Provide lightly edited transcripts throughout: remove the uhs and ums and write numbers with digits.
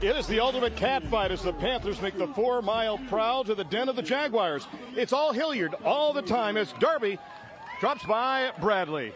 It is the ultimate catfight as the Panthers make the 4-mile prowl to the den of the Jaguars. It's all Hilliard all the time as Darby drops by Bradley.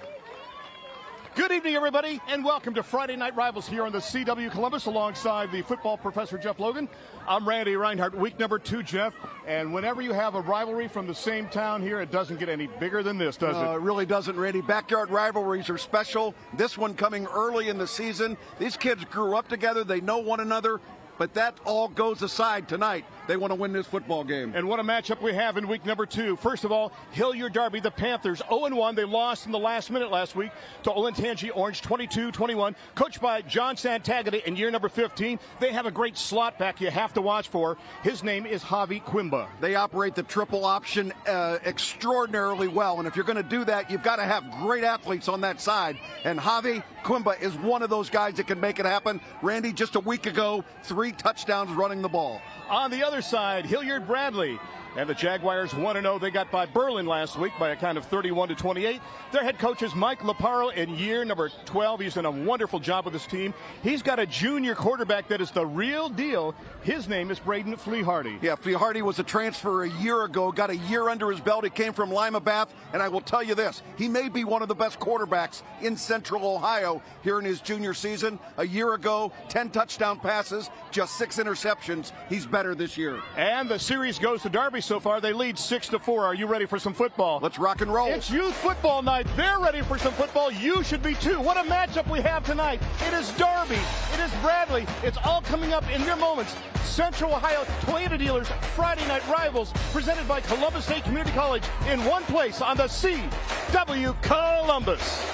Good evening, everybody, and welcome to Friday Night Rivals here on the CW Columbus alongside the football professor, Jeff Logan. I'm Randy Reinhardt, week number 2, Jeff, and whenever you have a rivalry from the same town here, it doesn't get any bigger than this, does it? It really doesn't, Randy. Backyard rivalries are special. This one coming early in the season. These kids grew up together. They know one another. But that all goes aside tonight. They want to win this football game. And what a matchup we have in week number 2. First of all, Hilliard Darby, the Panthers, 0-1. They lost in the last minute last week to Olentangy Orange, 22-21. Coached by John Santagata in year number 15. They have a great slot back you have to watch for. His name is Javi Quimba. They operate the triple option extraordinarily well. And if you're going to do that, you've got to have great athletes on that side. And Javi Quimba is one of those guys that can make it happen. Randy, just a week ago, 3 touchdowns running the ball. On the other side, Hilliard Bradley. And the Jaguars 1-0. They got by Berlin last week by a count of 31-28. Their head coach is Mike Laparo in year number 12. He's done a wonderful job with this team. He's got a junior quarterback that is the real deal. His name is Braden Fleahardy. Yeah, Fleahardy was a transfer a year ago, got a year under his belt. He came from Lima Bath, and I will tell you this, he may be one of the best quarterbacks in Central Ohio here in his junior season. A year ago, 10 touchdown passes, just 6 interceptions. He's better this year. And the series goes to Darby so far. They lead 6-4. Are you ready for some football? Let's rock and roll. It's youth football night. They're ready for some football. You should be too. What a matchup we have tonight. It is Darby. It is Bradley. It's all coming up in mere moments. Central Ohio Toyota Dealers Friday Night Rivals presented by Columbus State Community College in one place on the CW Columbus.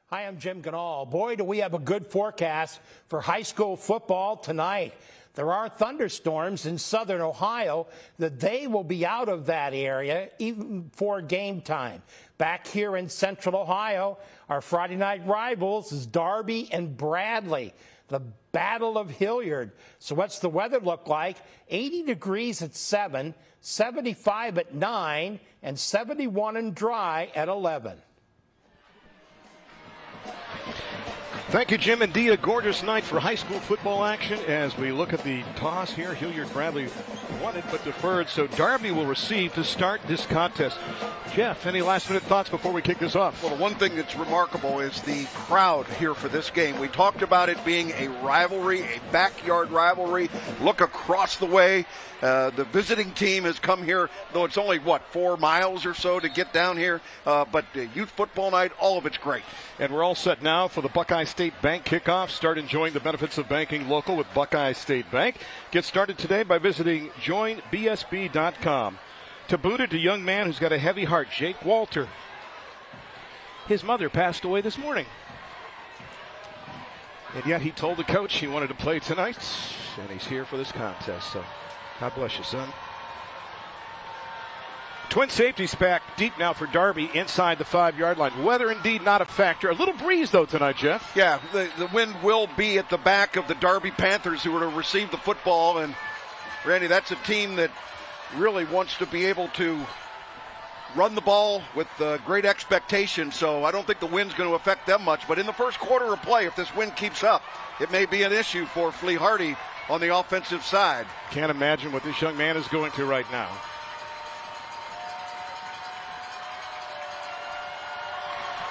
Hi, I'm Jim Mcconnell. Boy, do we have a good forecast for high school football tonight. There are thunderstorms in southern Ohio that they will be out of that area even for game time. Back here in central Ohio, our Friday night rivals is Darby and Bradley, the Battle of Hilliard. So what's the weather look like? 80 degrees at 7, 75 at 9, and 71 and dry at 11. Thank you, Jim. Indeed, a gorgeous night for high school football action as we look at the toss here. Hilliard Bradley won it but deferred, so Darby will receive to start this contest. Jeff, any last-minute thoughts before we kick this off? Well, the one thing that's remarkable is the crowd here for this game. We talked about it being a rivalry, a backyard rivalry. Look across the way. The visiting team has come here, though it's only, 4 miles or so to get down here. But youth football night, all of it's great. And we're all set now for the Buckeye State Bank kickoff. Start enjoying the benefits of banking local with Buckeye State Bank. Get started today by visiting joinbsb.com. To boot it, a young man who's got a heavy heart, Jake Walter. His mother passed away this morning. And yet he told the coach he wanted to play tonight, and he's here for this contest. So God bless you, son. Twin safeties back deep now for Darby inside the 5-yard line. Weather indeed not a factor. A little breeze, though, tonight, Jeff. Yeah, the wind will be at the back of the Darby Panthers who are to receive the football. And, Randy, that's a team that really wants to be able to run the ball with great expectation. So I don't think the wind's going to affect them much. But in the first quarter of play, if this wind keeps up, it may be an issue for Flea Hardy on the offensive side. Can't imagine what this young man is going through right now.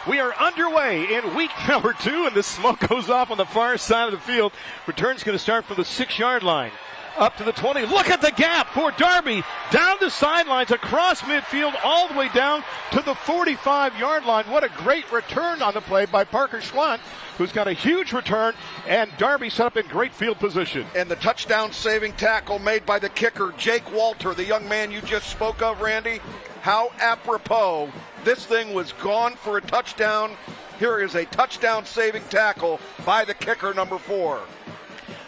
We are underway in week number 2, and the smoke goes off on the far side of the field. Return's going to start from the 6-yard line. Up to the 20. Look at the gap for Darby. Down the sidelines, across midfield, all the way down to the 45-yard line. What a great return on the play by Parker Schlunt, who's got a huge return, and Darby set up in great field position. And the touchdown-saving tackle made by the kicker, Jake Walter, the young man you just spoke of, Randy. How apropos. This thing was gone for a touchdown. Here is a touchdown-saving tackle by the kicker, number 4.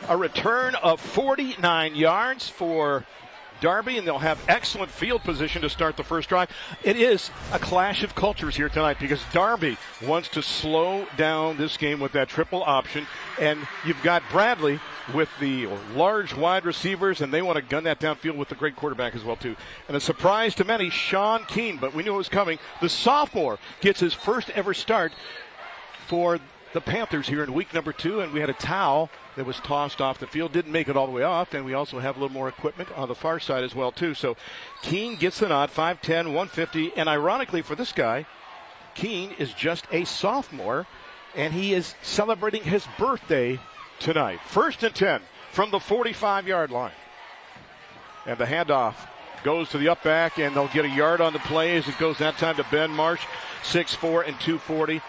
A return of 49 yards for Darby, and they'll have excellent field position to start the first drive. It is a clash of cultures here tonight because Darby wants to slow down this game with that triple option, and you've got Bradley with the large wide receivers, and they want to gun that downfield with the great quarterback as well, too. And a surprise to many, Sean Keene, but we knew it was coming. The sophomore gets his first ever start for the Panthers here in week number 2, and we had a towel that was tossed off the field. Didn't make it all the way off, and we also have a little more equipment on the far side as well, too. So Keene gets the nod, 5'10", 150, and ironically for this guy, Keene is just a sophomore, and he is celebrating his birthday tonight. 1st and 10 from the 45-yard line. And the handoff goes to the up back, and they'll get a yard on the play as it goes that time to Ben Marsh, 6'4" and 240.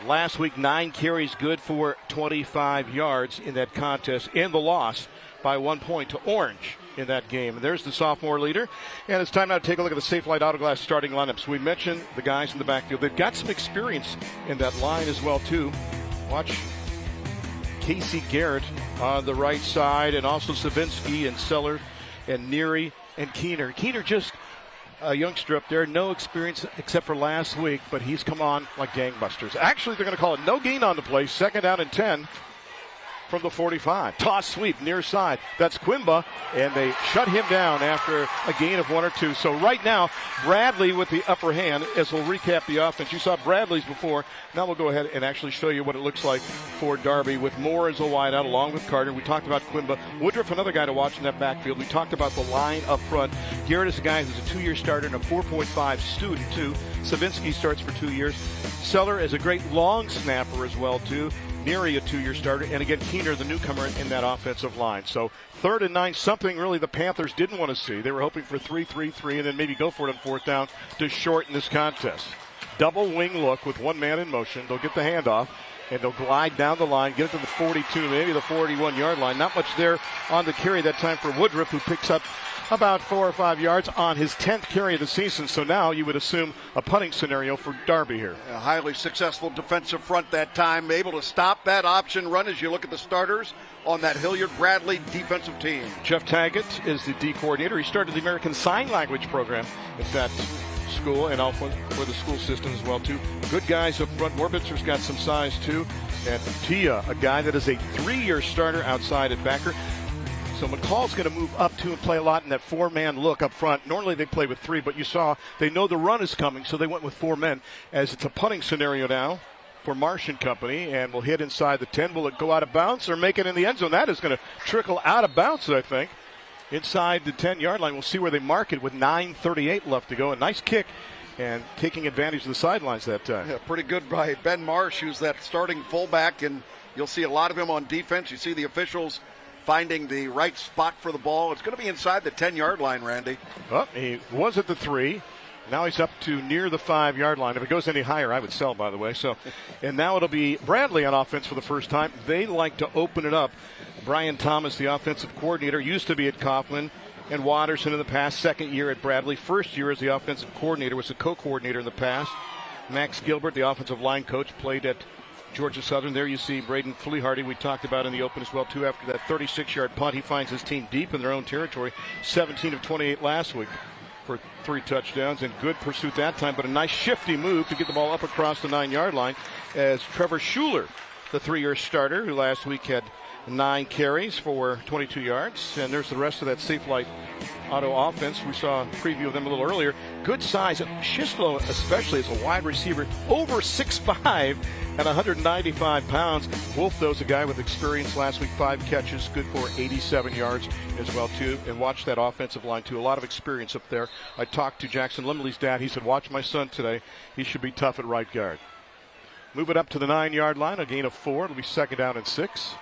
Last week, 9 carries, good for 25 yards in that contest. In the loss by 1 point to Orange in that game. And there's the sophomore leader. And it's time now to take a look at the Safe Light Autoglass starting lineups. We mentioned the guys in the backfield. They've got some experience in that line as well, too. Watch Casey Garrett on the right side, and also Savinsky and Seller and Neary and Keener. Keener just a youngster up there, no experience except for last week, but he's come on like gangbusters. Actually, they're going to call it no gain on the play, 2nd down and 10 from the 45. Toss sweep near side. That's Quimba, and they shut him down after a gain of 1 or 2. So right now, Bradley with the upper hand as we'll recap the offense. You saw Bradley's before. Now we'll go ahead and actually show you what it looks like for Darby with Moore as a wideout along with Carter. We talked about Quimba. Woodruff, another guy to watch in that backfield. We talked about the line up front. Garrett is a guy who's a 2-year starter and a 4.5 student, too. Savinsky starts for 2 years. Seller is a great long snapper as well, too. Neary, a 2-year starter, and again, Keener, the newcomer in that offensive line. So 3rd and 9, something really the Panthers didn't want to see. They were hoping for 3-3-3 and then maybe go for it on 4th down to shorten this contest. Double wing look with one man in motion. They'll get the handoff, and they'll glide down the line, get it to the 42, maybe the 41-yard line. Not much there on the carry that time for Woodruff, who picks up about 4 or 5 yards on his 10th carry of the season. So now you would assume a punting scenario for Darby here. A highly successful defensive front that time, able to stop that option run as you look at the starters on that Hilliard Bradley defensive team. Jeff Taggett is the D coordinator. He started the American Sign Language program at that school and also for the school system as well, too. Good guys up front. Morbitzer's got some size, too. And Tia, a guy that is a 3-year starter outside at backer. So McCall's going to move up to and play a lot in that 4-man look up front. Normally they play with 3, but you saw they know the run is coming, so they went with 4 men as it's a punting scenario now for Marsh and company, and will hit inside the 10. Will it go out of bounds or make it in the end zone? That is going to trickle out of bounds, I think, inside the 10-yard line. We'll see where they mark it with 9:38 left to go. A nice kick and taking advantage of the sidelines that time. Yeah, pretty good by Ben Marsh, who's that starting fullback, and you'll see a lot of him on defense. You see the officials finding the right spot for the ball. It's going to be inside the 10-yard line, Randy. Well, he was at the 3. Now he's up to near the 5-yard line. If it goes any higher, I would sell, by the way. So, and now it'll be Bradley on offense for the first time. They like to open it up. Brian Thomas, the offensive coordinator, used to be at Coughlin and Watterson in the past. Second year at Bradley. First year as the offensive coordinator, was the co-coordinator in the past. Max Gilbert, the offensive line coach, played at Georgia Southern. There you see Braden Fleahardy, we talked about in the open as well, too. After that 36-yard punt, he finds his team deep in their own territory. 17 of 28 last week for 3 touchdowns, and good pursuit that time, but a nice shifty move to get the ball up across the 9-yard line as Trevor Schuler, the 3-year starter, who last week had 9 carries for 22 yards. And there's the rest of that Safe Light Auto offense. We saw a preview of them a little earlier. Good size. Shistlo, especially as a wide receiver, over 6'5" at 195 pounds. Wolf, though, is a guy with experience. Last week, 5 catches, good for 87 yards as well, too. And watch that offensive line, too. A lot of experience up there. I talked to Jackson Limley's dad. He said, watch my son today. He should be tough at right guard. Move it up to the 9-yard line, a gain of 4. It'll be 2nd down and 6.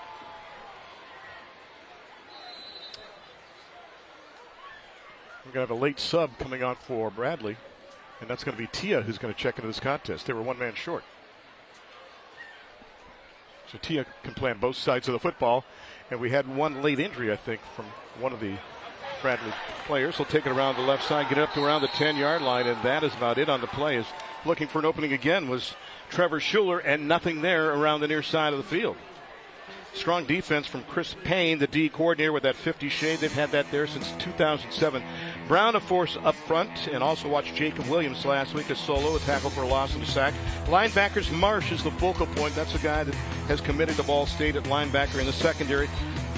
We're going to have a late sub coming on for Bradley, and that's going to be Tia who's going to check into this contest. They were 1 man short. So Tia can play on both sides of the football, and we had 1 late injury, I think, from one of the Bradley players. He'll take it around the left side, get it up to around the 10-yard line, and that is about it on the play. Is looking for an opening again was Trevor Schuler, and nothing there around the near side of the field. Strong defense from Chris Payne, the D coordinator, with that 50 shade. They've had that there since 2007. Brown, of course, up front, and also watched Jacob Williams last week, a solo, a tackle for a loss and a sack. Linebackers, Marsh is the focal point. That's a guy that has committed to Ball State at linebacker in the secondary.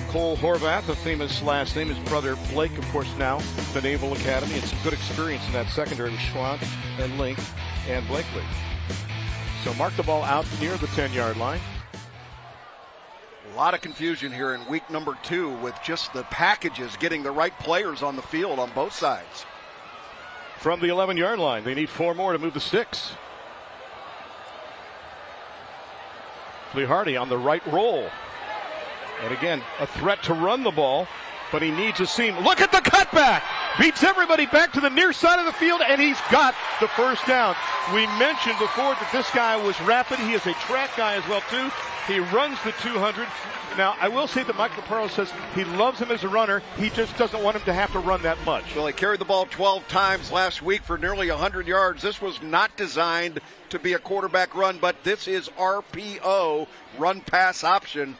Cole Horvath, a famous last name. His brother Blake, of course, now the Naval Academy, and some good experience in that secondary with Schwant and Link and Blakely. So mark the ball out near the 10-yard line. A lot of confusion here in week number 2 with just the packages getting the right players on the field on both sides. From the 11-yard line, they need 4 more to move the sticks. Fleahardy on the right roll. And again, a threat to run the ball, but he needs a seam. Look at the cutback! Beats everybody back to the near side of the field, and he's got the first down. We mentioned before that this guy was rapid. He is a track guy as well, too. He runs the 200. Now, I will say that Mike LaParo says he loves him as a runner. He just doesn't want him to have to run that much. Well, he carried the ball 12 times last week for nearly 100 yards. This was not designed to be a quarterback run, but this is RPO, run-pass option.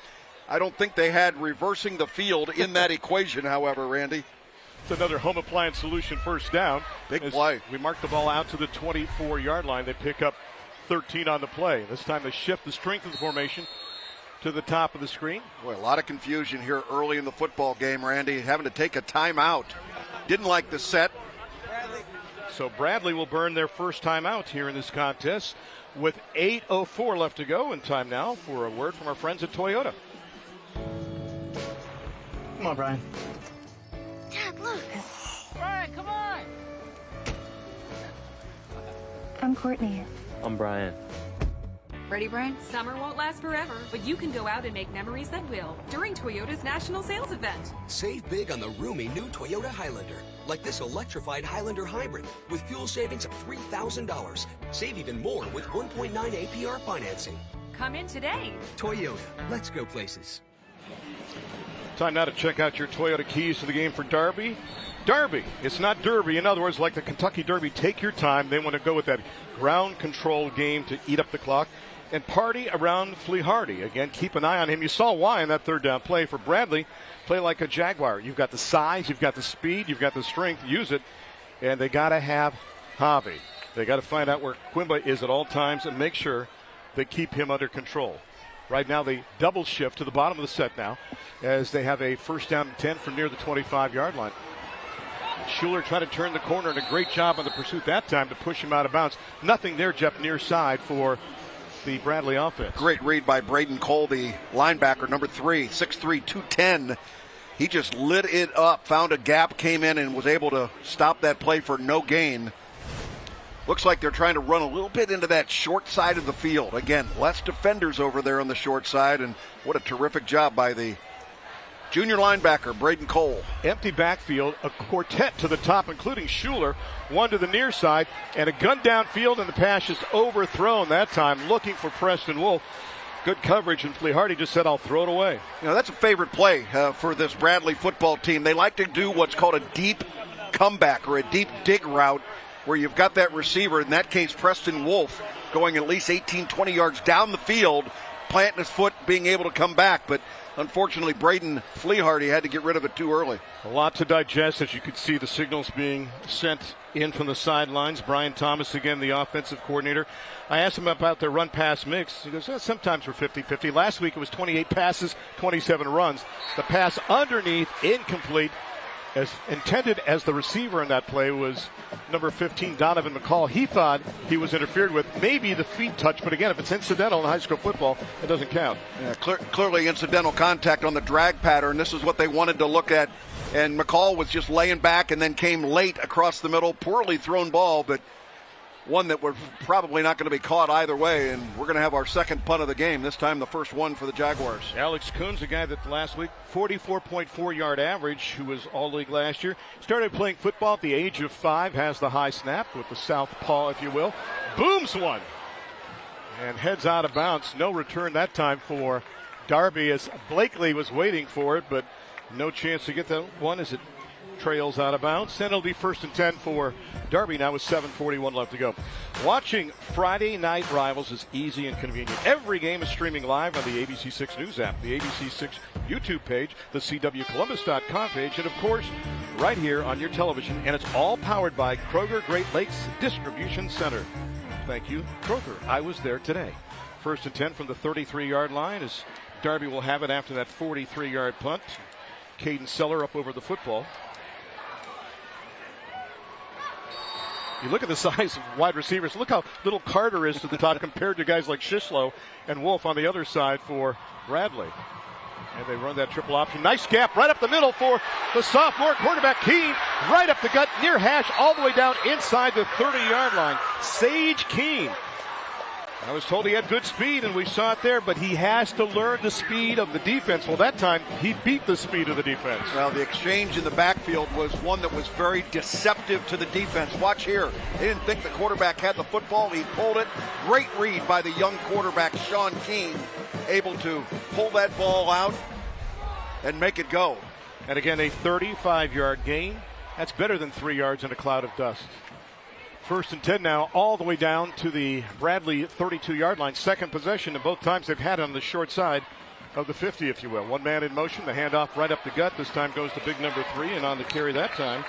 I don't think they had reversing the field in that equation, however, Randy. It's another home appliance solution first down. Big play. We mark the ball out to the 24-yard line. They pick up 13 on the play. This time they shift the strength of the formation to the top of the screen. Boy, a lot of confusion here early in the football game, Randy, having to take a timeout. Didn't like the set. So Bradley will burn their first timeout here in this contest with 8:04 left to go, and time now for a word from our friends at Toyota. Come on, Brian. Dad, look. Brian, come on. I'm Courtney. I'm Brian. Ready, Brian? Summer won't last forever, but you can go out and make memories that will during Toyota's National Sales Event. Save big on the roomy new Toyota Highlander, like this electrified Highlander Hybrid with fuel savings of $3,000. Save even more with 1.9 APR financing. Come in today. Toyota, let's go places. Time now to check out your Toyota keys to the game for Darby. Darby, it's not Derby. In other words, like the Kentucky Derby, take your time. They want to go with that ground control game to eat up the clock and party around Fleahardy. Again, keep an eye on him. You saw why in that 3rd down play for Bradley. Play like a Jaguar. You've got the size, you've got the speed, you've got the strength. Use it. And they got to have Javi. They got to find out where Quimba is at all times and make sure they keep him under control. Right now, they double shift to the bottom of the set now as they have a first down and 10 from near the 25-yard line. Schuler tried to turn the corner, and a great job on the pursuit that time to push him out of bounds. Nothing there, Jeff, near side for the Bradley offense. Great read by Braden Cole, the linebacker, number 3, 6'3", 210. He just lit it up, found a gap, came in, and was able to stop that play for no gain. Looks like they're trying to run a little bit into that short side of the field. Again, less defenders over there on the short side, and what a terrific job by the junior linebacker, Braden Cole. Empty backfield, a quartet to the top, including Schuler, one to the near side, and a gun downfield, and the pass just overthrown that time, looking for Preston Wolf. Good coverage, and Flehardy just said, I'll throw it away. You know, that's a favorite play for this Bradley football team. They like to do what's called a deep comeback or a deep dig route, where you've got that receiver, in that case Preston Wolf, going at least 18, 20 yards down the field, planting his foot, being able to come back. But unfortunately, Braden Flehardy had to get rid of it too early. A lot to digest, as you could see the signals being sent in from the sidelines. Brian Thomas, again, the offensive coordinator. I asked him about their run-pass mix. He goes, sometimes we're 50-50. Last week it was 28 passes, 27 runs. The pass underneath, incomplete. As intended as the receiver in that play was number 15, Donovan McCall. He thought he was interfered with, maybe the feet touch, but again, if it's incidental in high school football, it doesn't count. Yeah, clearly incidental contact on the drag pattern. This is what they wanted to look at, and McCall was just laying back and then came late across the middle. Poorly thrown ball, but one that was probably not going to be caught either way, and we're going to have our second punt of the game, this time the first one for the Jaguars. Alex Coons, a guy that last week, 44.4 yard average, who was all-league last year, started playing football at the age of 5, has the high snap with the southpaw, if you will, booms one, and heads out of bounds. No return that time for Darby, as Blakely was waiting for it, but no chance to get that one as it trails out of bounds. Then it'll be 1st and 10 for Darby now with 7:41 left to go. Watching Friday Night Rivals is easy and convenient. Every game is streaming live on the ABC6 News app, the ABC6 YouTube page, the CWColumbus.com page, and of course, right here on your television. And it's all powered by Kroger Great Lakes Distribution Center. Thank you, Kroger. I was there today. 1st and 10 from the 33-yard line as Darby will have it after that 43-yard punt. Caden Seller up over the football. You look at the size of wide receivers. Look how little Carter is to the top compared to guys like Shishlow and Wolf on the other side for Bradley. And they run that triple option. Nice gap right up the middle for the sophomore quarterback, Keene. Right up the gut, near hash, all the way down inside the 30-yard line. Sage Keene. I was told he had good speed, and we saw it there, but he has to learn the speed of the defense. Well, that time, he beat the speed of the defense. Well, the exchange in the backfield was one that was very deceptive to the defense. Watch here. They didn't think the quarterback had the football. He pulled it. Great read by the young quarterback, Sean Keene, able to pull that ball out and make it go. And again, a 35-yard gain. That's better than 3 yards in a cloud of dust. 1st and 10 now, all the way down to the Bradley 32-yard line. Second possession, and both times they've had it on the short side of the 50, if you will. One man in motion, the handoff right up the gut. This time goes to big number 3, and on the carry that time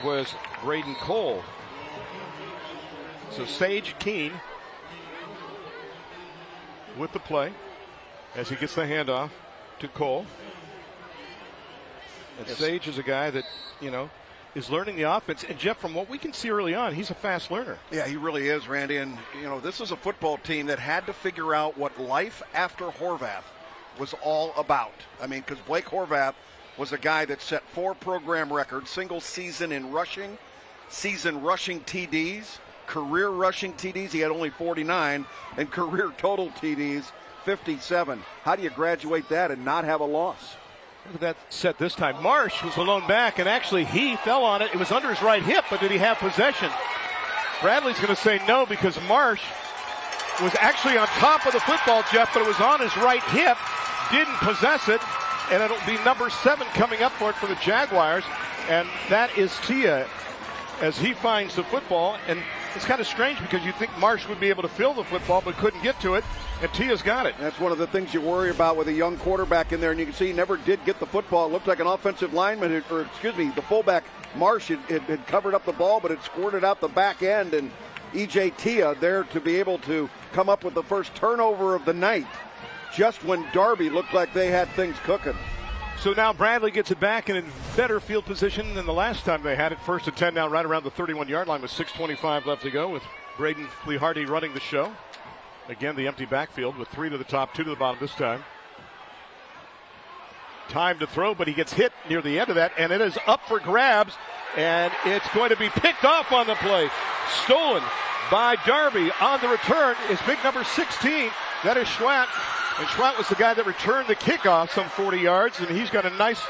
was Braden Cole. So Sage Keene with the play as he gets the handoff to Cole. And Sage is a guy that, is learning the offense. And Jeff, from what we can see early on, he's a fast learner. Yeah, he really is, Randy. And, this is a football team that had to figure out what life after Horvath was all about. I mean, because Blake Horvath was a guy that set 4 program records, single season in rushing, season rushing TDs, career rushing TDs. He had only 49, and career total TDs, 57. How do you graduate that and not have a loss? Look at that set this time. Marsh was alone back, and actually he fell on it. It was under his right hip, but did he have possession? Bradley's going to say no, because Marsh was actually on top of the football, Jeff, but it was on his right hip, didn't possess it, and it'll be number 7 coming up for it for the Jaguars, and that is Tia as he finds the football. And it's kind of strange because you think Marsh would be able to fill the football but couldn't get to it, and Tia's got it. That's one of the things you worry about with a young quarterback in there, and you can see he never did get the football. It looked like an offensive lineman, the fullback Marsh had covered up the ball, but it squirted out the back end, and E.J. Tia there to be able to come up with the first turnover of the night just when Darby looked like they had things cooking. So now Bradley gets it back and in better field position than the last time they had it. 1st and 10 now right around the 31-yard line with 6:25 left to go, with Braden Flehardy running the show Again, the empty backfield with 3 to the top, 2 to the bottom this time. Time to throw, but he gets hit near the end of that, and it is up for grabs, and it's going to be picked off on the play. Stolen by Darby. On the return is big number 16. That is Schwatt. And Schwatt was the guy that returned the kickoff some 40 yards, and he's got a nice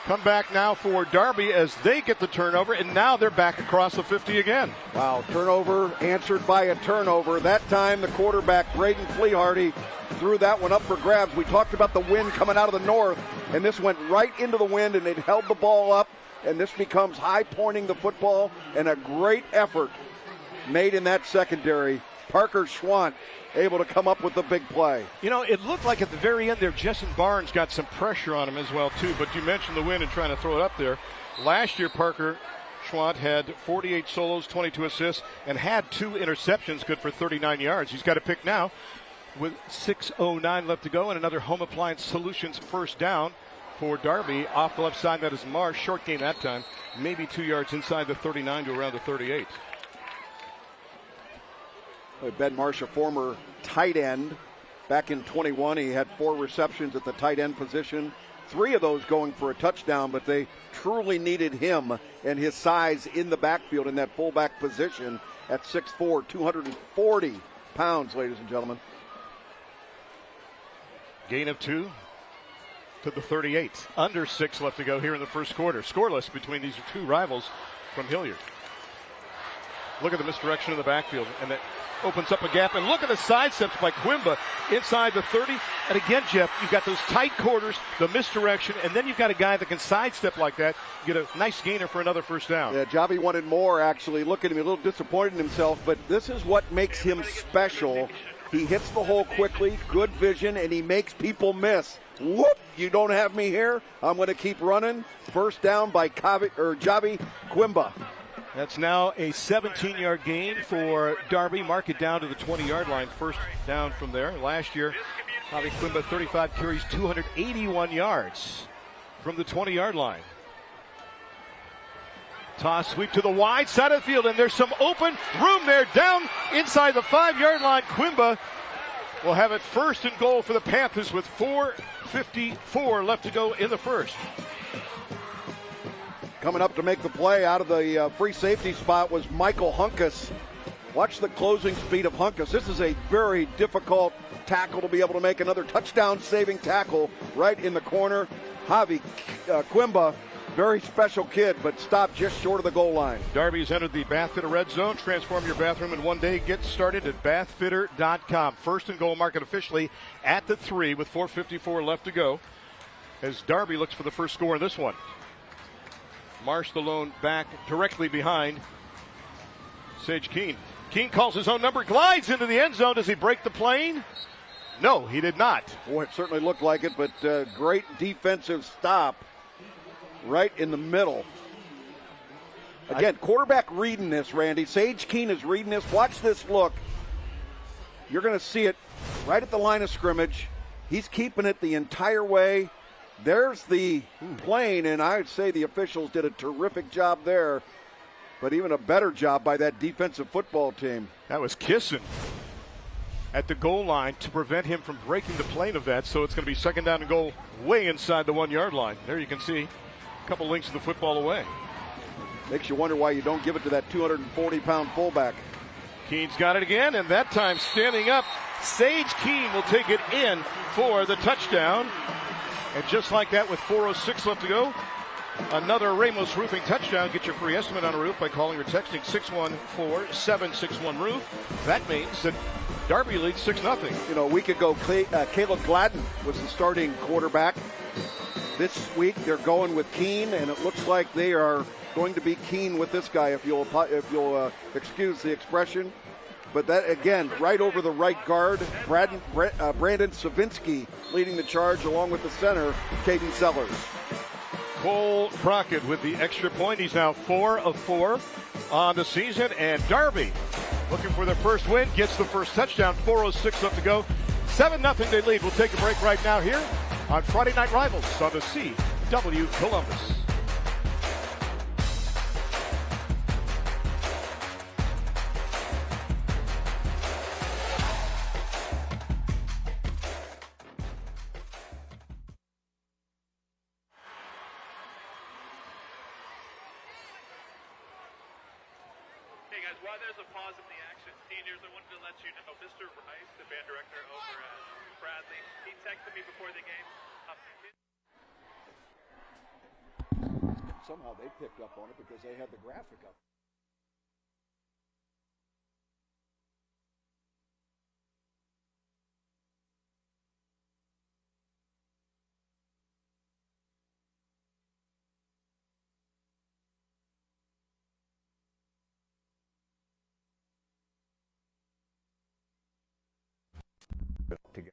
comeback now for Darby as they get the turnover, and now they're back across the 50 again. Wow, turnover answered by a turnover. That time the quarterback, Braden Fleehardy, threw that one up for grabs. We talked about the wind coming out of the north, and this went right into the wind, and it held the ball up, and this becomes high pointing the football, and a great effort made in that secondary. Parker Schwant able to come up with the big play. You know, it looked like at the very end there, Justin Barnes got some pressure on him as well, too. But you mentioned the wind and trying to throw it up there. Last year, Parker Schwant had 48 solos, 22 assists, and had 2 interceptions, good for 39 yards. He's got a pick now with 6:09 left to go, and another Home Appliance Solutions first down for Darby. Off the left side, that is Marsh. Short game that time, maybe 2 yards inside the 39 to around the 38. Ben Marsh, a former tight end. Back in 21, he had 4 receptions at the tight end position. 3 of those going for a touchdown, but they truly needed him and his size in the backfield in that fullback position at 6'4", 240 pounds, ladies and gentlemen. Gain of 2 to the 38. Under 6 left to go here in the first quarter. Scoreless between these 2 rivals from Hilliard. Look at the misdirection in the backfield, and that opens up a gap, and look at the sidesteps by Quimba inside the 30. And again, Jeff, you've got those tight quarters, the misdirection, and then you've got a guy that can sidestep like that, get a nice gainer for another first down. Yeah, Javi wanted more, actually. Look at him, a little disappointed in himself, but this is what makes him special. He hits the hole quickly, good vision, and he makes people miss. Whoop, you don't have me here. I'm going to keep running. First down by Javi Quimba. That's now a 17-yard gain for Darby. Mark it down to the 20-yard line. First down from there. Last year, Javi Quimba, 35 carries, 281 yards from the 20-yard line. Toss sweep to the wide side of the field, and there's some open room there down inside the 5-yard line. Quimba will have it first and goal for the Panthers with 4:54 left to go in the first. Coming up to make the play out of the free safety spot was Michael Hunkus. Watch the closing speed of Hunkus. This is a very difficult tackle to be able to make another touchdown-saving tackle right in the corner. Javi Quimba, very special kid, but stopped just short of the goal line. Darby's entered the Bathfitter Red Zone. Transform your bathroom in one day. Get started at bathfitter.com. First and goal market officially at the 3 with 4:54 left to go as Darby looks for the first score in this one. Marsh, the lone back, directly behind Sage Keene. Keene calls his own number, glides into the end zone. Does he break the plane? No, he did not. Boy, it certainly looked like it, but great defensive stop right in the middle. Again, quarterback reading this, Randy. Sage Keene is reading this. Watch this look. You're going to see it right at the line of scrimmage. He's keeping it the entire way. There's the plane, and I would say the officials did a terrific job there, but even a better job by that defensive football team. That was Kissin at the goal line to prevent him from breaking the plane of that, so it's going to be second down and goal way inside the 1-yard line. There you can see a couple links of the football away. Makes you wonder why you don't give it to that 240-pound fullback. Keene's got it again, and that time standing up, Sage Keene will take it in for the touchdown. And just like that, with 4:06 left to go, another Ramos Roofing touchdown. Get your free estimate on a roof by calling or texting 614-761-ROOF. That means that Darby leads 6-0. You know, a week ago, Caleb Gladden was the starting quarterback. This week, they're going with Keene, and it looks like they are going to be Keene with this guy, if you'll excuse the expression. But that, again, right over the right guard, Brandon Savinsky leading the charge along with the center, Caden Sellers. Cole Crockett with the extra point. He's now 4 of 4 on the season. And Darby, looking for their first win, gets the first touchdown. 4:06 left to go. 7-0 they lead. We'll take a break right now here on Friday Night Rivals on the CW Columbus. guys, while there's a pause in the action, seniors, I wanted to let you know Mr. Rice, the band director over at Bradley, he texted me before the game. Somehow they picked up on it because they had the graphic up. Together.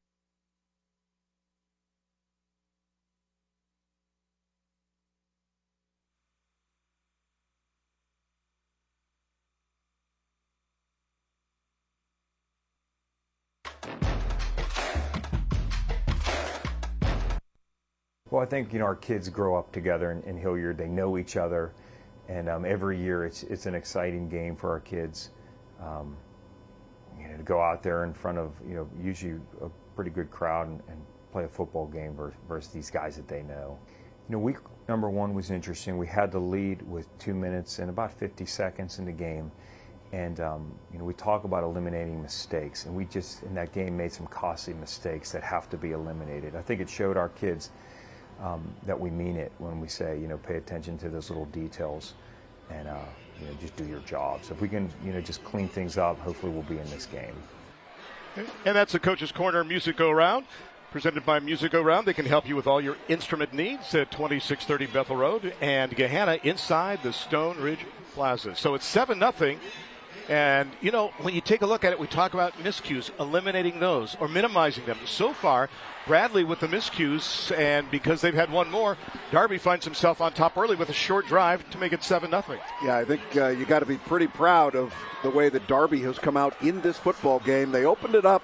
Well, I think, our kids grow up together in Hilliard. They know each other, and every year it's an exciting game for our kids. To go out there in front of, usually a pretty good crowd and play a football game versus these guys that they know. Week number 1 was interesting. We had the lead with 2 minutes and about 50 seconds in the game. And, we talk about eliminating mistakes. And we just, in that game, made some costly mistakes that have to be eliminated. I think it showed our kids that we mean it when we say, pay attention to those little details and, just do your job. So if we can, just clean things up, hopefully we'll be in this game. And that's the Coach's Corner Music Go Round, presented by Music Go Round. They can help you with all your instrument needs at 2630 Bethel Road and Gahanna inside the Stone Ridge Plaza. So it's 7-0. And, when you take a look at it, we talk about miscues, eliminating those or minimizing them. So far, Bradley with the miscues, and because they've had one more, Darby finds himself on top early with a short drive to make it 7-0. Yeah, I think you got to be pretty proud of the way that Darby has come out in this football game. They opened it up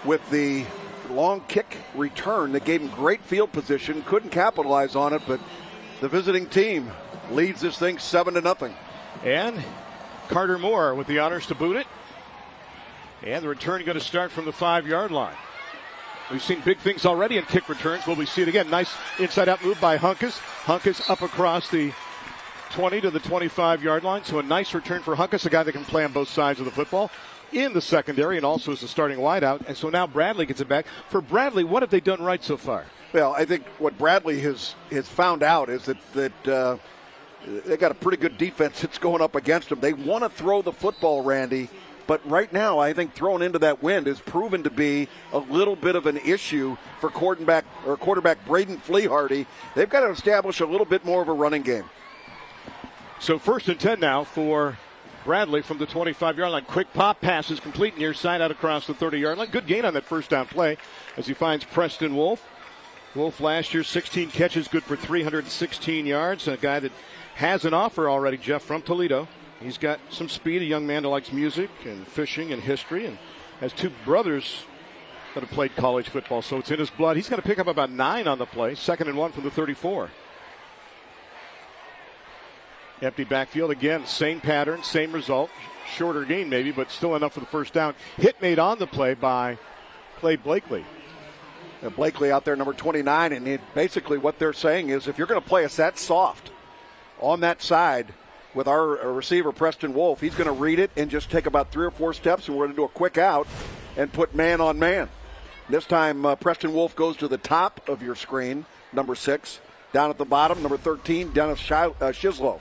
with the long kick return that gave him great field position, couldn't capitalize on it, but the visiting team leads this thing 7-0. And Carter Moore with the honors to boot it. And the return going to start from the 5-yard line. We've seen big things already in kick returns. Will we see it again? Nice inside-out move by Hunkus. Hunkus up across the 20 to the 25-yard line. So a nice return for Hunkus, a guy that can play on both sides of the football in the secondary and also as a starting wideout. And so now Bradley gets it back. For Bradley, what have they done right so far? Well, I think what Bradley has found out is that they got a pretty good defense that's going up against them. They want to throw the football, Randy, but right now I think throwing into that wind has proven to be a little bit of an issue for quarterback Braden Fleehardy. They've got to establish a little bit more of a running game. So 1st and 10 now for Bradley from the 25-yard line. Quick pop pass is complete near side out across the 30-yard line. Good gain on that first down play as he finds Preston Wolf. Wolf last year, 16 catches, good for 316 yards. A guy that has an offer already, Jeff, from Toledo. He's got some speed, a young man that likes music and fishing and history, and has 2 brothers that have played college football, so it's in his blood. He's going to pick up about 9 on the play. 2nd and 1 from the 34. Empty backfield again, same pattern, same result. Shorter gain maybe, but still enough for the first down. Hit made on the play by Clay Blakely. Blakely out there, number 29, and basically what they're saying is if you're going to play us that soft on that side with our receiver, Preston Wolf, he's going to read it and just take about 3 or 4 steps, and we're going to do a quick out and put man on man. This time, Preston Wolf goes to the top of your screen, number 6. Down at the bottom, number 13, Dennis Shizlow.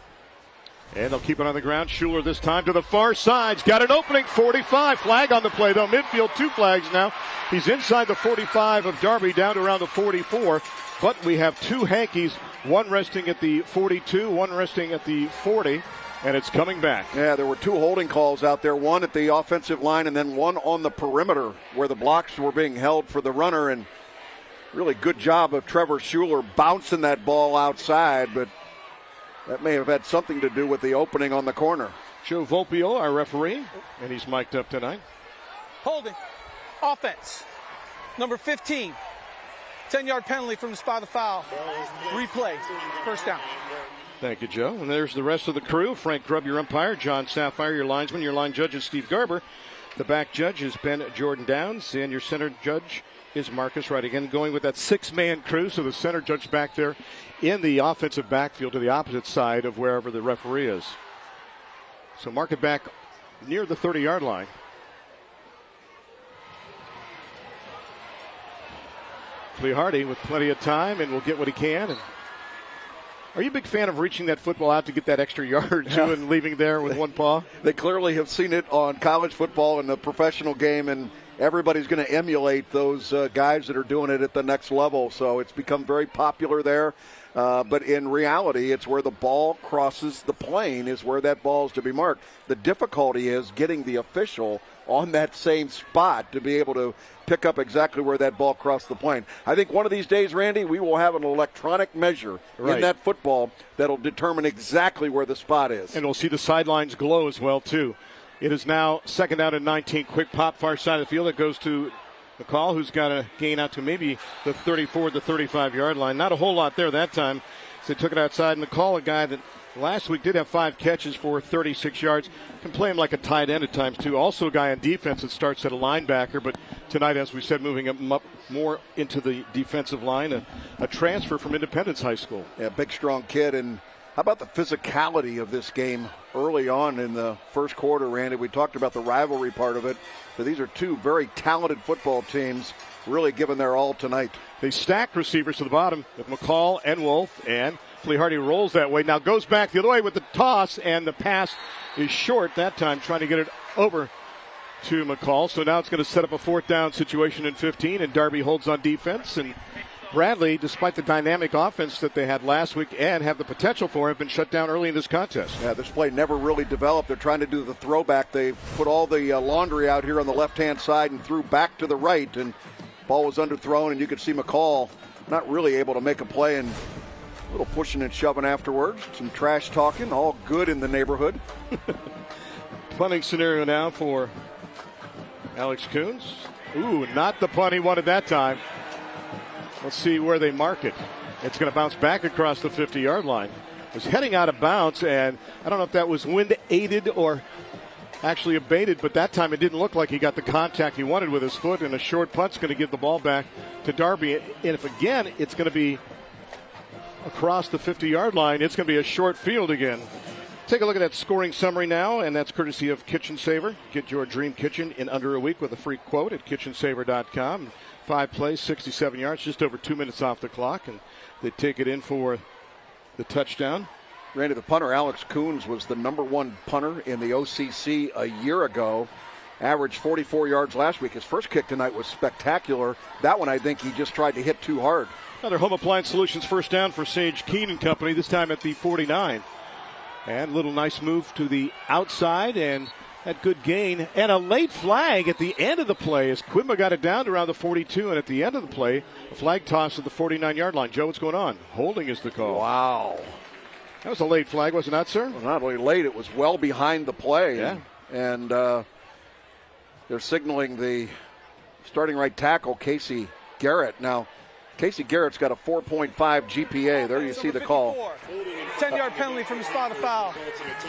And they'll keep it on the ground. Schuler this time to the far side's got an opening. 45. Flag on the play, though. Midfield, 2 flags now. He's inside the 45 of Darby, down to around the 44. But we have 2 hankies, one resting at the 42, one resting at the 40, and it's coming back. Yeah, there were 2 holding calls out there, one at the offensive line and then one on the perimeter where the blocks were being held for the runner. And really good job of Trevor Schuler bouncing that ball outside, but that may have had something to do with the opening on the corner. Joe Volpio, our referee, and he's mic'd up tonight. Holding. Offense. Number 15. 10-yard penalty from the spot of foul. Replay. First down. Thank you, Joe. And there's the rest of the crew. Frank Grubb, your umpire. John Sapphire, your linesman. Your line judge is Steve Garber. The back judge is Ben Jordan Downs. And your center judge is Marcus Wright. Again, going with that 6-man crew. So the center judge back there in the offensive backfield to the opposite side of wherever the referee is. So mark it back near the 30-yard line. Flehardy with plenty of time and will get what he can. And are you a big fan of reaching that football out to get that extra yard or two and leaving there with one paw? They clearly have seen it on college football and the professional game, and everybody's going to emulate those guys that are doing it at the next level. So it's become very popular there. But in reality, it's where the ball crosses the plane is where that ball is to be marked. The difficulty is getting the official on that same spot to be able to pick up exactly where that ball crossed the plane. I think one of these days, Randy, we will have an electronic measure in that football that'll determine exactly where the spot is. And we'll see the sidelines glow as well, too. It is now 2nd down and 19. Quick pop far side of the field. It goes to McCall, who's got to gain out to maybe the 34, the 35-yard line. Not a whole lot there that time. So they took it outside. McCall, a guy that last week did have 5 catches for 36 yards. Can play him like a tight end at times, too. Also a guy on defense that starts at a linebacker. But tonight, as we said, moving him up more into the defensive line. A transfer from Independence High School. Yeah, big, strong kid. And how about the physicality of this game early on in the first quarter, Randy? We talked about the rivalry part of it, but these are two very talented football teams really giving their all tonight. They stacked receivers to the bottom with McCall and Wolf, and Flehardy rolls that way. Now goes back the other way with the toss, and the pass is short that time, trying to get it over to McCall. So now it's going to set up a 4th down situation in 15, and Darby holds on defense. And Bradley, despite the dynamic offense that they had last week and have the potential for, have been shut down early in this contest. Yeah, this play never really developed. They're trying to do the throwback. They put all the laundry out here on the left-hand side and threw back to the right, and ball was underthrown, and you could see McCall not really able to make a play, and a little pushing and shoving afterwards. Some trash talking, all good in the neighborhood. Punting scenario now for Alex Coons. Ooh, not the punt he wanted that time. Let's see where they mark it. It's going to bounce back across the 50-yard line. It was heading out of bounds, and I don't know if that was wind-aided or actually abated, but that time it didn't look like he got the contact he wanted with his foot, and a short punt's going to give the ball back to Darby. And if, again, it's going to be across the 50-yard line, it's going to be a short field again. Take a look at that scoring summary now, and that's courtesy of Kitchen Saver. Get your dream kitchen in under a week with a free quote at kitchensaver.com. 5 plays, 67 yards, just over 2 minutes off the clock, and they take it in for the touchdown. Randy, the punter, Alex Coons, was the #1 punter in the OCC a year ago. Averaged 44 yards last week. His first kick tonight was spectacular. That one, I think he just tried to hit too hard. Another Home Appliance Solutions first down for Sage Keene and company, this time at the 49. And a little nice move to the outside, and that good gain. And a late flag at the end of the play as Quimba got it down to around the 42, and at the end of the play, a flag toss at the 49-yard line. Joe, what's going on? Holding is the call. Wow. That was a late flag, was it not, sir? Well, not only late, it was well behind the play. Yeah. And they're signaling the starting right tackle, Casey Garrett. Now, Casey Garrett's got a 4.5 GPA. There you see the call. 10-yard penalty from the spot of foul.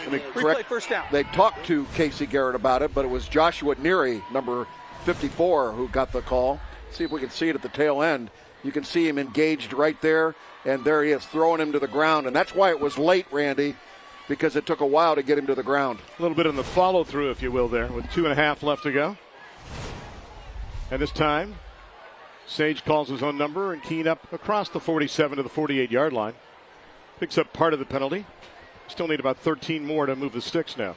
Replay first down. They talked to Casey Garrett about it, but it was Joshua Neary, number 54, who got the call. See if we can see it at the tail end. You can see him engaged right there, and there he is, throwing him to the ground. And that's why it was late, Randy, because it took a while to get him to the ground. A little bit in the follow-through, if you will, there, with 2.5 left to go. And this time, Sage calls his own number, and Keene up across the 47 to the 48-yard line. Picks up part of the penalty. Still need about 13 more to move the sticks now.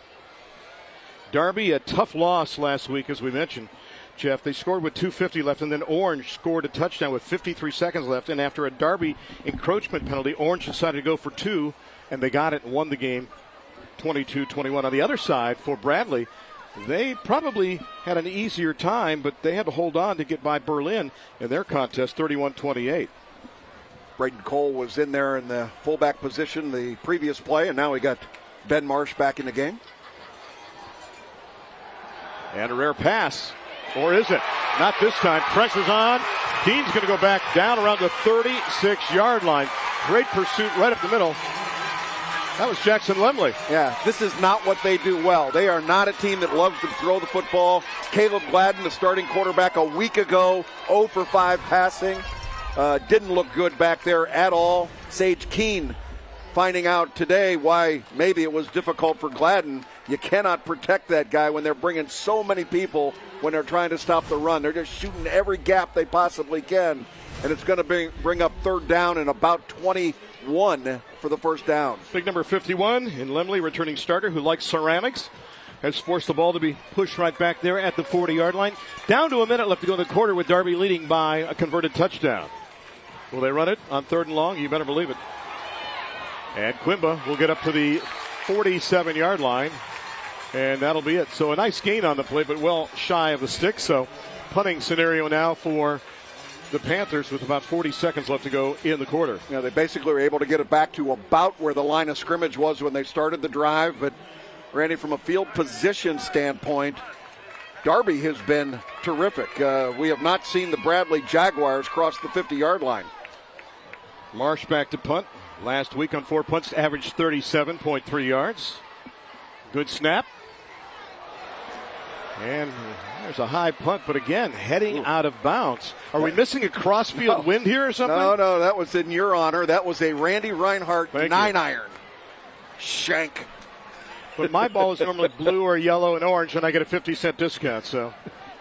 Darby, a tough loss last week, as we mentioned. Jeff, they scored with 2:50 left, and then Orange scored a touchdown with 53 seconds left. And after a Darby encroachment penalty, Orange decided to go for 2, and they got it and won the game 22-21. On the other side, for Bradley, they probably had an easier time, but they had to hold on to get by Berlin in their contest, 31-28. Braden Cole was in there in the fullback position the previous play, and now we got Ben Marsh back in the game. And a rare pass. Or is it? Not this time. Pressure's on. Keene's going to go back down around the 36-yard line. Great pursuit right up the middle. That was Jackson Lemley. Yeah, this is not what they do well. They are not a team that loves to throw the football. Caleb Gladden, the starting quarterback a week ago, 0 for 5 passing. Didn't look good back there at all. Sage Keene finding out today why maybe it was difficult for Gladden You cannot protect that guy when they're bringing so many people when they're trying to stop the run. They're just shooting every gap they possibly can, and it's going to bring up third down and about 21 for the first down. Big number 51 in Lemley, returning starter who likes ceramics, has forced the ball to be pushed right back there at the 40-yard line. Down to a minute left to go in the quarter with Darby leading by a converted touchdown. Will they run it on 3rd and long? You better believe it. And Quimba will get up to the 47-yard line, and that'll be it. So a nice gain on the play, but well shy of the stick. So punting scenario now for the Panthers with about 40 seconds left to go in the quarter. Yeah, they basically were able to get it back to about where the line of scrimmage was when they started the drive, but Randy, from a field position standpoint, Darby has been terrific. We have not seen the Bradley Jaguars cross the 50-yard line. Marsh back to punt. Last week on 4 punts, averaged 37.3 yards. Good snap. And there's a high punt, but again, heading out of bounds. Are we missing a crossfield wind here or something? No, that was in your honor. That was a Randy Reinhardt 9-iron. Shank. But my ball is normally blue or yellow and orange, and I get a 50-cent discount. So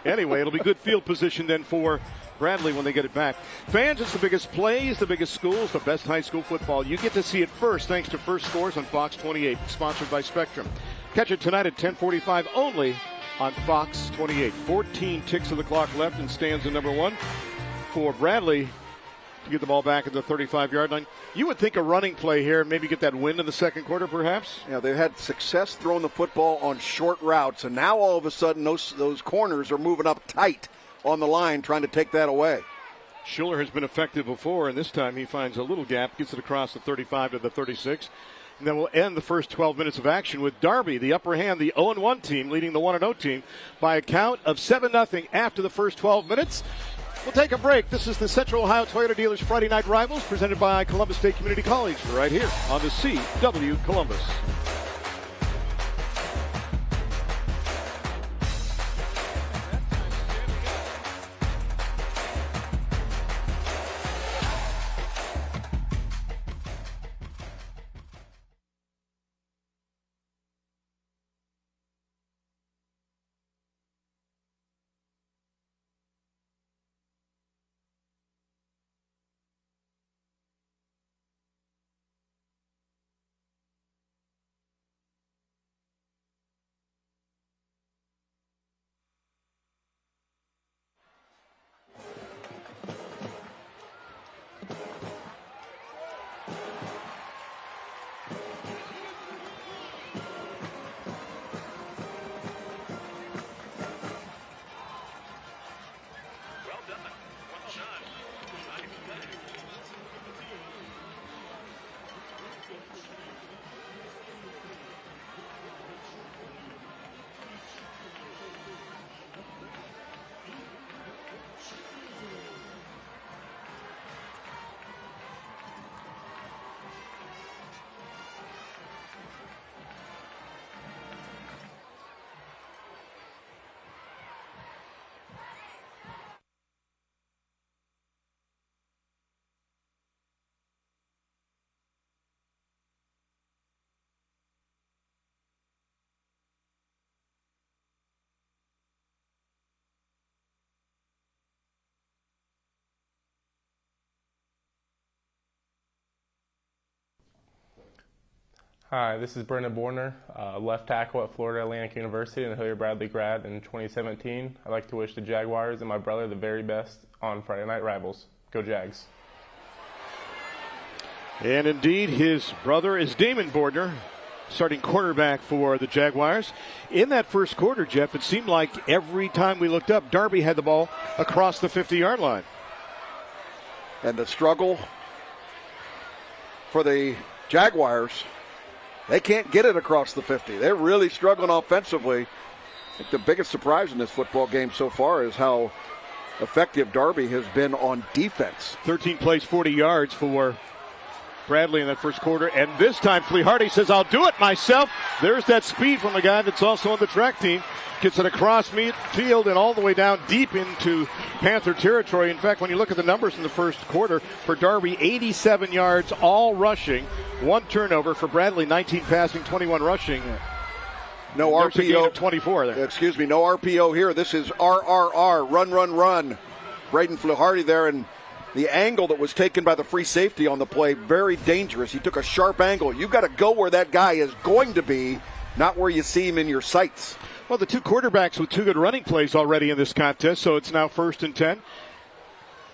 anyway, it'll be good field position then for Bradley when they get it back. Fans, it's the biggest plays, the biggest schools, the best high school football. You get to see it first thanks to First Scores on Fox 28, sponsored by Spectrum. Catch it tonight at 10:45 only on Fox 28. 14 ticks of the clock left and stands in number 1 for Bradley to get the ball back at the 35-yard line. You would think a running play here and maybe get that win in the second quarter, perhaps? Yeah, they've had success throwing the football on short routes, and now all of a sudden those corners are moving up tight on the line trying to take that away. Schuler has been effective before, and this time he finds a little gap, gets it across the 35 to the 36. And then we'll end the first 12 minutes of action with Darby, the upper hand, the 0-1 team, leading the 1-0 team by a count of 7-0 after the first 12 minutes. We'll take a break. This is the Central Ohio Toyota Dealers Friday Night Rivals presented by Columbus State Community College right here on the CW Columbus. Hi, this is Brendan Borner, left tackle at Florida Atlantic University and a Hilliard Bradley grad in 2017. I'd like to wish the Jaguars and my brother the very best on Friday Night Rivals. Go Jags. And indeed, his brother is Damon Bordner, starting quarterback for the Jaguars. In that first quarter, Jeff, it seemed like every time we looked up, Darby had the ball across the 50-yard line. And the struggle for the Jaguars, they can't get it across the 50. They're really struggling offensively. I think the biggest surprise in this football game so far is how effective Darby has been on defense. 13 plays, 40 yards for Bradley in that first quarter. And this time, Flea Hardy says, I'll do it myself. There's that speed from the guy that's also on the track team. Gets it across midfield and all the way down deep into Panther territory. In fact, when you look at the numbers in the first quarter for Darby, 87 yards, all rushing, 1 turnover. For Bradley, 19 passing, 21 rushing. No There's a gain RPO. of 24 there. Excuse me, no RPO here. This is RRR, run, run, run. Braden Fluharty there, and the angle that was taken by the free safety on the play, very dangerous. He took a sharp angle. You've got to go where that guy is going to be, not where you see him in your sights. Well, the two quarterbacks with two good running plays already in this contest, so it's now 1st and 10.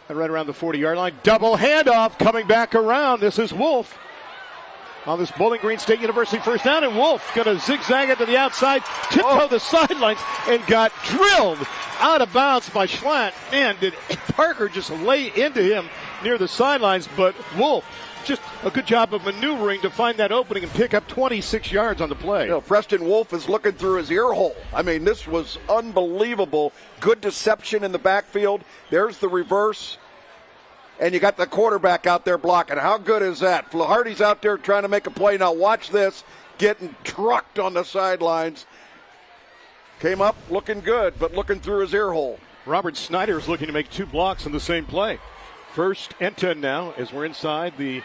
And right around the 40-yard line, double handoff coming back around. This is Wolf on this Bowling Green State University first down, and Wolf going to zigzag it to the outside, tiptoe the sidelines, and got drilled out of bounds by Schlatt. Man, did Parker just lay into him near the sidelines, but Wolf just a good job of maneuvering to find that opening and pick up 26 yards on the play. You know, Preston Wolf is looking through his ear hole. I mean, this was unbelievable. Good deception in the backfield. There's the reverse. And you got the quarterback out there blocking. How good is that? Flaharty's out there trying to make a play. Now watch this. Getting trucked on the sidelines. Came up looking good, but looking through his ear hole. Robert Snyder is looking to make 2 blocks in the same play. 1st and 10 now as we're inside the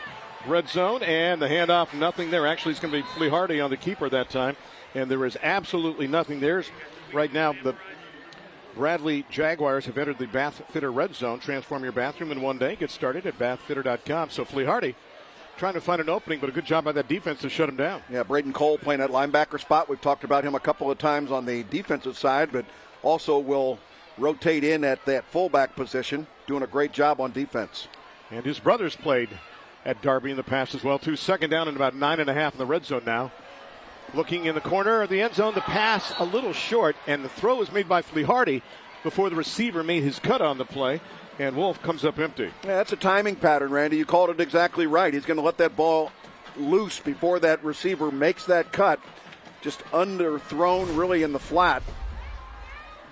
red zone, and the handoff, nothing there. Actually, it's going to be Flaharty on the keeper that time, and there is absolutely nothing there. Right now, the Bradley Jaguars have entered the Bath Fitter red zone. Transform your bathroom in one day. Get started at bathfitter.com. So Flaharty trying to find an opening, but a good job by that defense to shut him down. Yeah, Braden Cole playing that linebacker spot. We've talked about him a couple of times on the defensive side, but also will rotate in at that fullback position, doing a great job on defense. And his brothers played at Darby in the past as well, too. 2nd down and about 9.5 in the red zone now. Looking in the corner of the end zone, the pass a little short, and the throw is made by Flaharty before the receiver made his cut on the play, and Wolf comes up empty. Yeah, that's a timing pattern, Randy. You called it exactly right. He's going to let that ball loose before that receiver makes that cut. Just underthrown really in the flat.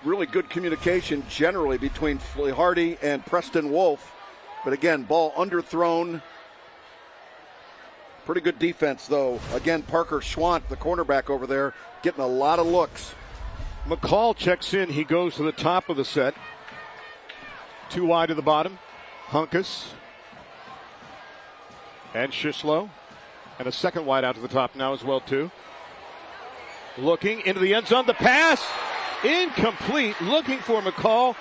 Really good communication generally between Flaharty and Preston Wolf. But again, ball underthrown. Pretty good defense, though. Again, Parker Schwant, the cornerback over there, getting a lot of looks. McCall checks in. He goes to the top of the set. 2 wide to the bottom. Hunkus. And Shishlow. And a 2nd wide out to the top now as well, too. Looking into the end zone. The pass. Incomplete. Looking for McCall.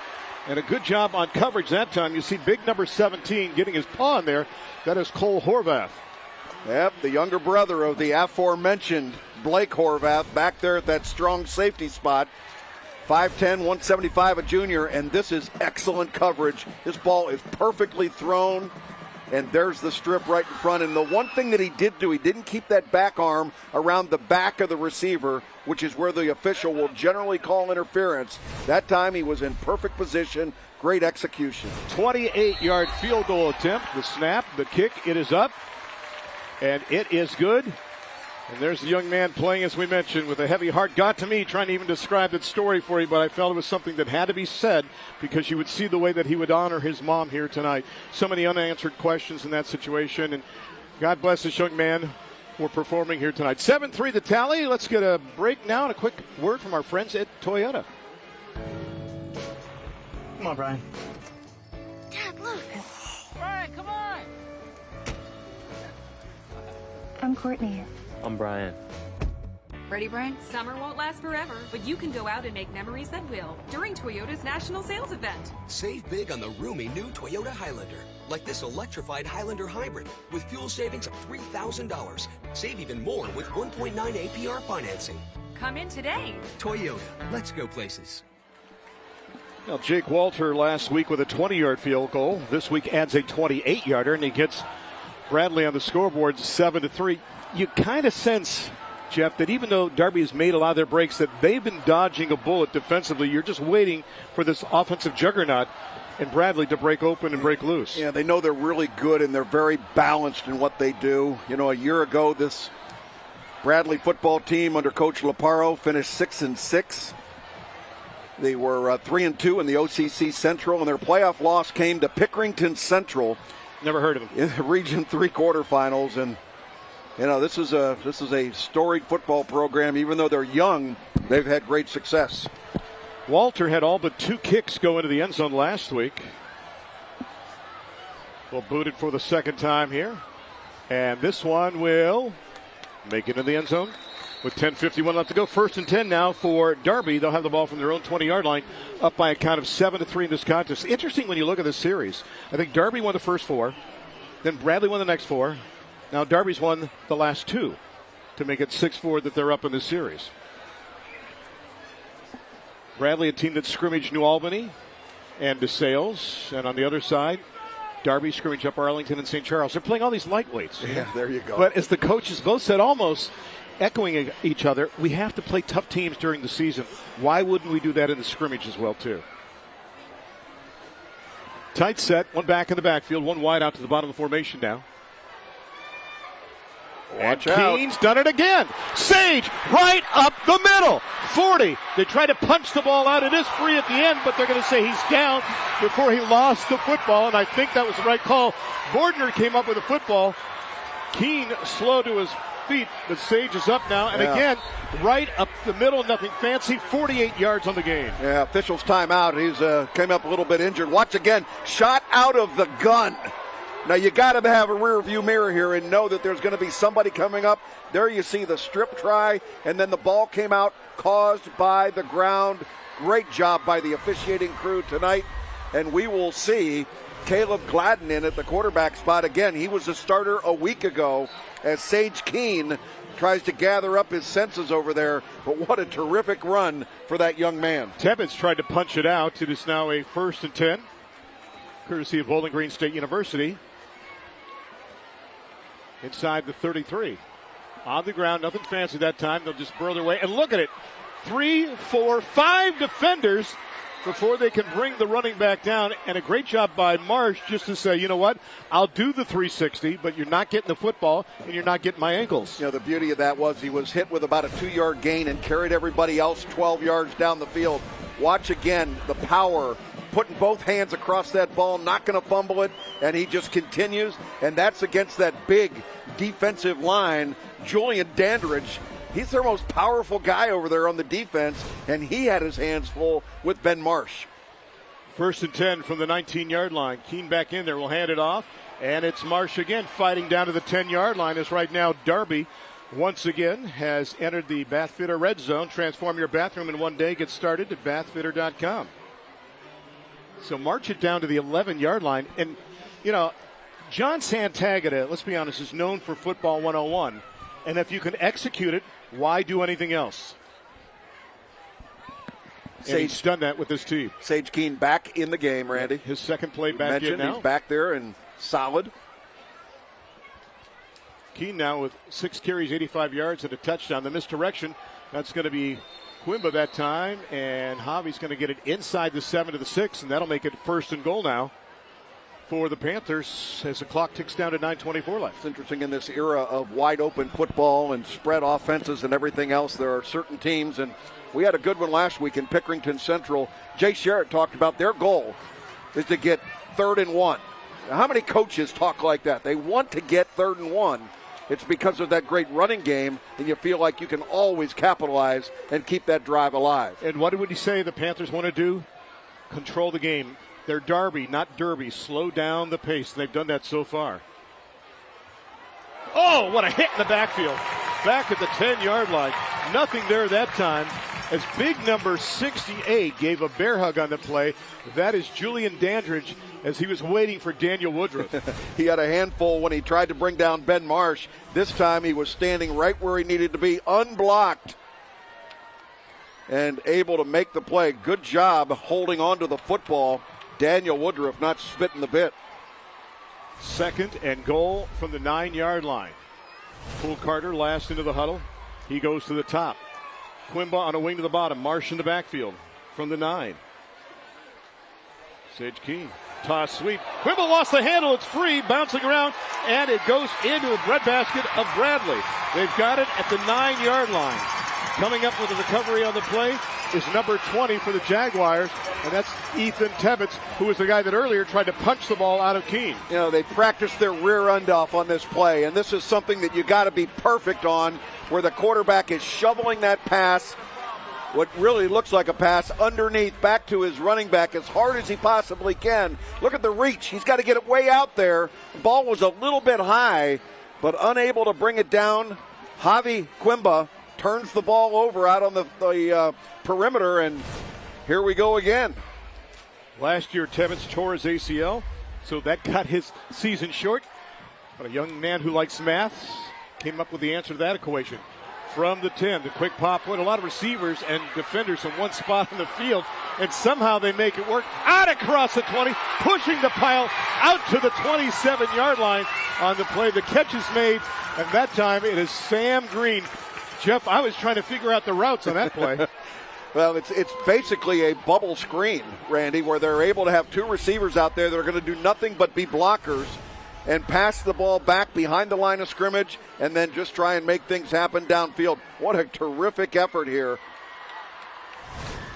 And a good job on coverage that time. You see big number 17 getting his paw in there. That is Cole Horvath. Yep, the younger brother of the aforementioned Blake Horvath back there at that strong safety spot. 5'10", 175, a junior, and this is excellent coverage. This ball is perfectly thrown, and there's the strip right in front. And the one thing that he did do, he didn't keep that back arm around the back of the receiver, which is where the official will generally call interference. That time he was in perfect position. Great execution. 28-yard field goal attempt. The snap, the kick, it is up. And it is good. And there's the young man playing, as we mentioned, with a heavy heart. Got to me trying to even describe that story for you, but I felt it was something that had to be said because you would see the way that he would honor his mom here tonight. So many unanswered questions in that situation. And God bless this young man for performing here tonight. 7-3 the tally. Let's get a break now and a quick word from our friends at Toyota. Come on, Brian. Dad, look. Brian, come on. I'm Courtney. I'm Brian. Ready, Brian? Summer won't last forever, but you can go out and make memories that will during Toyota's National Sales Event. Save big on the roomy new Toyota Highlander, like this electrified Highlander Hybrid with fuel savings of $3,000. Save even more with 1.9 APR financing. Come in today. Toyota, let's go places. Now, Jake Walter last week with a 20-yard field goal. This week adds a 28-yarder, and he gets Bradley on the scoreboard 7-3. You kind of sense, Jeff, that even though Darby has made a lot of their breaks, that they've been dodging a bullet defensively. You're just waiting for this offensive juggernaut and Bradley to break open and break loose. Yeah, they know they're really good and they're very balanced in what they do. You know, a year ago, this Bradley football team under Coach Laparo finished 6-6. They were 3-2 in the OCC Central, and their playoff loss came to Pickerington Central. Never heard of him. In the Region 3 quarterfinals, and you know this is a storied football program. Even though they're young, they've had great success. Walter had all but 2 kicks go into the end zone last week. Well, booted for the 2nd time here, and this one will make it in the end zone. With 10:51 left to go, 1st and 10 now for Darby. They'll have the ball from their own 20-yard line, up by a count of 7-3 in this contest. Interesting when you look at this series. I think Darby won the first 4, then Bradley won the next 4. Now Darby's won the last 2 to make it 6-4 that they're up in this series. Bradley, a team that scrimmaged New Albany and DeSales, and on the other side, Darby scrimmaged up Arlington and St. Charles. They're playing all these lightweights. Yeah, there you go. But as the coaches both said, almost echoing each other, we have to play tough teams during the season. Why wouldn't we do that in the scrimmage as well, too? Tight set, one back in the backfield, one wide out to the bottom of the formation now. Watch and out. Keene's done it again. Sage right up the middle. 40. They try to punch the ball out. It is free at the end, but they're going to say he's down before he lost the football, and I think that was the right call. Bordner came up with the football. Keene slow to his feet, but Sage is up now, and again, right up the middle, nothing fancy, 48 yards on the game. Yeah, officials timeout. He's came up a little bit injured. Watch again, shot out of the gun. Now you got to have a rear view mirror here and know that there's going to be somebody coming up. There you see the strip try, and then the ball came out caused by the ground. Great job by the officiating crew tonight, and we will see Caleb Gladden in at the quarterback spot again. He was a starter a week ago as Sage Keene tries to gather up his senses over there, but what a terrific run for that young man. Tebbets tried to punch it out. It is now a 1st and 10, courtesy of Bowling Green State University. Inside the 33. On the ground, nothing fancy that time. They'll just burrow their way. And look at it. 3, 4, 5 defenders before they can bring the running back down. And a great job by Marsh just to say, you know what, I'll do the 360, but you're not getting the football and you're not getting my ankles. You know, the beauty of that was he was hit with about a 2-yard gain and carried everybody else 12 yards down the field. Watch again the power, putting both hands across that ball, not going to fumble it, and he just continues, and that's against that big defensive line. Julian Dandridge, he's their most powerful guy over there on the defense, and he had his hands full with Ben Marsh. 1st and 10 from the 19-yard line. Keene back in there, will hand it off, and it's Marsh again fighting down to the 10-yard line as right now Darby once again has entered the Bathfitter Red Zone. Transform your bathroom in one day. Get started at bathfitter.com. So march it down to the 11-yard line. And, you know, John Santagata, let's be honest, is known for football 101. And if you can execute it, why do anything else? And he's done that with this team. Sage Keene back in the game, Randy. His second play back in now. He's back there and solid. Keene now with 6 carries, 85 yards, and a touchdown. The misdirection, that's going to be Quimba that time, and Javi's going to get it inside the 7 to the 6, and that'll make it 1st and goal now for the Panthers as the clock ticks down to 9:24 left. It's interesting in this era of wide open football and spread offenses and everything else. There are certain teams, and we had a good one last week in Pickerington Central. Jay Sherritt talked about their goal is to get 3rd and 1. Now, how many coaches talk like that? They want to get 3rd and 1. It's because of that great running game, and you feel like you can always capitalize and keep that drive alive. And what would he say the Panthers want to do? Control the game. They're Darby, not Derby. Slow down the pace. They've done that so far. Oh, what a hit in the backfield. Back at the 10-yard line. Nothing there that time. As big number 68 gave a bear hug on the play. That is Julian Dandridge as he was waiting for Daniel Woodruff. He had a handful when he tried to bring down Ben Marsh. This time he was standing right where he needed to be, unblocked, and able to make the play. Good job holding on to the football. Daniel Woodruff not spitting the bit. 2nd and goal from the 9-yard line. Poole Carter last into the huddle. He goes to the top. Quimba on a wing to the bottom. Marsh in the backfield from the 9. Sage Keene. Toss sweep. Quimba lost the handle. It's free. Bouncing around. And it goes into the breadbasket of Bradley. They've got it at the 9-yard line. Coming up with a recovery on the play is number 20 for the Jaguars. And that's Ethan Tebbets, who was the guy that earlier tried to punch the ball out of Keene. You know, they practiced their rear end off on this play. And this is something that you got to be perfect on, where the quarterback is shoveling that pass, what really looks like a pass, underneath back to his running back as hard as he possibly can. Look at the reach. He's got to get it way out there. The ball was a little bit high, but unable to bring it down. Javi Quimba turns the ball over out on the perimeter, and here we go again. Last year, Tevitz tore his ACL, so that cut his season short. But a young man who likes math came up with the answer to that equation. From the 10, the quick pop put a lot of receivers and defenders in one spot in the field, and somehow they make it work. Out across the 20, pushing the pile out to the 27-yard line on the play. The catch is made, and that time it is Sam Green. Jeff, I was trying to figure out the routes on that play. Well, it's basically a bubble screen, Randy, where they're able to have two receivers out there that are going to do nothing but be blockers and pass the ball back behind the line of scrimmage and then just try and make things happen downfield. What a terrific effort here.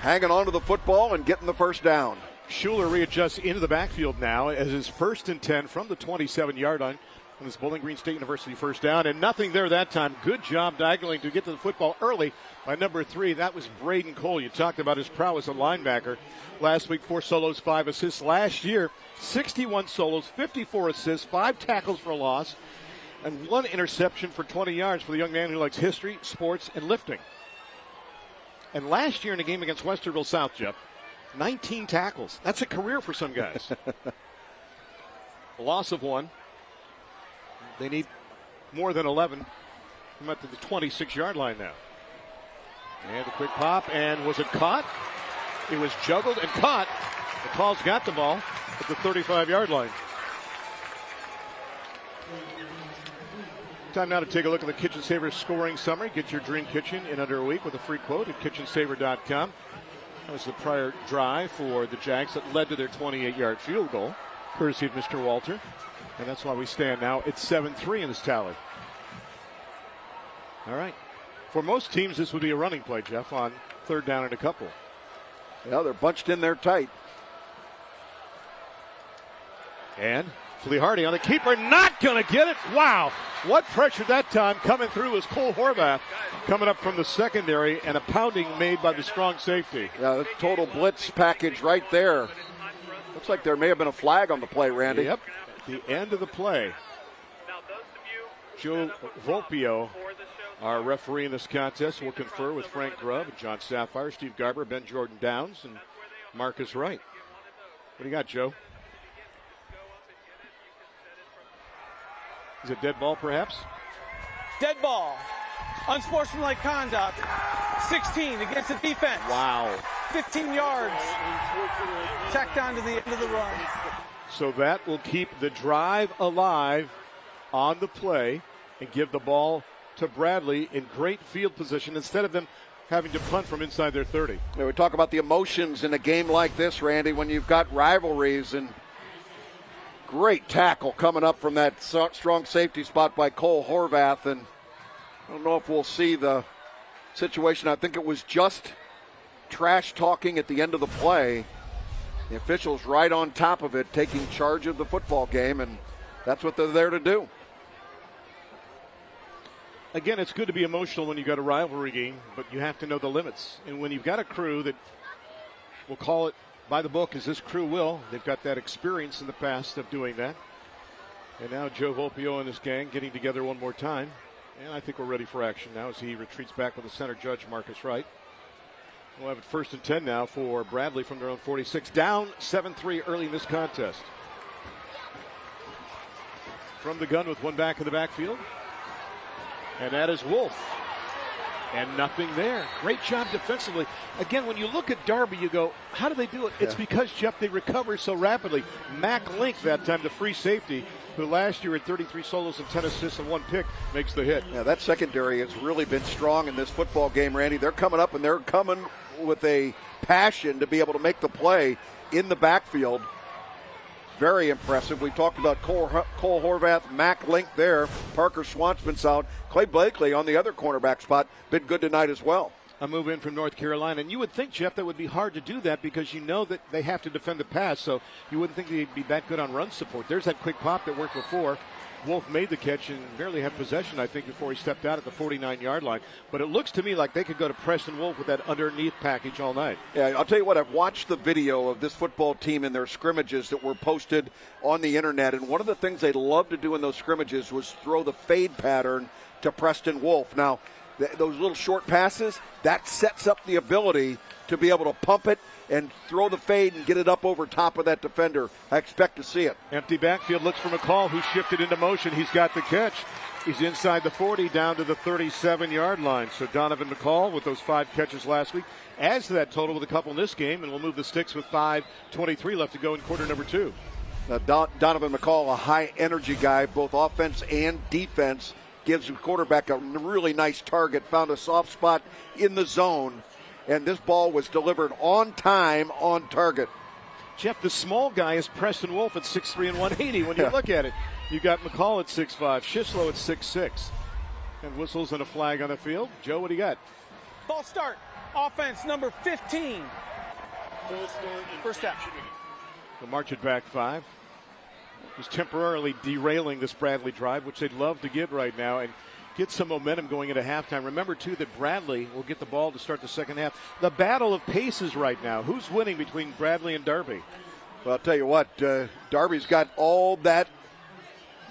Hanging on to the football and getting the first down. Schuler readjusts into the backfield now as his 1st and 10 from the 27-yard line. On this Bowling Green State University first down, and nothing there that time. Good job diagonaling to get to the football early by number 3. That was Braden Cole. You talked about his prowess at linebacker. Last week, 4 solos, 5 assists. Last year, 61 solos, 54 assists, 5 tackles for a loss, and 1 interception for 20 yards for the young man who likes history, sports, and lifting. And last year in a game against Westerville South, Jeff, 19 tackles. That's a career for some guys. A loss of 1. They need more than 11. I'm at the 26-yard line now. And the quick pop, and was it caught? It was juggled and caught. The Calls got the ball at the 35-yard line. Time now to take a look at the Kitchen Saver scoring summary. Get your dream kitchen in under a week with a free quote at kitchensaver.com. That was the prior drive for the Jags that led to their 28-yard field goal, courtesy of Mr. Walter. And that's why we stand now at 7-3 in this tally. All right. For most teams, this would be a running play, Jeff, on 3rd down and a couple. Yeah, they're bunched in there tight. And Flea Hardy on the keeper, not going to get it. Wow. What pressure that time coming through was Cole Horvath coming up from the secondary, and a pounding made by the strong safety. Yeah, the total blitz package right there. Looks like there may have been a flag on the play, Randy. Yep. The end of the play. Joe Volpio, our referee in this contest, will confer with Frank Grubb, John Sapphire, Steve Garber, Ben Jordan Downs, and Marcus Wright. What do you got, Joe? Is it dead ball, perhaps? Dead ball. Unsportsmanlike conduct. 16 against the defense. Wow. 15 yards. Tacked down to the end of the run. So that will keep the drive alive on the play and give the ball to Bradley in great field position instead of them having to punt from inside their 30. Yeah, we talk about the emotions in a game like this, Randy, when you've got rivalries, and great tackle coming up from that strong safety spot by Cole Horvath. And I don't know if we'll see the situation. I think it was just trash talking at the end of the play. The officials right on top of it, taking charge of the football game, and that's what they're there to do. Again, it's good to be emotional when you've got a rivalry game, but you have to know the limits. And when you've got a crew that, we'll call it by the book, as this crew will, they've got that experience in the past of doing that. And now Joe Volpio and his gang getting together one more time. And I think we're ready for action now as he retreats back with the center judge, Marcus Wright. We'll have it 1st and 10 now for Bradley from their own 46. Down 7-3 early in this contest. From the gun with one back in the backfield. And that is Wolf. And nothing there. Great job defensively. Again, when you look at Darby, you go, how do they do it? Yeah. It's because, Jeff, they recover so rapidly. Mac Link that time, the free safety, who last year had 33 solos and 10 assists and 1 pick, makes the hit. Yeah, that secondary has really been strong in this football game, Randy. They're coming up, and they're coming with a passion to be able to make the play in the backfield. Very impressive. We talked about Cole Horvath, Mac Link there. Parker Swansman's out. Clay Blakely on the other cornerback spot. Been good tonight as well. A move in from North Carolina. And you would think, Jeff, that would be hard to do that because you know that they have to defend the pass. So you wouldn't think they'd be that good on run support. There's that quick pop that worked before. Wolf made the catch and barely had possession, I think, before he stepped out at the 49-yard line. But it looks to me like they could go to Preston Wolf with that underneath package all night. Yeah, I'll tell you what, I've watched the video of this football team in their scrimmages that were posted on the internet, and one of the things they loved to do in those scrimmages was throw the fade pattern to Preston Wolf. Now, those little short passes, that sets up the ability to be able to pump it and throw the fade and get it up over top of that defender. I expect to see it. Empty backfield, looks for McCall, who shifted into motion. He's got the catch. He's inside the 40, down to the 37-yard line. So Donovan McCall, with those 5 catches last week, adds to that total with a couple in this game, and we'll move the sticks with 5:23 left to go in quarter number 2. Now, Donovan McCall, a high-energy guy, both offense and defense, gives the quarterback a really nice target, found a soft spot in the zone, and this ball was delivered on time, on target. Jeff, the small guy is Preston Wolf at 6'3" and 180 when you look at it. You got McCall at 6'5", Shishlow at 6'6". And whistles and a flag on the field. Joe, what do you got? False start. Offense number 15. First down. They'll march it back 5. Just temporarily derailing this Bradley drive, which they'd love to get right now and get some momentum going into halftime. Remember, too, that Bradley will get the ball to start the second half. The battle of paces right now. Who's winning between Bradley and Darby? Well, I'll tell you what, Darby's got all that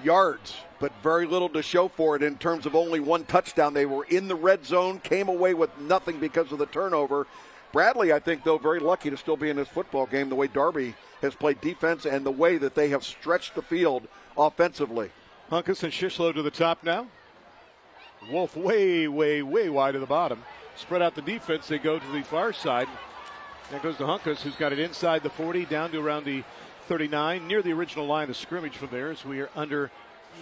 yards, but very little to show for it in terms of only 1 touchdown. They were in the red zone, came away with nothing because of the turnover. Bradley, I think, though, very lucky to still be in this football game, the way Darby has played defense and the way that they have stretched the field offensively. Hunkus and Shishlow to the top now. Wolf way, way, way wide at the bottom. Spread out the defense. They go to the far side. That goes to Hunkus, who's got it inside the 40, down to around the 39, near the original line of scrimmage from there, as we are under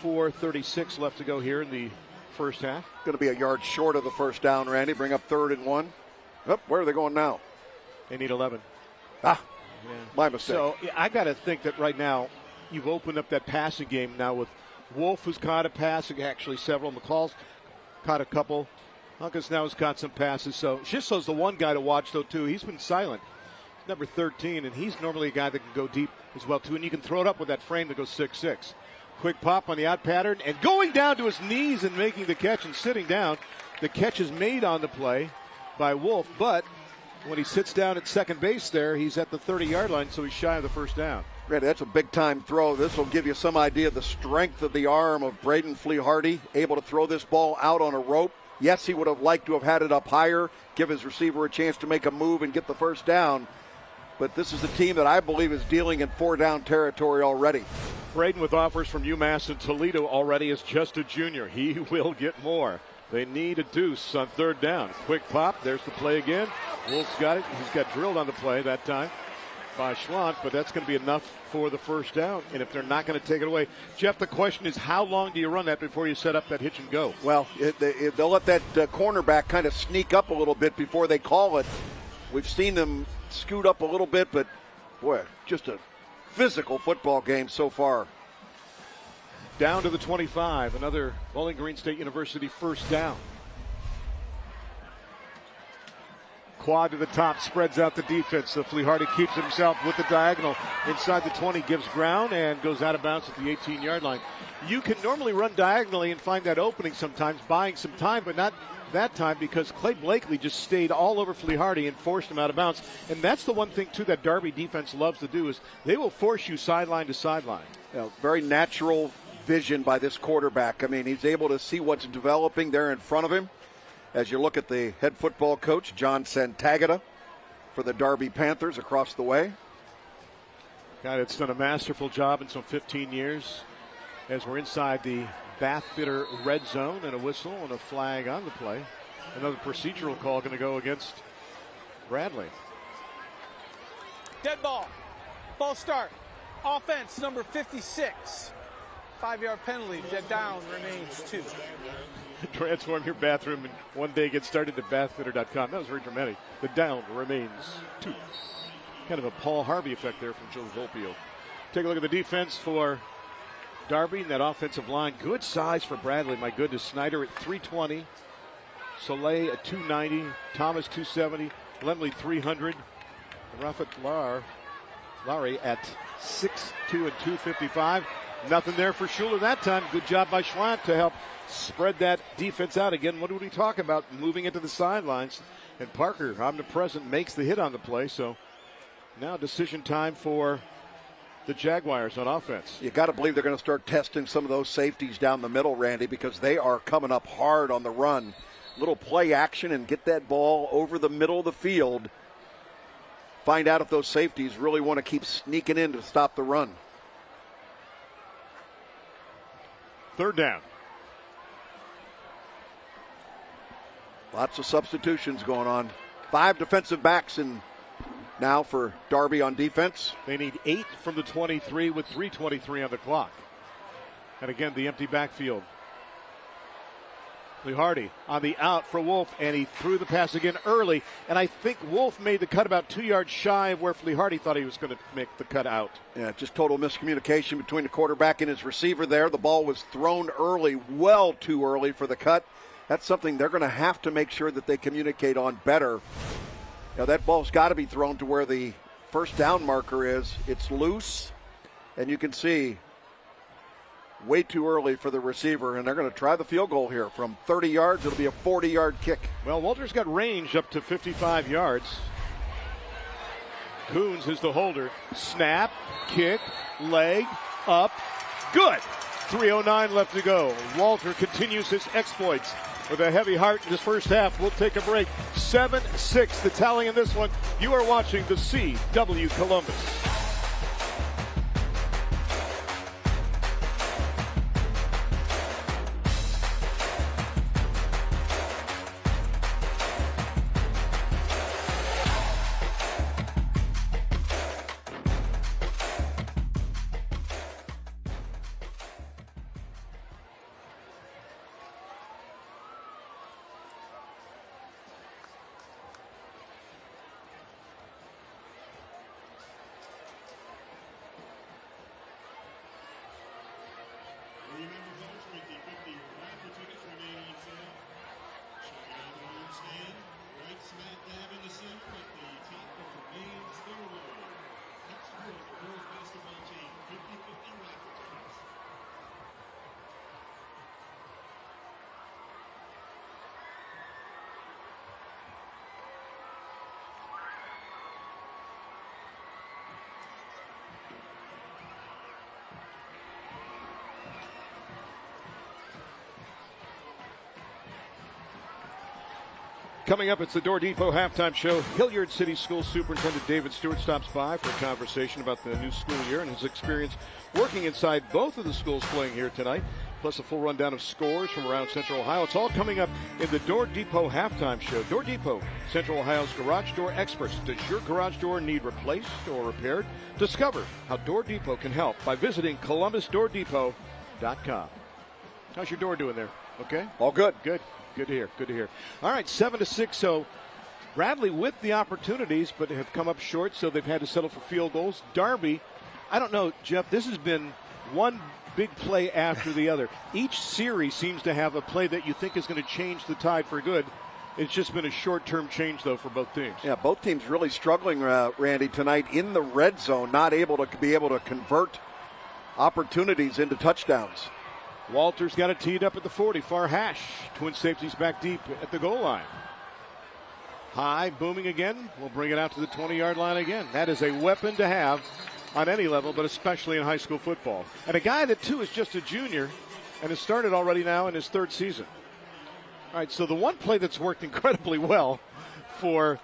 4:36 left to go here in the first half. Going to be a yard short of the first down, Randy. Bring up 3rd and 1. Oh, where are they going now? They need 11. Yeah. My mistake. So I got to think that right now you've opened up that passing game now with Wolf, who's caught a pass, actually several. McCall's caught a couple. Hunkus now has caught some passes. So Shishlow's the one guy to watch, though, too. He's been silent. Number 13, and he's normally a guy that can go deep as well, too. And you can throw it up with that frame that goes 6'6". Quick pop on the out pattern, and going down to his knees and making the catch and sitting down. The catch is made on the play by Wolf, but when he sits down at second base there, he's at the 30-yard line, so he's shy of the first down. Randy, that's a big-time throw. This will give you some idea of the strength of the arm of Braden Flehardy, able to throw this ball out on a rope. Yes, he would have liked to have had it up higher, give his receiver a chance to make a move and get the first down. But this is a team that I believe is dealing in 4-down territory already. Braden with offers from UMass and Toledo already as just a junior. He will get more. They need a deuce on 3rd down. Quick pop. There's the play again. Wolf's got it. He's got drilled on the play that time by Schlant, but that's going to be enough for the first down. And if they're not going to take it away, Jeff, the question is, how long do you run that before you set up that hitch and go? Well, they'll let that cornerback kind of sneak up a little bit before they call it. We've seen them scoot up a little bit, but, boy, just a physical football game so far. Down to the 25, another Bowling Green State University first down. Quad to the top, spreads out the defense. So Flehardy keeps himself with the diagonal inside the 20, gives ground, and goes out of bounds at the 18-yard line. You can normally run diagonally and find that opening sometimes, buying some time, but not that time because Clay Blakely just stayed all over Flehardy and forced him out of bounds. And that's the one thing, too, that Darby defense loves to do is they will force you sideline to sideline. Very natural vision by this quarterback. I mean, he's able to see what's developing there in front of him. As you look at the head football coach, John Santagata, for the Darby Panthers across the way. Guy that's done a masterful job in some 15 years as we're inside the Bath Fitter red zone, and a whistle and a flag on the play. Another procedural call going to go against Bradley. Dead ball. False start. Offense number 56. 5-yard penalty. Dead down remains 2. Transform your bathroom and one day get started at bathfitter.com. That was very dramatic. The down remains 2. Kind of a Paul Harvey effect there from Joe Volpio. Take a look at the defense for Darby and that offensive line. Good size for Bradley. My goodness. Snyder at 320. Soleil at 290. Thomas 270. Lemley 300. Rafat Lowry at 6'2 and 255. Nothing there for Schuler that time. Good job by Schwant to help spread that defense out. Again, what are we talking about? Moving into the sidelines. And Parker, omnipresent, makes the hit on the play. So now decision time for the Jaguars on offense. You got to believe they're going to start testing some of those safeties down the middle, Randy, because they are coming up hard on the run little play action and get that ball over the middle of the field. Find out if those safeties really want to keep sneaking in to stop the run. Third down. Lots of substitutions going on. 5 defensive backs in now for Darby on defense. They need 8 from the 23 with 3:23 on the clock. And again, the empty backfield. Hardy on the out for Wolf, and he threw the pass again early. And I think Wolf made the cut about 2 yards shy of where Hardy thought he was going to make the cut out. Yeah, just total miscommunication between the quarterback and his receiver there. The ball was thrown early, well too early for the cut. That's something they're going to have to make sure that they communicate on better. Now, that ball's got to be thrown to where the first down marker is. It's loose, and you can see way too early for the receiver, and they're going to try the field goal here. From 30 yards, it'll be a 40-yard kick. Well, Walter's got range up to 55 yards. Coons is the holder. Snap, kick, leg, up, good. 3:09 left to go. Walter continues his exploits with a heavy heart in this first half. We'll take a break. 7-6 the tally in this one. You are watching the CW Columbus. Coming up, it's the Door Depot halftime show. Hilliard City School Superintendent David Stewart stops by for a conversation about the new school year and his experience working inside both of the schools playing here tonight, plus a full rundown of scores from around Central Ohio. It's all coming up in the Door Depot halftime show. Door Depot, Central Ohio's garage door experts. Does your garage door need replaced or repaired? Discover how Door Depot can help by visiting ColumbusDoorDepot.com. How's your door doing there? Okay? All good. Good. Good to hear. Good to hear. All right, 7-6. So Bradley with the opportunities, but have come up short, so they've had to settle for field goals. Darby, I don't know, Jeff, this has been one big play after the other. Each series seems to have a play that you think is going to change the tide for good. It's just been a short-term change, though, for both teams. Yeah, both teams really struggling, Randy, tonight in the red zone, not able to be able to convert opportunities into touchdowns. Walter's got it teed up at the 40, far hash. Twin safeties back deep at the goal line. High, booming again. We'll bring it out to the 20-yard line again. That is a weapon to have on any level, but especially in high school football. And a guy that, too, is just a junior and has started already now in his third season. All right, so the one play that's worked incredibly well for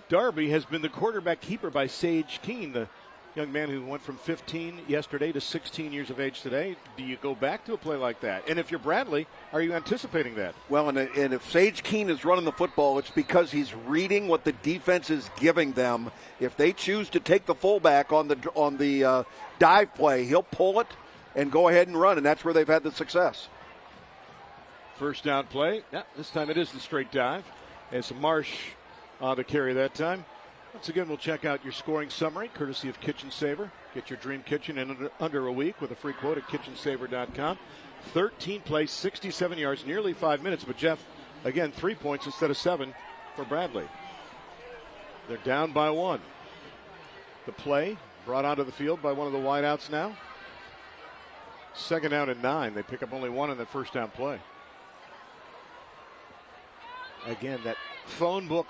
Darby has been the quarterback keeper by Sage Keene, the young man who went from 15 yesterday to 16 years of age today. Do you go back to a play like that? And if you're Bradley, are you anticipating that? Well, and if Sage Keene is running the football, it's because he's reading what the defense is giving them. If they choose to take the fullback on the dive play, he'll pull it and go ahead and run, and that's where they've had the success. First down play. Yeah, this time it is the straight dive. It's Marsh on the carry that time. Once again, we'll check out your scoring summary, courtesy of Kitchen Saver. Get your dream kitchen in under a week with a free quote at kitchensaver.com. 13 plays, 67 yards, nearly 5 minutes. But, Jeff, again, 3 points instead of 7 for Bradley. They're down by 1. The play brought onto the field by one of the wideouts now. Second down and 9. They pick up only 1 in the first down play. Again, that phone book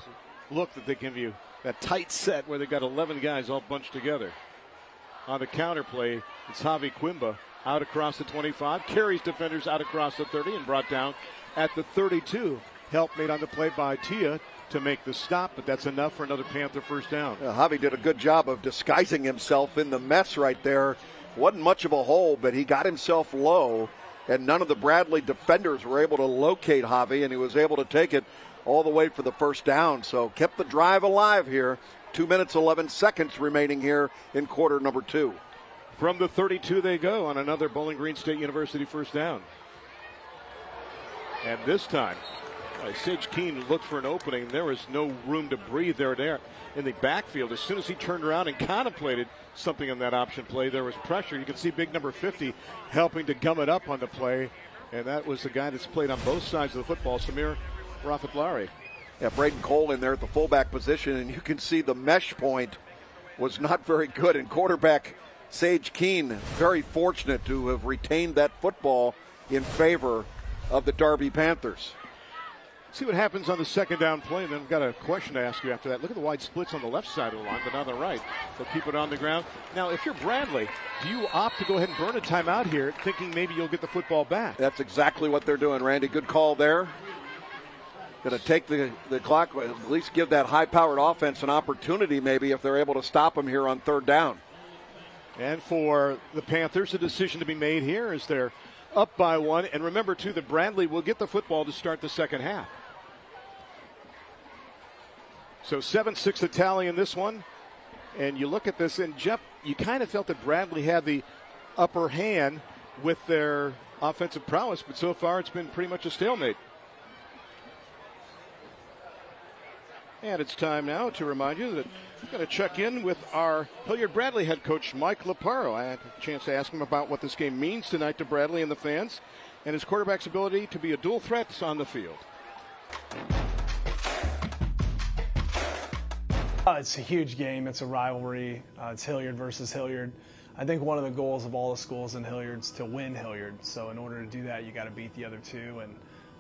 look that they give you. That tight set where they've got 11 guys all bunched together. On the counter play, it's Javi Quimba out across the 25, carries defenders out across the 30 and brought down at the 32 help made on the play by Tia to make the stop, but that's enough for another Panther first down. Javi did a good job of disguising himself in the mess right there. Wasn't much of a hole, but he got himself low, and none of the Bradley defenders were able to locate Javi, and he was able to take it all the way for the first down. So kept the drive alive here. 2 minutes, 11 seconds remaining here in quarter number 2. From the 32 they go on another Bowling Green State University first down. And this time, Sage Keene looked for an opening. There was no room to breathe there in the backfield. As soon as he turned around and contemplated something on that option play, there was pressure. You can see big number 50 helping to gum it up on the play. And that was the guy that's played on both sides of the football, Samir Rafatlari. Yeah, Braden Cole in there at the fullback position, and you can see the mesh point was not very good. And quarterback Sage Keene, very fortunate to have retained that football in favor of the Darby Panthers. See what happens on the second down play, and then I've got a question to ask you after that. Look at the wide splits on the left side of the line, but on the right. They'll keep it on the ground. Now, if you're Bradley, do you opt to go ahead and burn a timeout here, thinking maybe you'll get the football back? That's exactly what they're doing, Randy. Good call there. Going to take the clock, at least give that high-powered offense an opportunity maybe if they're able to stop them here on third down. And for the Panthers, a decision to be made here as they're up by 1. And remember, too, that Bradley will get the football to start the second half. So 7-6 the tally in this one. And you look at this, and Jeff, you kind of felt that Bradley had the upper hand with their offensive prowess, but so far it's been pretty much a stalemate. And it's time now to remind you that we're going to check in with our Hilliard Bradley head coach, Mike Laparo. I had a chance to ask him about what this game means tonight to Bradley and the fans, and his quarterback's ability to be a dual threat on the field. It's a huge game. It's a rivalry. It's Hilliard versus Hilliard. I think one of the goals of all the schools in Hilliard is to win Hilliard. So in order to do that, you got to beat the other two. And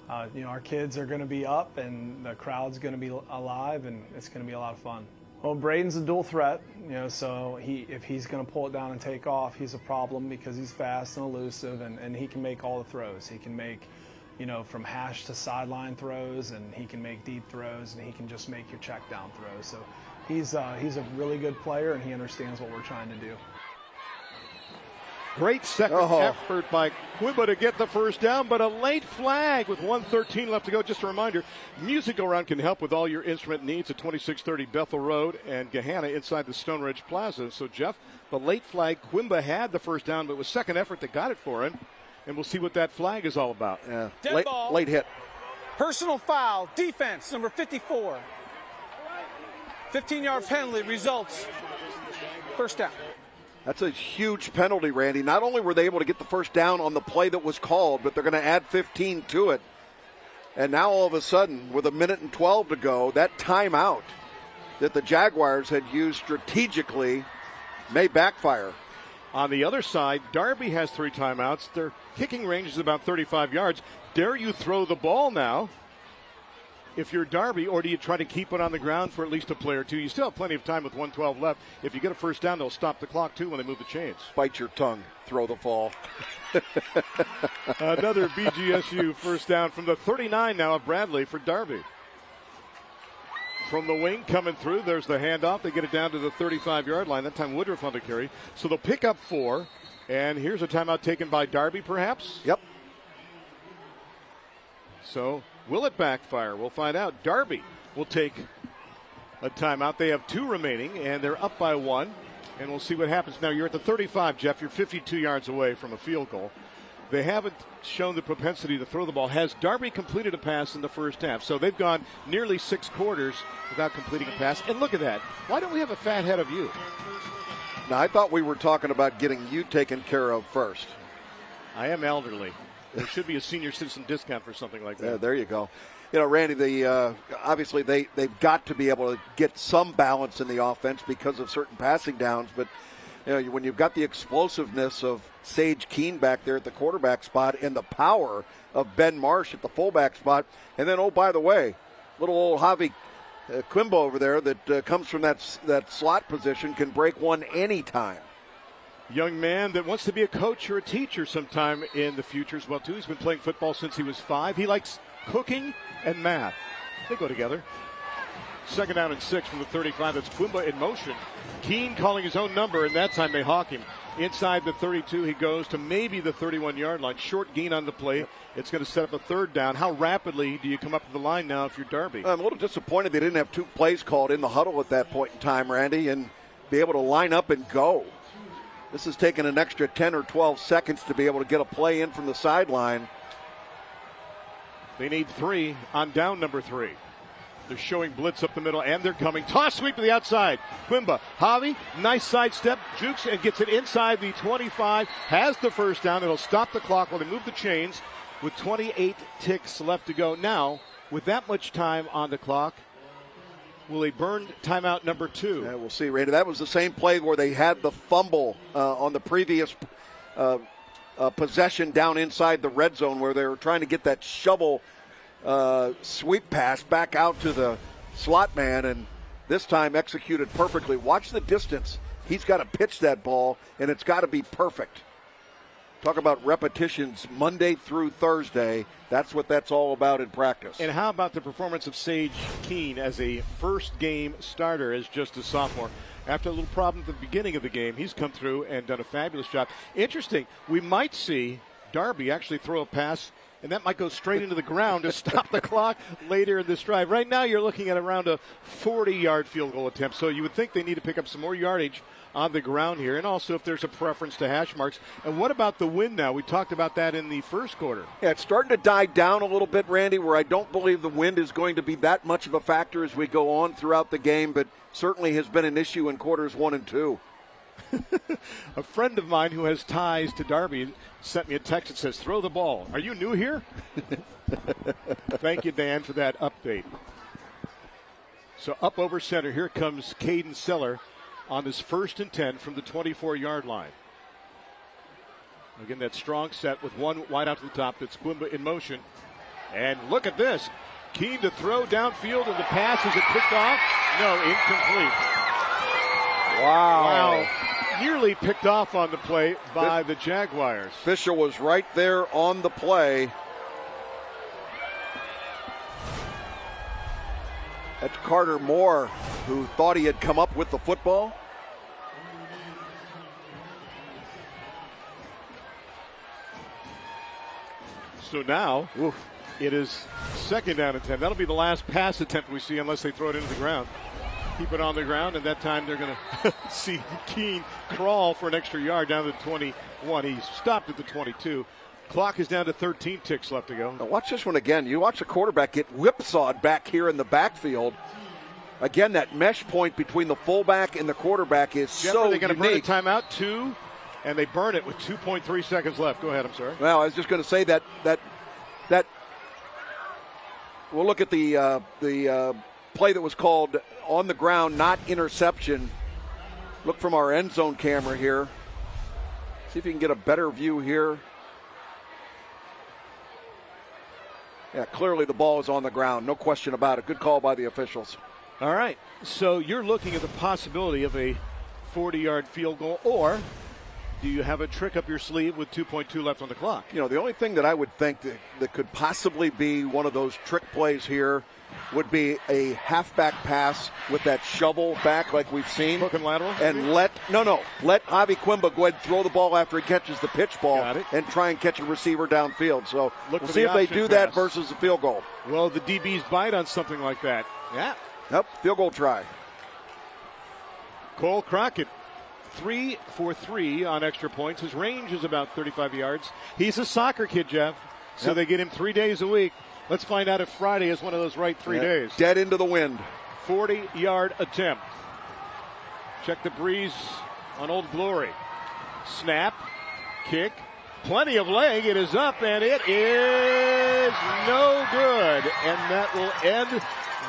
our kids are going to be up, and the crowd's going to be alive, and it's going to be a lot of fun. Well, Braden's a dual threat, so if he's going to pull it down and take off, he's a problem because he's fast and elusive, and he can make all the throws. He can make, from hash to sideline throws, and he can make deep throws, and he can just make your check down throws. So he's a really good player, and he understands what we're trying to do. Great second effort by Quimba to get the first down, but a late flag with 1:13 left to go. Just a reminder, Music Go Round can help with all your instrument needs at 2630 Bethel Road and Gahanna inside the Stone Ridge Plaza. So, Jeff, the late flag, Quimba had the first down, but it was second effort that got it for him. And we'll see what that flag is all about. Yeah. Dead ball. Late hit. Personal foul, defense, number 54. 15-yard penalty results. First down. That's a huge penalty, Randy. Not only were they able to get the first down on the play that was called, but they're going to add 15 to it. And now all of a sudden, with 1:12 to go, that timeout that the Jaguars had used strategically may backfire. On the other side, Darby has 3 timeouts. Their kicking range is about 35 yards. Dare you throw the ball now if you're Darby, or do you try to keep it on the ground for at least a play or two? You still have plenty of time with 1:12 left. If you get a first down, they'll stop the clock, too, when they move the chains. Bite your tongue. Throw the ball. Another BGSU first down from the 39 now of Bradley for Darby. From the wing coming through, there's the handoff. They get it down to the 35-yard line. That time Woodruff on the carry. So they'll pick up 4. And here's a timeout taken by Darby, perhaps? Yep. So will it backfire? We'll find out. Darby will take a timeout. They have 2 remaining, and they're up by 1. And we'll see what happens. Now, you're at the 35, Jeff. You're 52 yards away from a field goal. They haven't shown the propensity to throw the ball. Has Darby completed a pass in the first half? So they've gone nearly 6 quarters without completing a pass. And look at that. Why don't we have a fat head of you? Now, I thought we were talking about getting you taken care of first. I am elderly. There should be a senior citizen discount for something like that. Yeah, there you go. Randy, obviously they've got to be able to get some balance in the offense because of certain passing downs. But when you've got the explosiveness of Sage Keene back there at the quarterback spot and the power of Ben Marsh at the fullback spot, and then, oh, by the way, little old Javi Quimbo over there that comes from that slot position can break one anytime. Young man that wants to be a coach or a teacher sometime in the future as well, too. He's been playing football since he was 5. He likes Cooking and math. They go together. 2nd down and 6 from the 35. That's Quimba in motion. Keene calling his own number, and that time they hawk him. Inside the 32, he goes to maybe the 31-yard line. Short gain on the play. It's going to set up a 3rd down. How rapidly do you come up to the line now if you're Darby? I'm a little disappointed they didn't have 2 plays called in the huddle at that point in time, Randy, and be able to line up and go. This has taken an extra 10 or 12 seconds to be able to get a play in from the sideline. They need 3 on down number 3. They're showing blitz up the middle, and they're coming. Toss sweep to the outside. Quimba, Javi, nice sidestep, jukes and gets it inside the 25. Has the 1st down. It'll stop the clock while they move the chains with 28 ticks left to go. Now, with that much time on the clock, will they burn timeout number 2? Yeah, we'll see, Randy. That was the same play where they had the fumble on the previous possession down inside the red zone where they were trying to get that shovel sweep pass back out to the slot man, and this time executed perfectly. Watch the distance. He's got to pitch that ball, and it's got to be perfect. Talk about repetitions Monday through Thursday. That's what that's all about in practice. And how about the performance of Sage Keene as a first-game starter as just a sophomore? After a little problem at the beginning of the game, he's come through and done a fabulous job. Interesting, we might see Darby actually throw a pass, and that might go straight into the ground to stop the clock later in this drive. Right now you're looking at around a 40-yard field goal attempt, so you would think they need to pick up some more yardage on the ground here, and also if there's a preference to hash marks. And what about the wind now? We talked about that in the 1st quarter. Yeah, it's starting to die down a little bit, Randy, where I don't believe the wind is going to be that much of a factor as we go on throughout the game, but certainly has been an issue in quarters 1 and 2. A friend of mine who has ties to Darby sent me a text that says, throw the ball. Are you new here? Thank you, Dan, for that update. So up over center, here comes Caden Seller on his 1st and 10 from the 24-yard line. Again, that strong set with 1 wide out to the top. That's Quimba in motion. And look at this. Keene to throw downfield, and the pass, is it picked off? No, incomplete. Wow. Nearly picked off on the play by the Jaguars. Fisher was right there on the play. That's Carter Moore, who thought he had come up with the football. So now, it is 2nd down and 10. That'll be the last pass attempt we see unless they throw it into the ground. Keep it on the ground, and that time they're going to see Keene crawl for an extra yard down to the 21. He stopped at the 22. Clock is down to 13 ticks left to go. Now watch this one again. You watch the quarterback get whipsawed back here in the backfield. Again, that mesh point between the fullback and the quarterback is so they're going to burn a unique. timeout, 2, and they burn it with 2.3 seconds left. Go ahead, I'm sorry. Well, I was just going to say that we'll look at the play that was called on the ground, not interception. Look from our end zone camera here. See if you can get a better view here. Yeah, clearly the ball is on the ground. No question about it. Good call by the officials. All right, so you're looking at the possibility of a 40-yard field goal, or do you have a trick up your sleeve with 2.2 left on the clock? You know, the only thing that I would think that could possibly be one of those trick plays here would be a halfback pass with that shovel back like we've seen. Hook and lateral? And let Javi Quimba go ahead and throw the ball after he catches the pitch ball and try and catch a receiver downfield. So we'll see if they do that versus the field goal. Well, the DBs bite on something like that. Yeah. Yep, field goal try. Cole Crockett, 3 for 3 on extra points. His range is about 35 yards. He's a soccer kid, Jeff, so they get him 3 days a week. Let's find out if Friday is one of those right 3 days. Dead into the wind. 40-yard attempt. Check the breeze on Old Glory. Snap, kick, plenty of leg. It is up, and it is no good. And that will end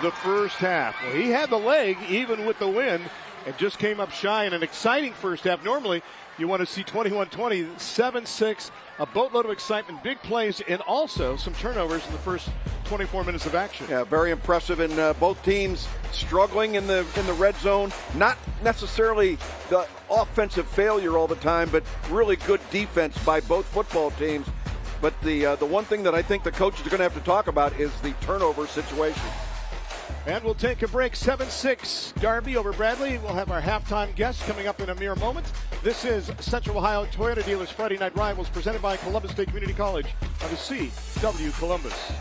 the first half. Well, he had the leg, even with the wind, and just came up shy in an exciting first half. Normally, you want to see 21-20, 7-6, a boatload of excitement, big plays, and also some turnovers in the first 24 minutes of action. Yeah, very impressive, and both teams struggling in the red zone. Not necessarily the offensive failure all the time, but really good defense by both football teams. But the one thing that I think the coaches are going to have to talk about is the turnover situation. And we'll take a break. 7-6 Darby over Bradley. We'll have our halftime guest coming up in a mere moment. This is Central Ohio Toyota Dealers Friday Night Rivals, presented by Columbus State Community College on the CW Columbus.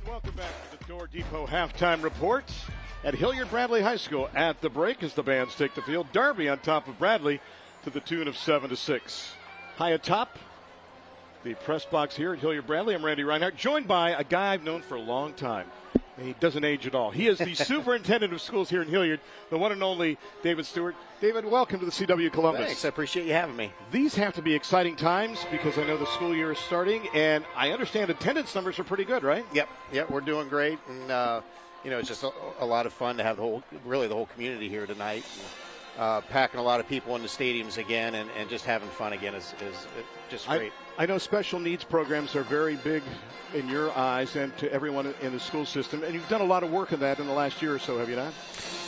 Welcome back to the Door Depot halftime report at Hilliard Bradley High School. At the break, as the bands take the field, Darby on top of Bradley to the tune of 7-6. High atop the press box here at Hilliard Bradley, I'm Randy Reinhardt, joined by a guy I've known for a long time. He doesn't age at all. He is the superintendent of schools here in Hilliard, the one and only David Stewart. David, welcome to the CW Columbus. Thanks. I appreciate you having me. These have to be exciting times because I know the school year is starting, and I understand attendance numbers are pretty good, right? Yep, we're doing great, and it's just a lot of fun to have the whole community here tonight. Packing a lot of people in the stadiums again, and just having fun again is just great. I know special needs programs are very big in your eyes and to everyone in the school system, and you've done a lot of work on that in the last year or so, have you not?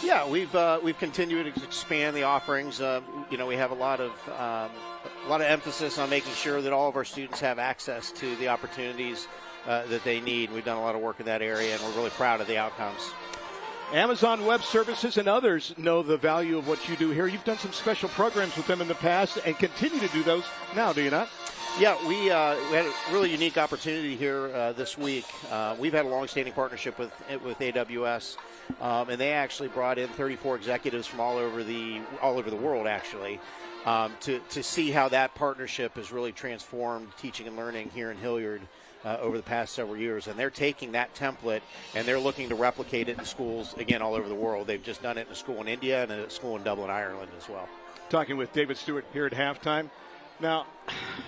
Yeah, we've continued to expand the offerings. We have a lot of emphasis on making sure that all of our students have access to the opportunities that they need. We've done a lot of work in that area, and we're really proud of the outcomes. Amazon Web Services and others know the value of what you do here. You've done some special programs with them in the past and continue to do those now, do you not? Yeah, we had a really unique opportunity here this week. We've had a long-standing partnership with AWS, and they actually brought in 34 executives from all over the world, actually, to see how that partnership has really transformed teaching and learning here in Hilliard. over the past several years, and they're taking that template and they're looking to replicate it in schools, again, all over the world. They've just done it in a school in India and a school in Dublin, Ireland as well. Talking with David Stewart here at halftime. Now,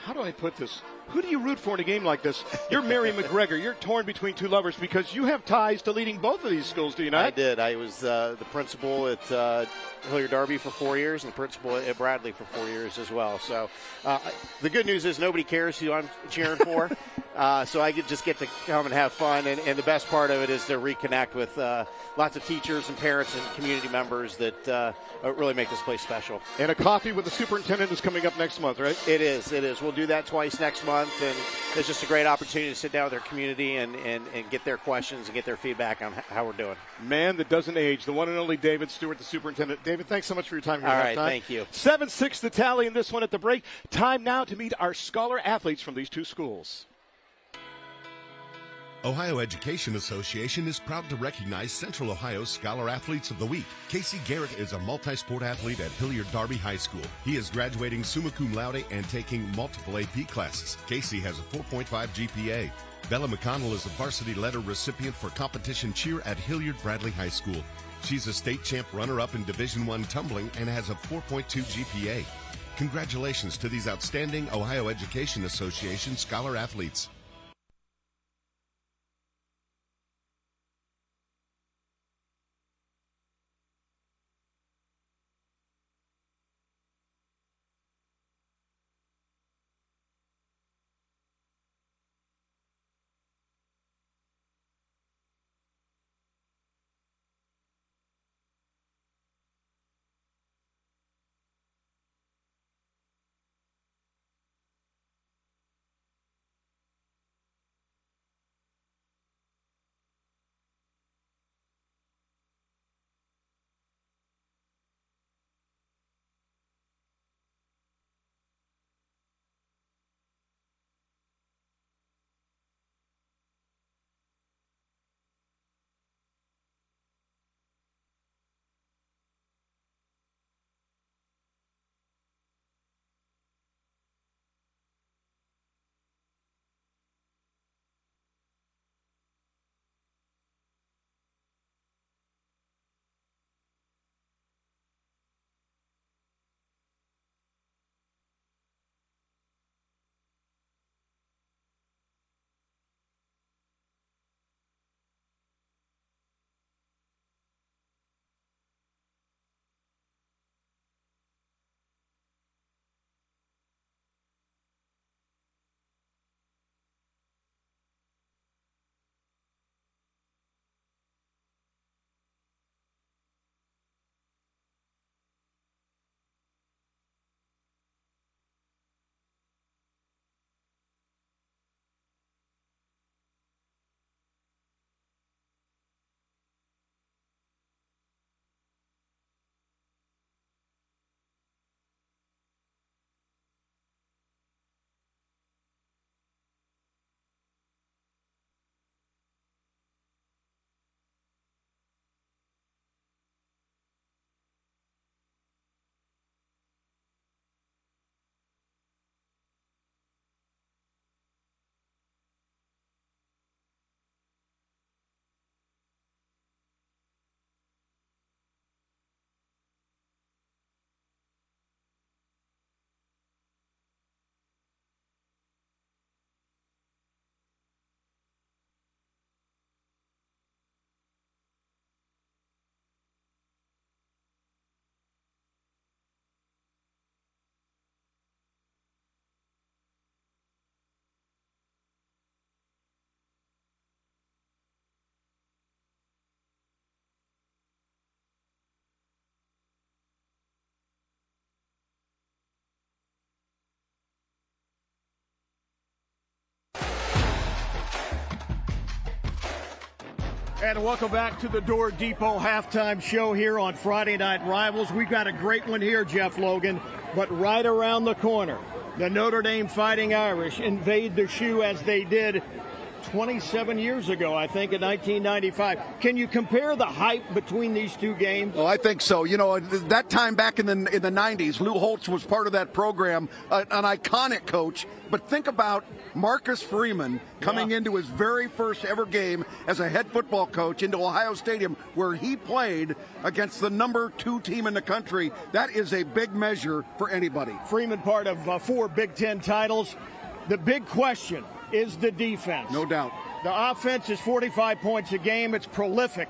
how do I put this? Who do you root for in a game like this? You're Mary McGregor. You're torn between two lovers because you have ties to leading both of these schools, do you not? I did. I was the principal at Hilliard Darby for 4 years and the principal at Bradley for 4 years as well. So the good news is nobody cares who I'm cheering for. So I just get to come and have fun. And the best part of it is to reconnect with lots of teachers and parents and community members that really make this place special. And a coffee with the superintendent is coming up next month, right? It is. It is. We'll do that twice next month. And it's just a great opportunity to sit down with their community and get their questions and get their feedback on how we're doing. Man that doesn't age, the one and only David Stewart, the superintendent. David, thanks so much for your time here. All right, thank you. 7-6 the tally in this one at the break. Time now to meet our scholar athletes from these two schools. Ohio Education Association is proud to recognize Central Ohio's Scholar Athletes of the Week. Casey Garrett is a multi-sport athlete at Hilliard Darby High School. He is graduating summa cum laude and taking multiple AP classes. Casey has a 4.5 GPA. Bella Mcconnell is a varsity letter recipient for competition cheer at Hilliard Bradley High School. She's a state champ runner-up in Division I tumbling and has a 4.2 GPA. Congratulations to these outstanding Ohio Education Association Scholar Athletes. And welcome back to the Door Depot halftime show here on Friday Night Rivals. We've got a great one here, Jeff Logan, but right around the corner, the Notre Dame Fighting Irish invade the shoe as they did 27 years ago, I think, in 1995. Can you compare the hype between these two games? Oh, I think so. You know, that time back in the 90s, Lou Holtz was part of that program, an iconic coach. But think about Marcus Freeman coming into his very first ever game as a head football coach into Ohio Stadium, where he played against the number 2 team in the country. That is a big measure for anybody. Freeman, part of 4 Big Ten titles. The big question is the defense. No doubt. The offense is 45 points a game. It's prolific.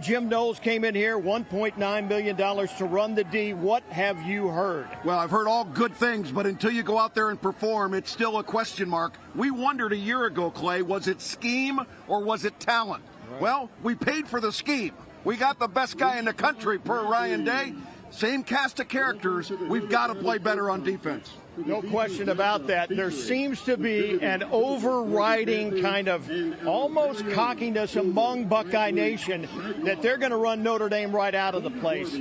Jim Knowles came in here, $1.9 million to run the D. What have you heard? Well, I've heard all good things, but until you go out there and perform, it's still a question mark. We wondered a year ago, Clay, was it scheme or was it talent? Right. Well, we paid for the scheme. We got the best guy in the country, per Ryan Day. Same cast of characters. We've got to play better on defense. No question about that. There seems to be an overriding kind of almost cockiness among Buckeye Nation that they're going to run Notre Dame right out of the place.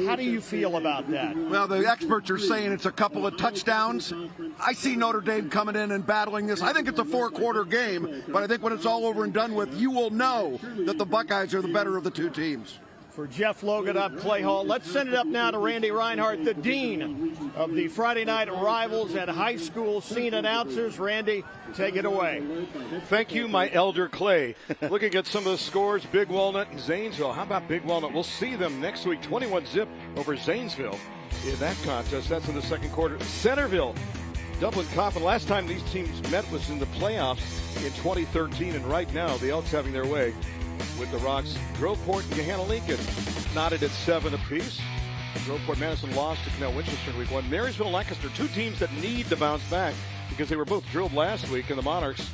How do you feel about that? Well, the experts are saying it's a couple of touchdowns. I see Notre Dame coming in and battling this. I think it's a 4-quarter game, but I think when it's all over and done with, you will know that the Buckeyes are the better of the 2 teams. For Jeff Logan, I'm Clay Hall. Let's send it up now to Randy Reinhardt, the dean of the Friday Night Rivals and high school scene announcers. Randy, take it away. Thank you, my elder Clay. Looking at some of the scores, Big Walnut and Zanesville. How about Big Walnut? We'll see them next week, 21-zip over Zanesville in that contest. That's in the second quarter. Centerville, Dublin Coffin. Last time these teams met was in the playoffs in 2013, and right now the Elks having their way with the Rocks. Groveport and Gahanna Lincoln knotted at 7 apiece. Groveport Madison lost to Canal Winchester in week 1. Marysville and Lancaster, 2 teams that need to bounce back because they were both drilled last week, and the Monarchs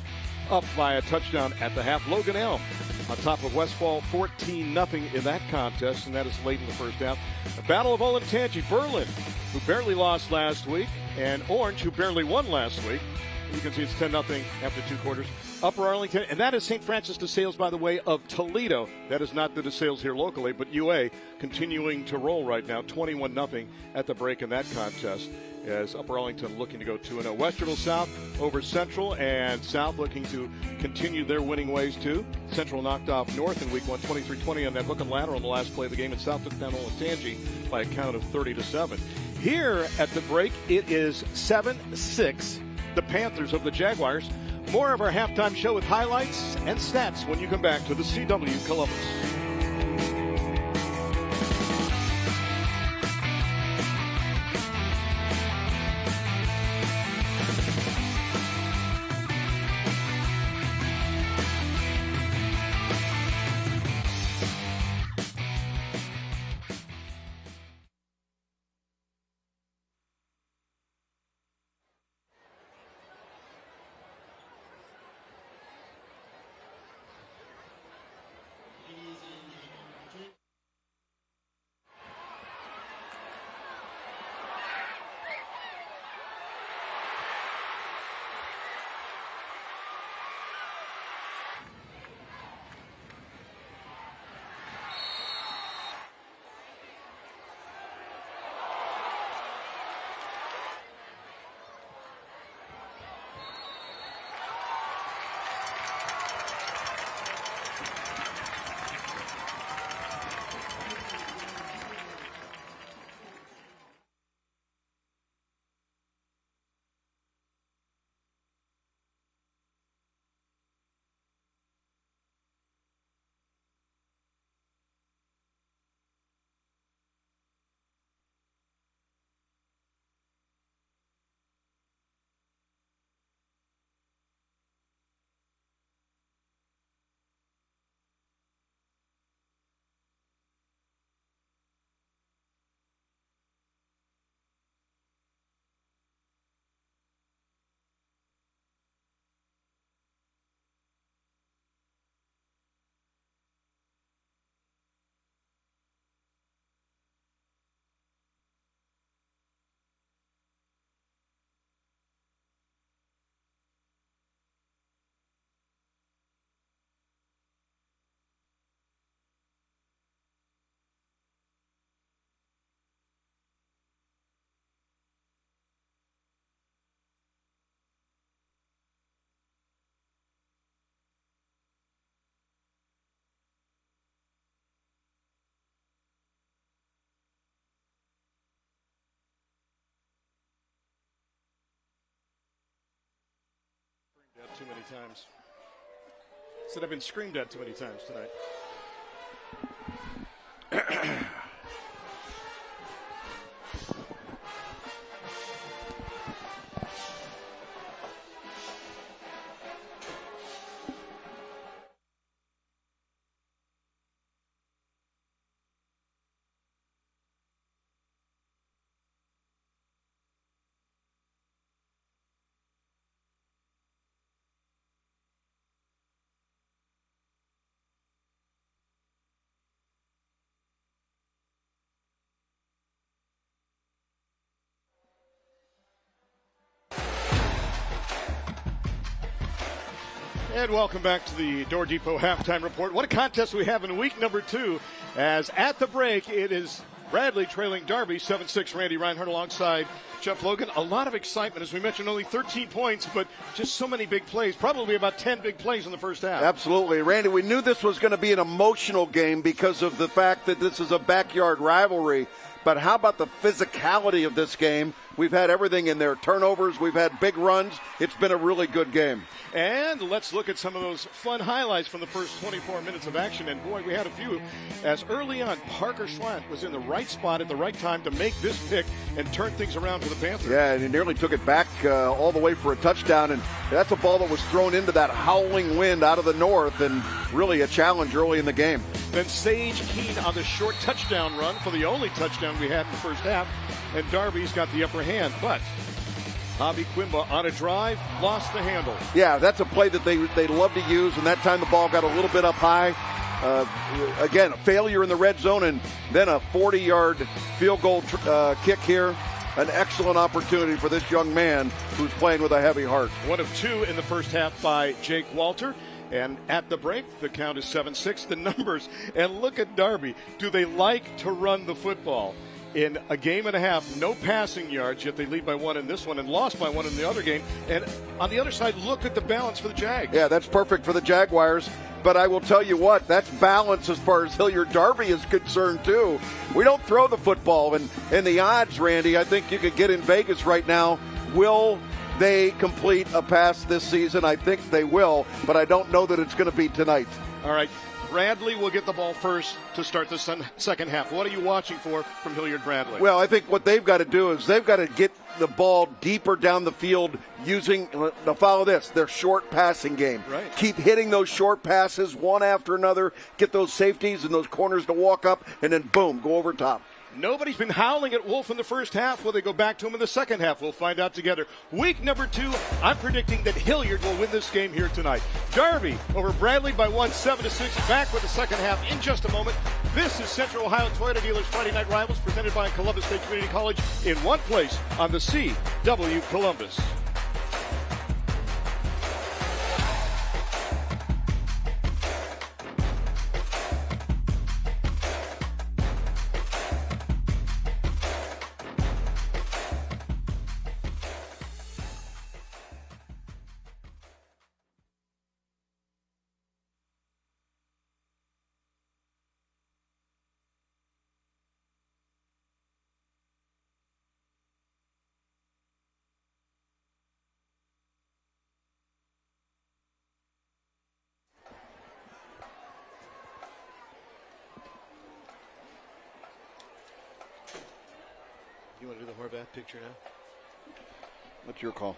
up by a touchdown at the half. Logan Elm on top of Westfall, 14-0 in that contest, and that is late in the first half. The Battle of Olentangy, Berlin, who barely lost last week, and Orange, who barely won last week. You can see it's 10-0 after 2 quarters. Upper Arlington, and that is St. Francis de Sales, by the way, of Toledo. That is not the de Sales here locally, but UA continuing to roll right now, 21-0 at the break in that contest, as Upper Arlington looking to go 2-0. Westerville South over Central, and South looking to continue their winning ways too. Central knocked off North in week 1, 23-20 on that hook and ladder on the last play of the game, and South took down Olentangy by a count of 30-7. Here at the break, it is 7-6, the Panthers of the Jaguars. More of our halftime show with highlights and stats when you come back to the CW Columbus. Too many times. Said I've been screamed at too many times tonight. And welcome back to the Door Depot Halftime Report. What a contest we have in week number 2, as at the break it is Bradley trailing Darby 7-6. Randy Reinhardt alongside Jeff Logan. A lot of excitement. As we mentioned, only 13 points, but just so many big plays. Probably about 10 big plays in the first half. Absolutely. Randy, we knew this was going to be an emotional game because of the fact that this is a backyard rivalry. But how about the physicality of this game? We've had everything in there. Turnovers, we've had big runs. It's been a really good game. And let's look at some of those fun highlights from the first 24 minutes of action. And boy, we had a few. As early on, Parker Schwant was in the right spot at the right time to make this pick and turn things around for the Panthers. Yeah, and he nearly took it back all the way for a touchdown. And that's a ball that was thrown into that howling wind out of the north, and really a challenge early in the game. Then Sage Keene on the short touchdown run for the only touchdown we had in the first half. And Darby's got the upper hand. But Javi Quimba on a drive, lost the handle. Yeah, that's a play that they love to use, and that time the ball got a little bit up high. Again, a failure in the red zone, and then a 40-yard field goal kick here. An excellent opportunity for this young man who's playing with a heavy heart. 1 of 2 in the first half by Jake Walter. And at the break, the count is 7-6. The numbers, and look at Darby. Do they like to run the football? In a game and a half, no passing yards, yet they lead by 1 in this one and lost by 1 in the other game. And on the other side, look at the balance for the Jags. Yeah, that's perfect for the Jaguars. But I will tell you what, that's balance as far as Hilliard Darby is concerned, too. We don't throw the football. And the odds, Randy, I think you could get in Vegas right now. Will they complete a pass this season? I think they will, but I don't know that it's going to be tonight. All right. Bradley will get the ball first to start the second half. What are you watching for from Hilliard Bradley? Well, I think what they've got to do is they've got to get the ball deeper down the field using, now follow this, their short passing game. Right. Keep hitting those short passes one after another, get those safeties and those corners to walk up, and then boom, go over top. Nobody's been howling at Wolf in the first half. Will they go back to him in the second half? We'll find out together. Week number 2, I'm predicting that Hilliard will win this game here tonight. Darby over Bradley by 1, 7-6. Back with the second half in just a moment. This is Central Ohio Toyota Dealers Friday Night Rivals, presented by Columbus State Community College, in one place on the CW Columbus. You want to do the Horvath picture now? What's your call?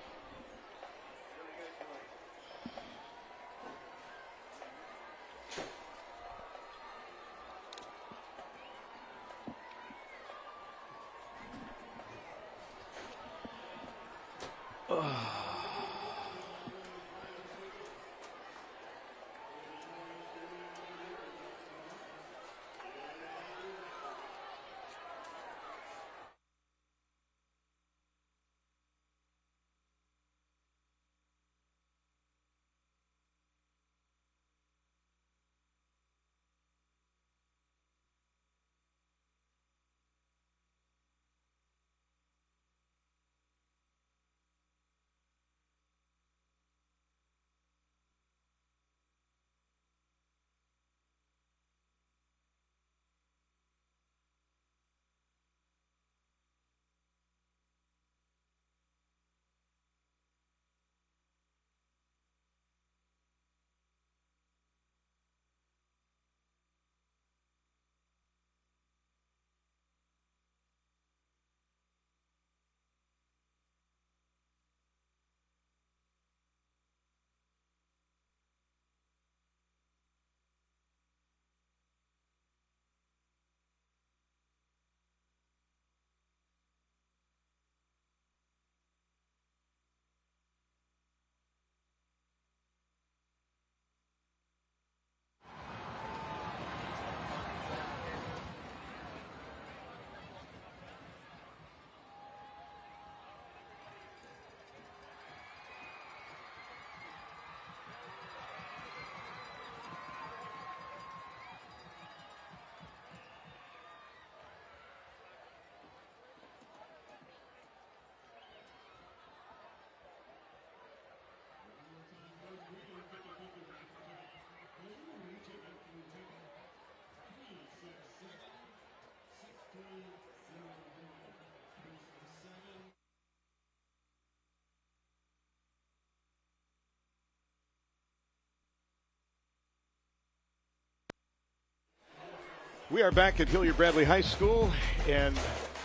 We are back at Hilliard Bradley High School, and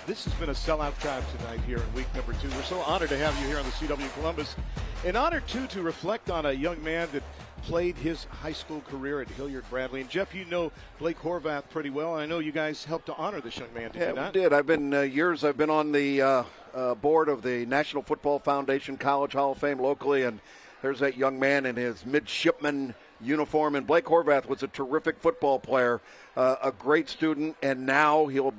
this has been a sellout crowd tonight here in week number 2. We're so honored to have you here on the CW Columbus. An honor, too, to reflect on a young man that played his high school career at Hilliard Bradley. And, Jeff, you know Blake Horvath pretty well, and I know you guys helped to honor this young man, did you not? We did. I've been I've been on the board of the National Football Foundation College Hall of Fame locally, and there's that young man in his midshipman uniform, and Blake Horvath was a terrific football player, a great student, and now he'll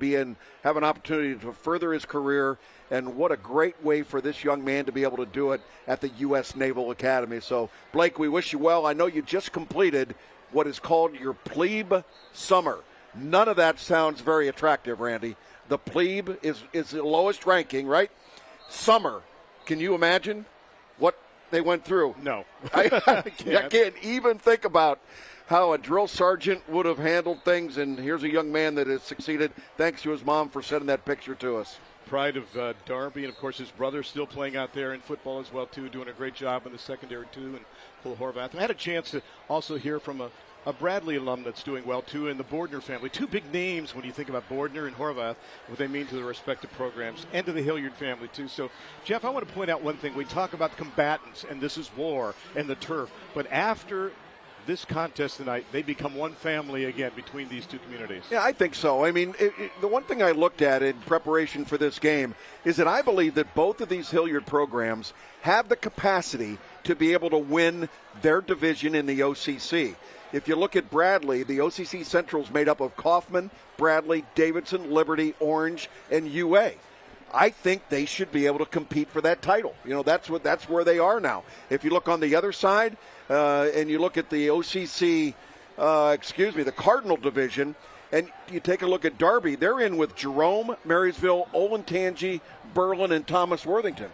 have an opportunity to further his career, and what a great way for this young man to be able to do it at the U.S. Naval Academy. So, Blake, we wish you well. I know you just completed what is called your plebe summer. None of that sounds very attractive, Randy. The plebe is the lowest ranking, right? Summer. Can you imagine what they went through? No. I can't even think about how a drill sergeant would have handled things, and here's a young man that has succeeded. Thanks to his mom for sending that picture to us. Pride of Darby, and of course his brother still playing out there in football as well too, doing a great job in the secondary too, and Cole Horvath. I had a chance to also hear from a Bradley alum that's doing well too, and the Bordner family. Two big names when you think about Bordner and Horvath, what they mean to the respective programs, and to the Hilliard family too. So, Jeff, I want to point out one thing. We talk about combatants, and this is war and the turf, but after this contest tonight, they become one family again between these two communities. Yeah, I think so. I mean, the one thing I looked at in preparation for this game is that I believe that both of these Hilliard programs have the capacity to be able to win their division in the OCC. If you look at Bradley, the OCC Central is made up of Kaufman, Bradley, Davidson, Liberty, Orange, and UA. I think they should be able to compete for that title. You know, that's where they are now. If you look on the other side, and you look at the OCC, the Cardinal division, and you take a look at Darby, they're in with Jerome, Marysville, Olentangy, Berlin, and Thomas Worthington.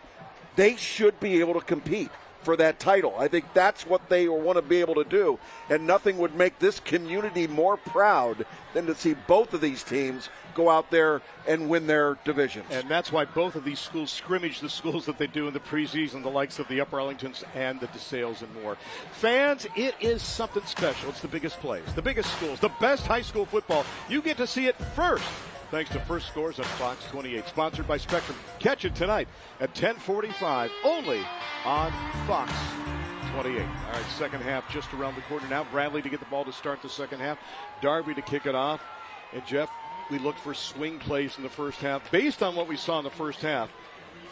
They should be able to compete for that title. I think that's what they want to be able to do, and nothing would make this community more proud than to see both of these teams go out there and win their divisions. And that's why both of these schools scrimmage the schools that they do in the preseason, the likes of the Upper Arlingtons and the DeSales and more. Fans, it is something special. It's the biggest plays, the biggest schools, the best high school football. You get to see it first, thanks to First Scores on Fox 28, sponsored by Spectrum. Catch it tonight at 10:45, only on Fox 28. All right, second half just around the corner now. Bradley to get the ball to start the second half. Darby to kick it off. And, Jeff, we looked for swing plays in the first half. Based on what we saw in the first half,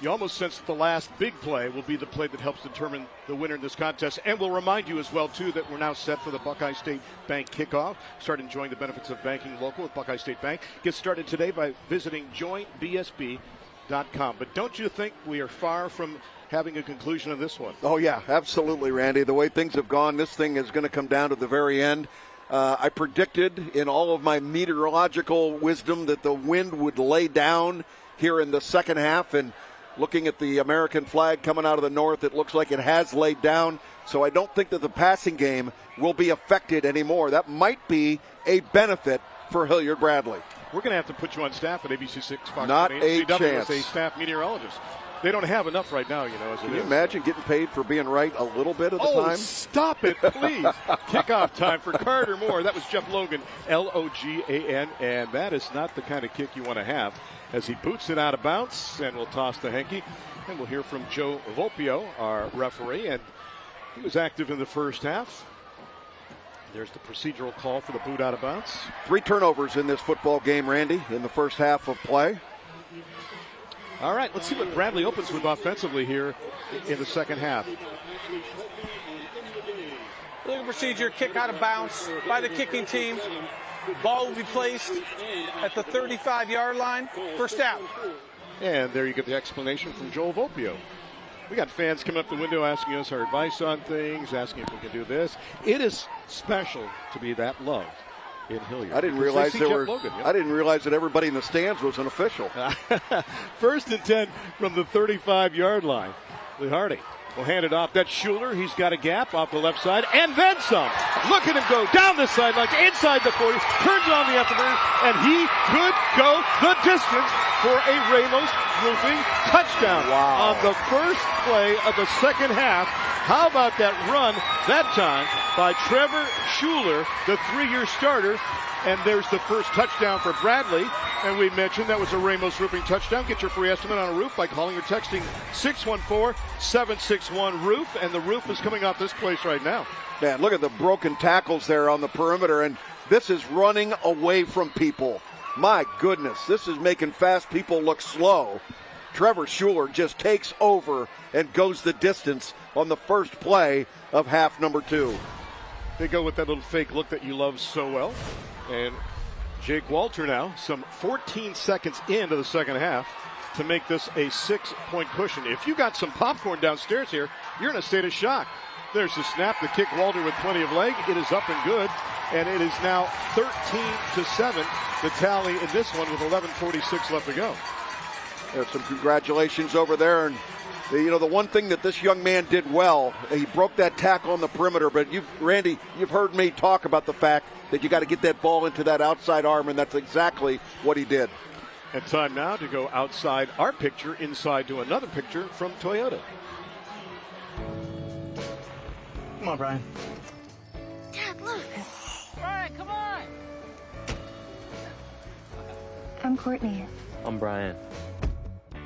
you almost sense that the last big play will be the play that helps determine the winner in this contest. And we'll remind you as well, too, that we're now set for the Buckeye State Bank kickoff. Start enjoying the benefits of banking local with Buckeye State Bank. Get started today by visiting joinbsb.com. But don't you think we are far from having a conclusion of this one? Oh, yeah, absolutely, Randy. The way things have gone, this thing is going to come down to the very end. I predicted in all of my meteorological wisdom that the wind would lay down here in the second half, and looking at the American flag coming out of the north, it looks like it has laid down. So I don't think that the passing game will be affected anymore. That might be a benefit for Hilliard Bradley. We're going to have to put you on staff at ABC6 Fox. Not a chance. As a staff meteorologist. They don't have enough right now, you know. As Can you imagine getting paid for being right a little bit of the time? Oh, stop it, please. Kickoff time for Carter Moore. That was Jeff Logan, Logan, and that is not the kind of kick you want to have as he boots it out of bounds, and we'll toss the hanky. And we'll hear from Joe Volpio, our referee, and he was active in the first half. There's the procedural call for the boot out of bounds. 3 turnovers in this football game, Randy, in the first half of play. All right, let's see what Bradley opens with offensively here in the second half. Legal procedure, kick out of bounds by the kicking team. Ball will be placed at the 35-yard line. First out. And there you get the explanation from Joel Volpio. We got fans coming up the window asking us our advice on things, asking if we can do this. It is special to be that loved in Hilliard. I didn't realize I didn't realize that everybody in the stands was an official. First and 10 from the 35-yard line. Lee Hardy will hand it off. That's Schuler. He's got a gap off the left side, and then some. Look at him go down the sideline, inside the 40, turns on the afterburner, and he could go the distance for a Ramos Roofing touchdown. Wow. On the first play of the second half. How about that run that time by Trevor Schuler, the 3-year starter And there's the first touchdown for Bradley. And we mentioned that was a Ramos Roofing touchdown. Get your free estimate on a roof by calling or texting 614-761-ROOF. And the roof is coming off this place right now. Man, look at the broken tackles there on the perimeter. And this is running away from people. My goodness, this is making fast people look slow. Trevor Schuler just takes over and goes the distance on the first play of half number 2. They go with that little fake look that you love so well. And Jake Walter now, some 14 seconds into the second half to make this a 6-point cushion. If you got some popcorn downstairs here, you're in a state of shock. There's the snap, the kick, Walter with plenty of leg. It is up and good. And it is now 13-7, the tally in this one with 11:46 left to go. There's some congratulations over there. And the one thing that this young man did well, he broke that tackle on the perimeter. But Randy, you've heard me talk about the fact that you got to get that ball into that outside arm, and that's exactly what he did. And time now to go outside our picture, inside to another picture from Toyota. Come on, Brian. Dad, look. Brian, come on. I'm Courtney. I'm Brian.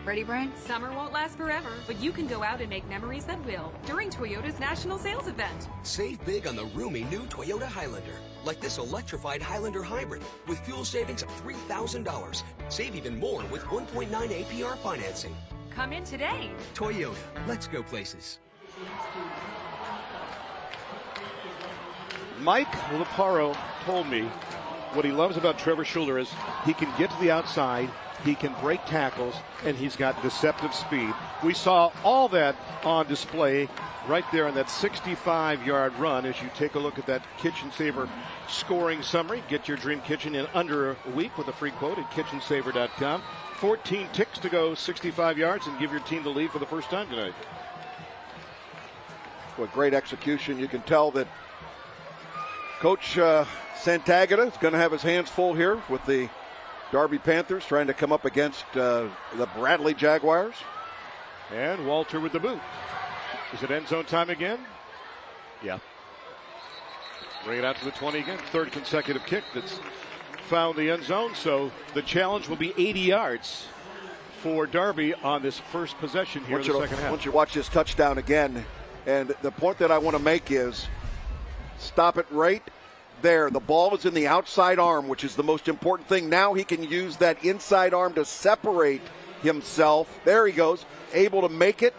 Ready, Brian? Summer won't last forever, but you can go out and make memories that will during Toyota's National Sales Event. Save big on the roomy new Toyota Highlander, like this electrified Highlander Hybrid with fuel savings of $3,000. Save even more with 1.9 APR financing. Come in today. Toyota, let's go places. Mike Laparo told me what he loves about Trevor Schuler is he can get to the outside, he can break tackles, and he's got deceptive speed. We saw all that on display right there on that 65-yard run as you take a look at that Kitchen Saver scoring summary. Get your dream kitchen in under a week with a free quote at kitchensaver.com. 14 ticks to go 65 yards and give your team the lead for the first time tonight. With great execution, you can tell that Coach Santagata is going to have his hands full here with the Darby Panthers trying to come up against the Bradley Jaguars. And Walter with the boot. Is it end zone time again? Yeah. Bring it out to the 20 again. Third consecutive kick that's found the end zone. So the challenge will be 80 yards for Darby on this first possession here in the second half. Once you watch this touchdown again, and the point that I want to make is stop it right there. The ball is in the outside arm, which is the most important thing. Now he can use that inside arm to separate himself. There he goes, able to make it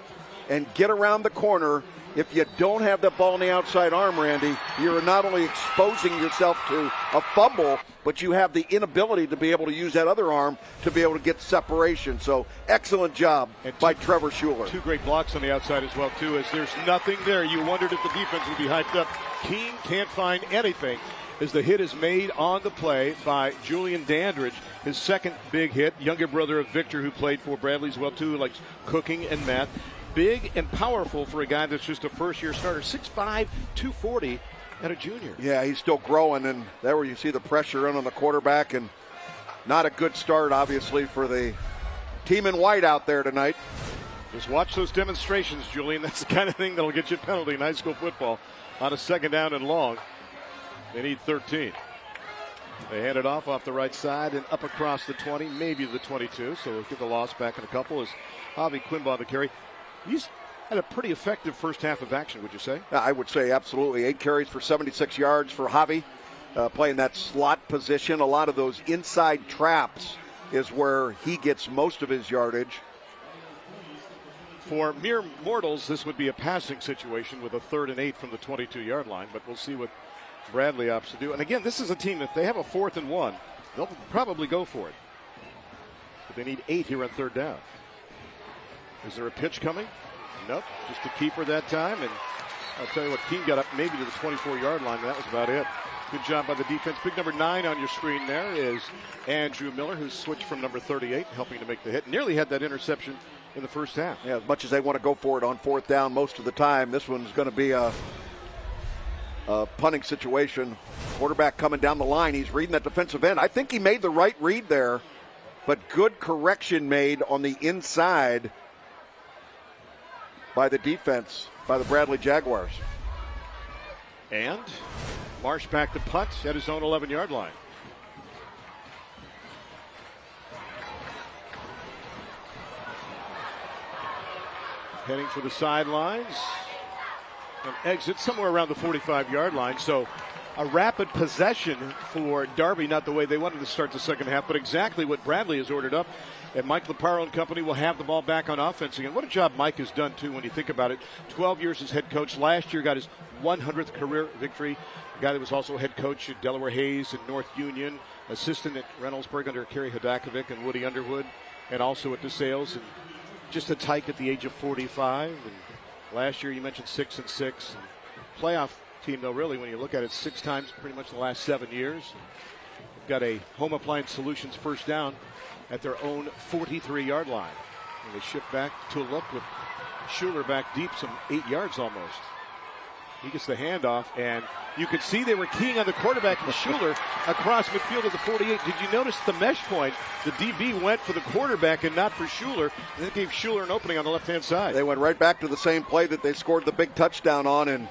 and get around the corner. If you don't have that ball in the outside arm, Randy, you're not only exposing yourself to a fumble, but you have the inability to be able to use that other arm to be able to get separation. So excellent job by Trevor Schuler. Two great blocks on the outside as well, too, as there's nothing there. You wondered if the defense would be hyped up. Keene can't find anything as the hit is made on the play by Julian Dandridge, his second big hit, younger brother of Victor, who played for Bradley as well, too, likes cooking and math. Big and powerful for a guy that's just a first-year starter, 6'5", 240, and a junior. Yeah, he's still growing, and there where you see the pressure in on the quarterback, and not a good start, obviously, for the team in white out there tonight. Just watch those demonstrations, Julian. That's the kind of thing that'll get you a penalty in high school football on a second down and long. They need 13. They hand it off the right side and up across the 20, maybe the 22, so we'll get the loss back in a couple as Javi Quimba the carry. He's had a pretty effective first half of action, would you say? I would say absolutely. 8 carries for 76 yards for Javi, playing that slot position. A lot of those inside traps is where he gets most of his yardage. For mere mortals, this would be a passing situation with a 3rd and 8 from the 22-yard line, but we'll see what Bradley opts to do. And again, this is a team, if they have a 4th and 1, they'll probably go for it. But they need 8 here on 3rd down. Is there a pitch coming? Nope. Just a keeper that time. And I'll tell you what, Keene got up maybe to the 24-yard line. That was about it. Good job by the defense. Big number 9 on your screen there is Andrew Miller, who's switched from number 38, helping to make the hit. Nearly had that interception in the first half. Yeah, as much as they want to go for it on 4th down most of the time, this one's going to be a punting situation. Quarterback coming down the line. He's reading that defensive end. I think he made the right read there, but good correction made on the inside by the defense, by the Bradley Jaguars. And Marsh back to punt at his own 11-yard line. heading for the sidelines. An exit somewhere around the 45-yard line. So a rapid possession for Darby, not the way they wanted to start the second half, but exactly what Bradley has ordered up. And Mike Laparo and company will have the ball back on offense again. What a job Mike has done, too, when you think about it. 12 years as head coach. Last year got his 100th career victory. A guy that was also head coach at Delaware Hayes and North Union, assistant at Reynoldsburg under Kerry Hodakovic and Woody Underwood, and also at DeSales. And just a tyke at the age of 45. And last year you mentioned 6-6. And playoff team, though, really, when you look at it, 6 times pretty much the last 7 years. They've got a Home Appliance Solutions first down at their own 43-yard line. And they shift back to a look with Schuler back deep, some 8 yards almost. He gets the handoff, and you could see they were keying on the quarterback and Schuler across midfield at the 48. Did you notice the mesh point? The DB went for the quarterback and not for Schuler, and that gave Schuler an opening on the left-hand side. They went right back to the same play that they scored the big touchdown on, and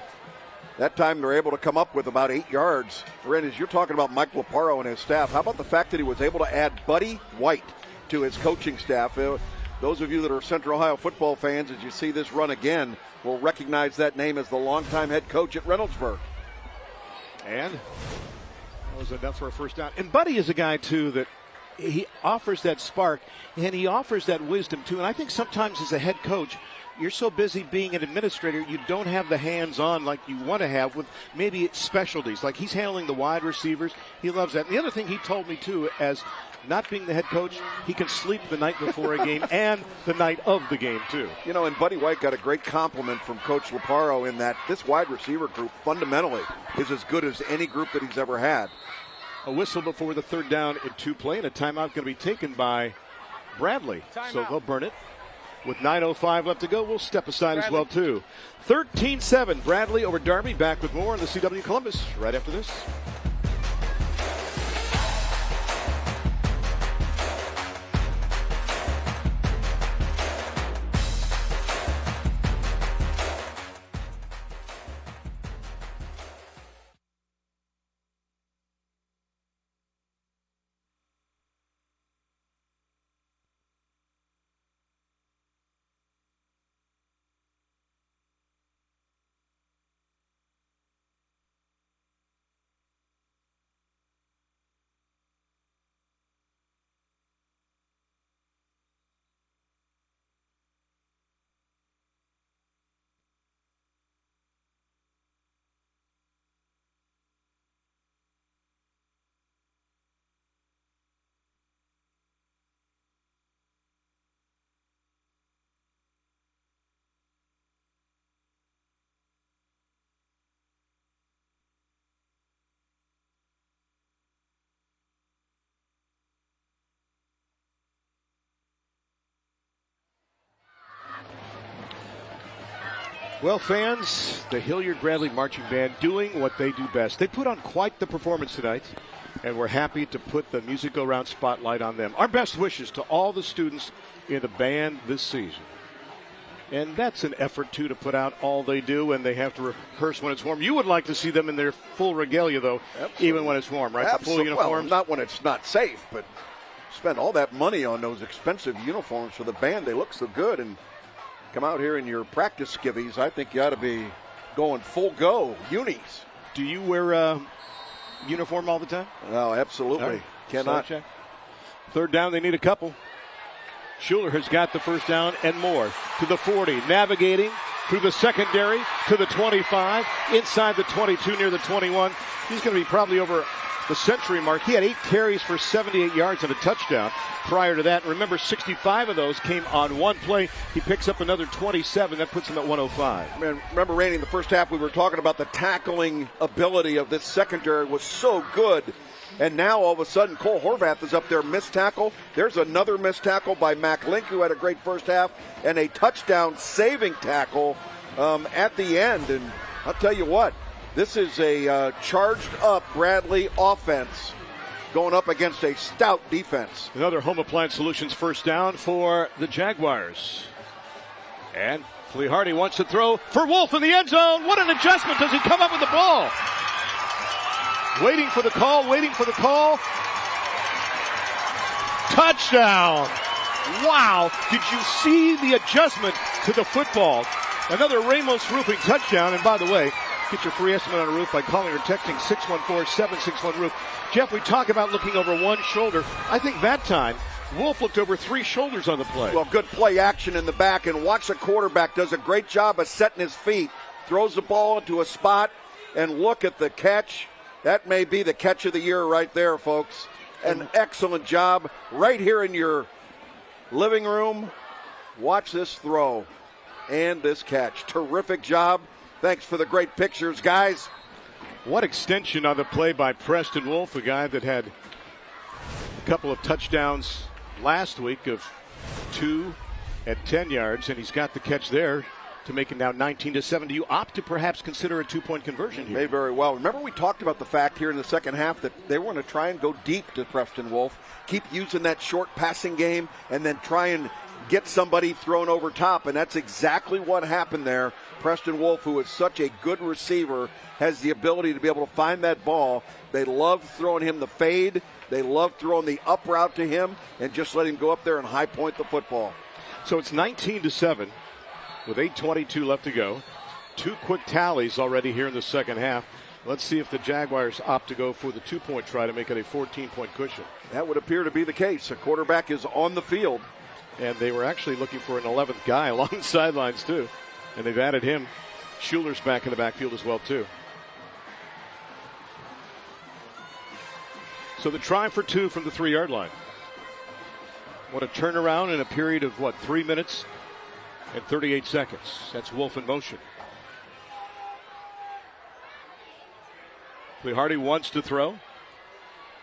that time they're able to come up with about 8 yards. Randy, as you're talking about Mike Laparo and his staff, how about the fact that he was able to add Buddy White to his coaching staff? Those of you that are Central Ohio football fans, as you see this run again, will recognize that name as the longtime head coach at Reynoldsburg. And that was enough for a first down. And Buddy is a guy, too, that he offers that spark, and he offers that wisdom, too. And I think sometimes as a head coach, you're so busy being an administrator, you don't have the hands-on like you want to have with maybe specialties. Like he's handling the wide receivers. He loves that. And the other thing he told me, too, as not being the head coach, he can sleep the night before a game and the night of the game, too. You know, and Buddy White got a great compliment from Coach Laparo in that this wide receiver group fundamentally is as good as any group that he's ever had. A whistle before the third down in 2 play, and a timeout going to be taken by Bradley. So they'll burn it. With 9:05 left to go, we'll step aside as well, too. 13-7, Bradley over Darby. Back with more on the CW Columbus right after this. Well, fans, the Hilliard Bradley Marching Band doing what they do best. They put on quite the performance tonight, and we're happy to put the Music Go Round spotlight on them. Our best wishes to all the students in the band this season. And that's an effort, too, to put out all they do, and they have to rehearse when it's warm. You would like to see them in their full regalia, though, Absolutely. Even when it's warm, right? Absolutely. The full uniforms? Well, not when it's not safe, but spend all that money on those expensive uniforms for the band. They look so good, and come out here in your practice skivvies. I think you ought to be going full go, unis. Do you wear a uniform all the time? No, absolutely. Right. Cannot. Third down, they need a couple. Schuler has got the first down and more to the 40, navigating through the secondary to the 25, inside the 22 near the 21. He's going to be probably over the century mark. He had 8 carries for 78 yards and a touchdown prior to that. And remember, 65 of those came on one play. He picks up another 27. That puts him at 105. Man, remember, Randy, in the first half we were talking about the tackling ability of this secondary was so good. And now all of a sudden Cole Horvath is up there, missed tackle. There's another missed tackle by Mac Link, who had a great first half, and a touchdown saving tackle at the end. And I'll tell you what, this is a charged up Bradley offense going up against a stout defense. Another Home Appliance Solutions first down for the Jaguars. And Flea Hardy wants to throw for Wolf in the end zone. What an adjustment. Does he come up with the ball? Waiting for the call. Touchdown. Wow, did you see the adjustment to the football? Another Ramos Roofing touchdown. And by the way, get your free estimate on a roof by calling or texting 614-761-ROOF. Jeff, we talk about looking over one shoulder. I think that time, Wolf looked over three shoulders on the play. Well, good play action in the back, and watch the quarterback does a great job of setting his feet, throws the ball into a spot, and look at the catch. That may be the catch of the year right there, folks. An excellent job right here in your living room. Watch this throw and this catch. Terrific job. Thanks for the great pictures, guys. What extension on the play by Preston Wolf, a guy that had a couple of touchdowns last week of 2 at 10 yards, and he's got the catch there to make it now 19-7. Do you opt to perhaps consider a 2-point conversion here? May very well. Remember we talked about the fact here in the second half that they were going to try and go deep to Preston Wolf, keep using that short passing game, and then try and get somebody thrown over top, and that's exactly what happened there. Preston Wolf, who is such a good receiver, has the ability to be able to find that ball. They love throwing him the fade. They love throwing the up route to him and just let him go up there and high point the football. So it's 19-7 with 8:22 left to go. 2 quick tallies already here in the second half. Let's see if the Jaguars opt to go for the 2-point try to make it a 14-point cushion. That would appear to be the case. A quarterback is on the field. And they were actually looking for an 11th guy along the sidelines, too. And they've added him. Schuler's back in the backfield as well, too. So the try for 2 from the 3-yard line. What a turnaround in a period of, 3 minutes and 38 seconds. That's Wolf in motion. Hardy wants to throw.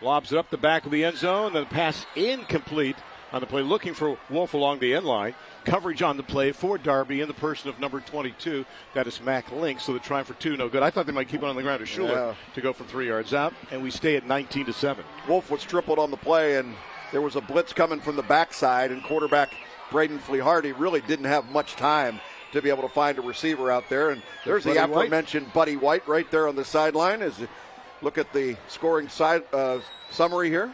Lobs it up the back of the end zone. The pass incomplete on the play, looking for Wolf along the end line. Coverage on the play for Darby in the person of number 22. That is Mac Link. So the try for 2, no good. I thought they might keep it on the ground to Schuler to go from 3 yards out, and we stay at 19-7. Wolf was tripled on the play, and there was a blitz coming from the backside, and quarterback Braden Hardy really didn't have much time to be able to find a receiver out there. And there's the aforementioned Buddy White right there on the sideline. As you look at the scoring summary here.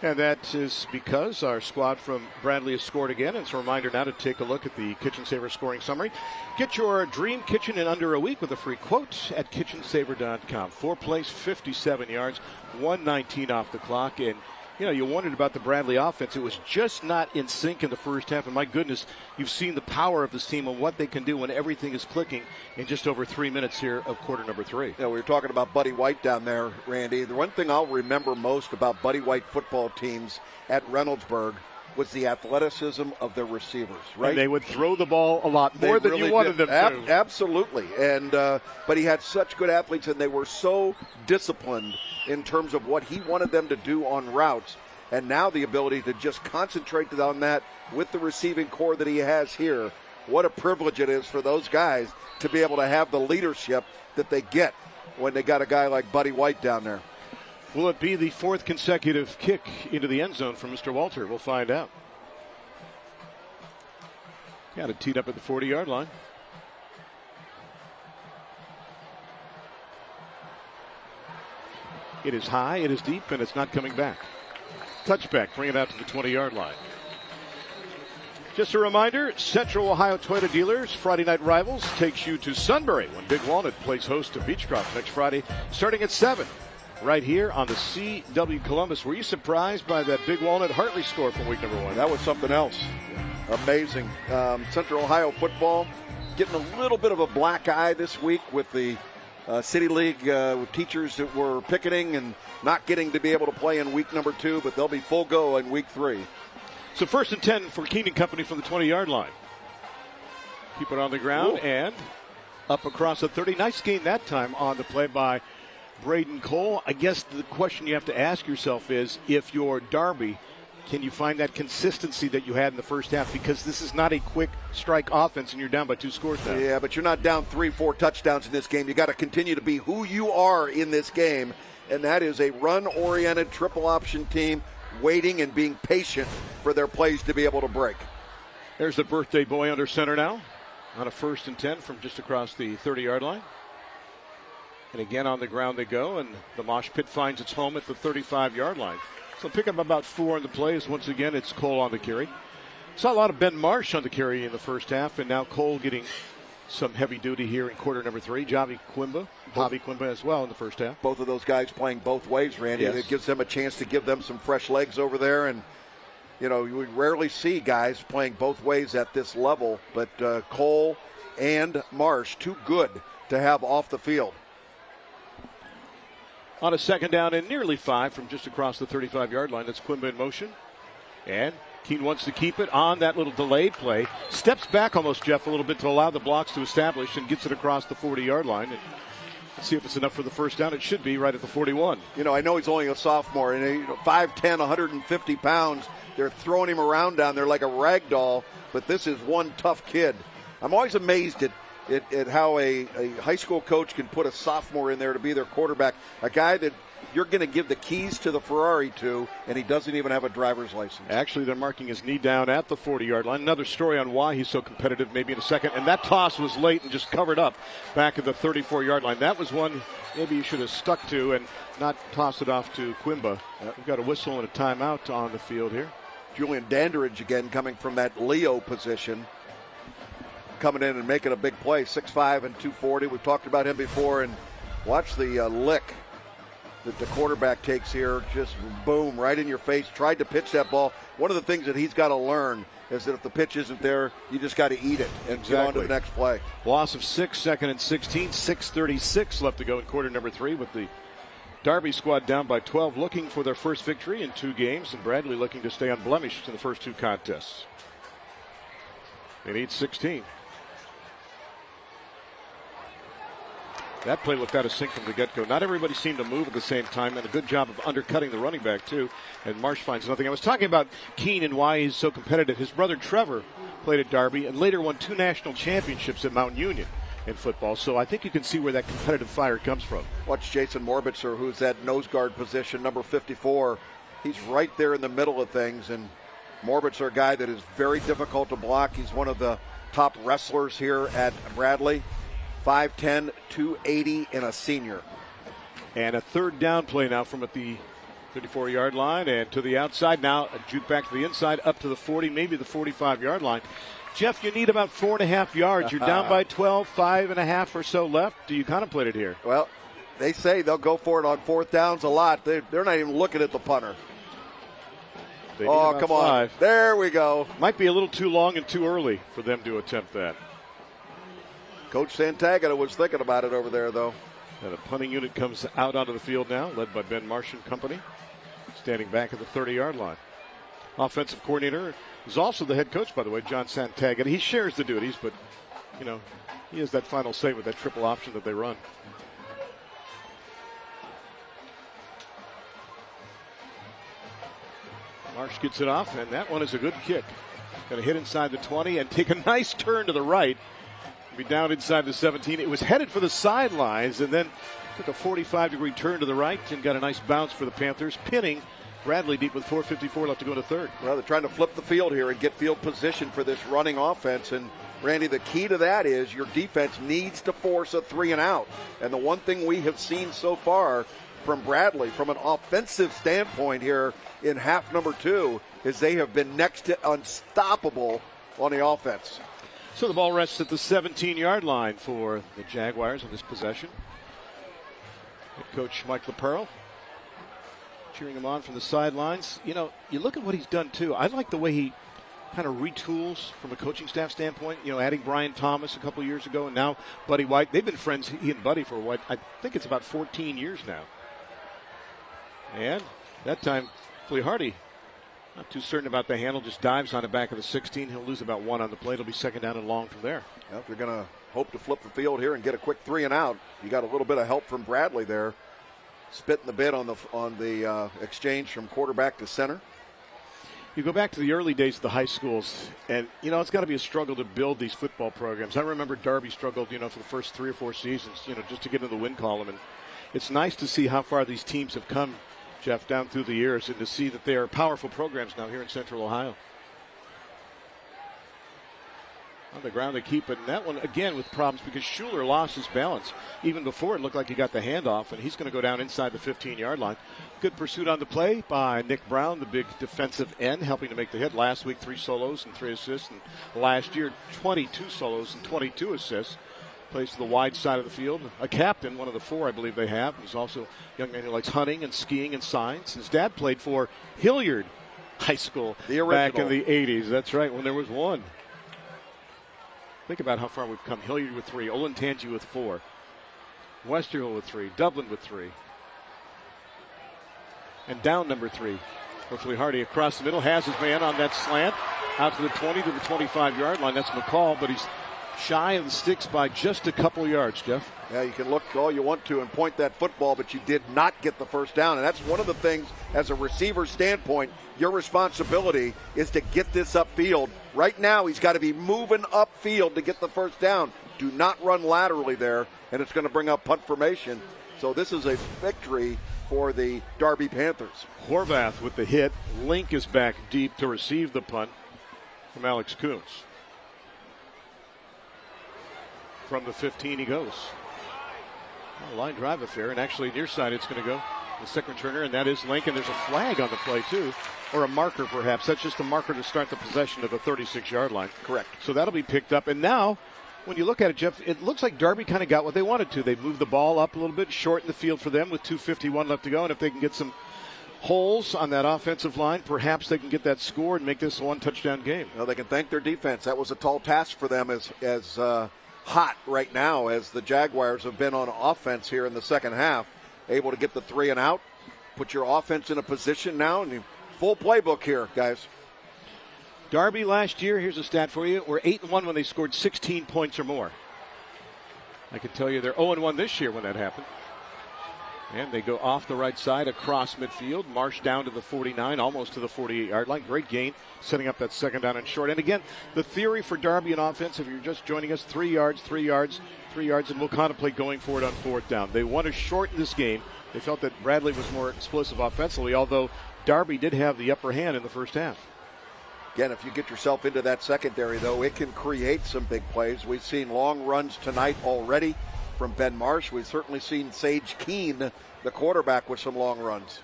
And that is because our squad from Bradley has scored again. It's a reminder now to take a look at the Kitchen Saver scoring summary. Get your dream kitchen in under a week with a free quote at kitchensaver.com. 4 plays, 57 yards, 119 off the clock. And, you wondered about the Bradley offense. It was just not in sync in the first half. And my goodness, you've seen the power of this team and what they can do when everything is clicking in just over 3 minutes here of quarter number 3. We were talking about Buddy White down there, Randy. The one thing I'll remember most about Buddy White football teams at Reynoldsburg was the athleticism of their receivers, right? And they would throw the ball a lot more than you wanted them to. Absolutely. And but he had such good athletes, and they were so disciplined in terms of what he wanted them to do on routes. And now the ability to just concentrate on that with the receiving core that he has here. What a privilege it is for those guys to be able to have the leadership that they get when they got a guy like Buddy White down there. Will it be the 4th consecutive kick into the end zone from Mr. Walter? We'll find out. Got it teed up at the 40-yard line. It is high, it is deep, and it's not coming back. Touchback, bring it out to the 20-yard line. Just a reminder, Central Ohio Toyota Dealers Friday Night Rivals takes you to Sunbury when Big Walnut plays host to Beechcroft next Friday, starting at 7. Right here on the CW Columbus. Were you surprised by that Big Walnut Hartley score from week number 1? That was something else. Amazing. Central Ohio football getting a little bit of a black eye this week with the City League teachers that were picketing and not getting to be able to play in week number 2, but they'll be full go in week 3. So 1st and 10 for Keenan Company from the 20-yard line. Keep it on the ground and up across the 30. Nice gain that time on the play by Braden Cole. I guess the question you have to ask yourself is, if you're Darby, can you find that consistency that you had in the first half? Because this is not a quick strike offense and you're down by 2 scores now. Yeah, but you're not down 3-4 touchdowns in this game. You got to continue to be who you are in this game, and that is a run-oriented triple option team waiting and being patient for their plays to be able to break. There's the birthday boy under center now on a 1st and 10 from just across the 30-yard line. And again on the ground they go, and the mosh pit finds its home at the 35-yard line. So pick up about 4 on the play as once again it's Cole on the carry. Saw a lot of Ben Marsh on the carry in the first half, and now Cole getting some heavy duty here in quarter number 3. Javi Quimba as well in the first half. Both of those guys playing both ways, Randy. Yes. It gives them a chance to give them some fresh legs over there. And, you know, we rarely see guys playing both ways at this level. But Cole and Marsh, too good to have off the field. On a second down and nearly 5 from just across the 35-yard line. That's Quimba in motion. And Keene wants to keep it on that little delayed play. Steps back almost, Jeff, a little bit to allow the blocks to establish and gets it across the 40-yard line. And let's see if it's enough for the first down. It should be right at the 41. You know, I know he's only a sophomore, and 5'10", 150 pounds. They're throwing him around down there like a rag doll, but this is one tough kid. I'm always amazed at how a high school coach can put a sophomore in there to be their quarterback, a guy that you're going to give the keys to the Ferrari to, and he doesn't even have a driver's license. Actually, they're marking his knee down at the 40-yard line. Another story on why he's so competitive maybe in a second. And that toss was late and just covered up back at the 34-yard line. That was one maybe you should have stuck to and not tossed it off to Quimba. We've got a whistle and a timeout on the field here. Julian Dandridge again coming from that Leo position, coming in and making a big play, 6'5" and 240. We've talked about him before, and watch the lick that the quarterback takes here, just boom, right in your face. Tried to pitch that ball. One of the things that he's got to learn is that if the pitch isn't there, you just got to eat it and get on to the next play. Loss of 6, second and 16, 6:36 left to go in quarter number 3 with the Darby squad down by 12, looking for their first victory in 2 games, and Bradley looking to stay unblemished in the first 2 contests. They need 16. That play looked out of sync from the get-go. Not everybody seemed to move at the same time, and a good job of undercutting the running back, too. And Marsh finds nothing. I was talking about Keene and why he's so competitive. His brother Trevor played at Darby and later won 2 national championships at Mount Union in football. So I think you can see where that competitive fire comes from. Watch Jason Morbitzer, who's at nose guard position, number 54. He's right there in the middle of things. And Morbitzer, a guy that is very difficult to block. He's one of the top wrestlers here at Bradley. 5'10", 280, and a senior. And a third down play now from at the 34-yard line and to the outside. Now a juke back to the inside, up to the 40, maybe the 45-yard line. Jeff, you need about 4.5 yards. You're down by 12, 5.5 or so left. Do you contemplate it here? Well, they say they'll go for it on 4th downs a lot. They're not even looking at the punter. Oh, come on. There we go. Might be a little too long and too early for them to attempt that. Coach Santagata was thinking about it over there, though. And the punting unit comes out onto the field now, led by Ben Marsh and company, standing back at the 30-yard line. Offensive coordinator is also the head coach, by the way, John Santagata. He shares the duties, but, you know, he has that final say with that triple option that they run. Marsh gets it off, and that one is a good kick. Going to hit inside the 20 and take a nice turn to the right. Be down inside the 17. It was headed for the sidelines and then took a 45-degree turn to the right and got a nice bounce for the Panthers, pinning Bradley deep with 4:54 left to go in the third. Well, they're trying to flip the field here and get field position for this running offense. And, Randy, the key to that is your defense needs to force a 3-and-out. And the one thing we have seen so far from Bradley, from an offensive standpoint here in half number 2, is they have been next to unstoppable on the offense. So the ball rests at the 17-yard line for the Jaguars on this possession. Head coach Mike LaPearl cheering him on from the sidelines. You know, you look at what he's done, too. I like the way he kind of retools from a coaching staff standpoint. You know, adding Brian Thomas a couple years ago and now Buddy White. They've been friends, he and Buddy, for what I think it's about 14 years now. And that time, Flea Hardy, not too certain about the handle, just dives on the back of the 16. He'll lose about 1 on the play. It'll be second down and long from there. Well, if you're going to hope to flip the field here and get a quick 3-and-out, you got a little bit of help from Bradley there. Spitting the bit on the exchange from quarterback to center. You go back to the early days of the high schools, and, you know, it's got to be a struggle to build these football programs. I remember Darby struggled, you know, for the first 3 or 4 seasons, you know, just to get into the win column. And it's nice to see how far these teams have come, Jeff, down through the years, and to see that they are powerful programs now here in Central Ohio. On the ground they keep it. And that one, again, with problems because Schuler lost his balance. Even before, it looked like he got the handoff, and he's going to go down inside the 15-yard line. Good pursuit on the play by Nick Brown, the big defensive end, helping to make the hit. Last week, 3 solos and 3 assists. And last year, 22 solos and 22 assists. Plays to the wide side of the field. A captain, one of the 4 I believe they have. He's also a young man who likes hunting and skiing and science. His dad played for Hilliard High School back in the 80s. That's right, when there was one. Think about how far we've come. Hilliard with 3, Olentangy with 4, Westerhill with 3, Dublin with 3. And down number 3. Hopefully Hardy across the middle has his man on that slant. Out to the 20 to the 25-yard line. That's McCall, but he's shy of the sticks by just a couple yards, Jeff. Yeah, you can look all you want to and point that football, but you did not get the first down. And that's one of the things, as a receiver standpoint, your responsibility is to get this upfield. Right now, he's got to be moving upfield to get the first down. Do not run laterally there, and it's going to bring up punt formation. So this is a victory for the Darby Panthers. Horvath with the hit. Link is back deep to receive the punt from Alex Coons. From the 15 he goes. A line drive affair, and actually near side it's going to go. The second returner, and that is Lincoln. There's a flag on the play, too, or a marker perhaps. That's just a marker to start the possession of the 36-yard line. Correct. So that'll be picked up. And now, when you look at it, Jeff, it looks like Darby kind of got what they wanted to. They moved the ball up a little bit, shortened the field for them with 2:51 left to go. And if they can get some holes on that offensive line, perhaps they can get that score and make this a one-touchdown game. Well, they can thank their defense. That was a tall task for them as hot right now as the Jaguars have been on offense here in the second half. Able to get the 3 and out, put your offense in a position now, and full playbook here, guys. Darby last year, here's a stat for you, were 8-1 when they scored 16 points or more. I can tell you they're 0-1 this year when that happened. And they go off the right side across midfield. Marsh down to the 49, almost to the 48-yard line. Great gain, setting up that second down and short. And again, the theory for Darby in offense, if you're just joining us, 3 yards, 3 yards, 3 yards, and we'll contemplate going for it on 4th down. They want to shorten this game. They felt that Bradley was more explosive offensively, although Darby did have the upper hand in the first half. Again, if you get yourself into that secondary, though, it can create some big plays. We've seen long runs tonight already from Ben Marsh. We've certainly seen Sage Keene, the quarterback, with some long runs.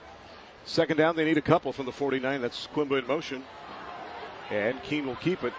Second down, they need a couple from the 49. That's Quimba in motion. And Keene will keep it.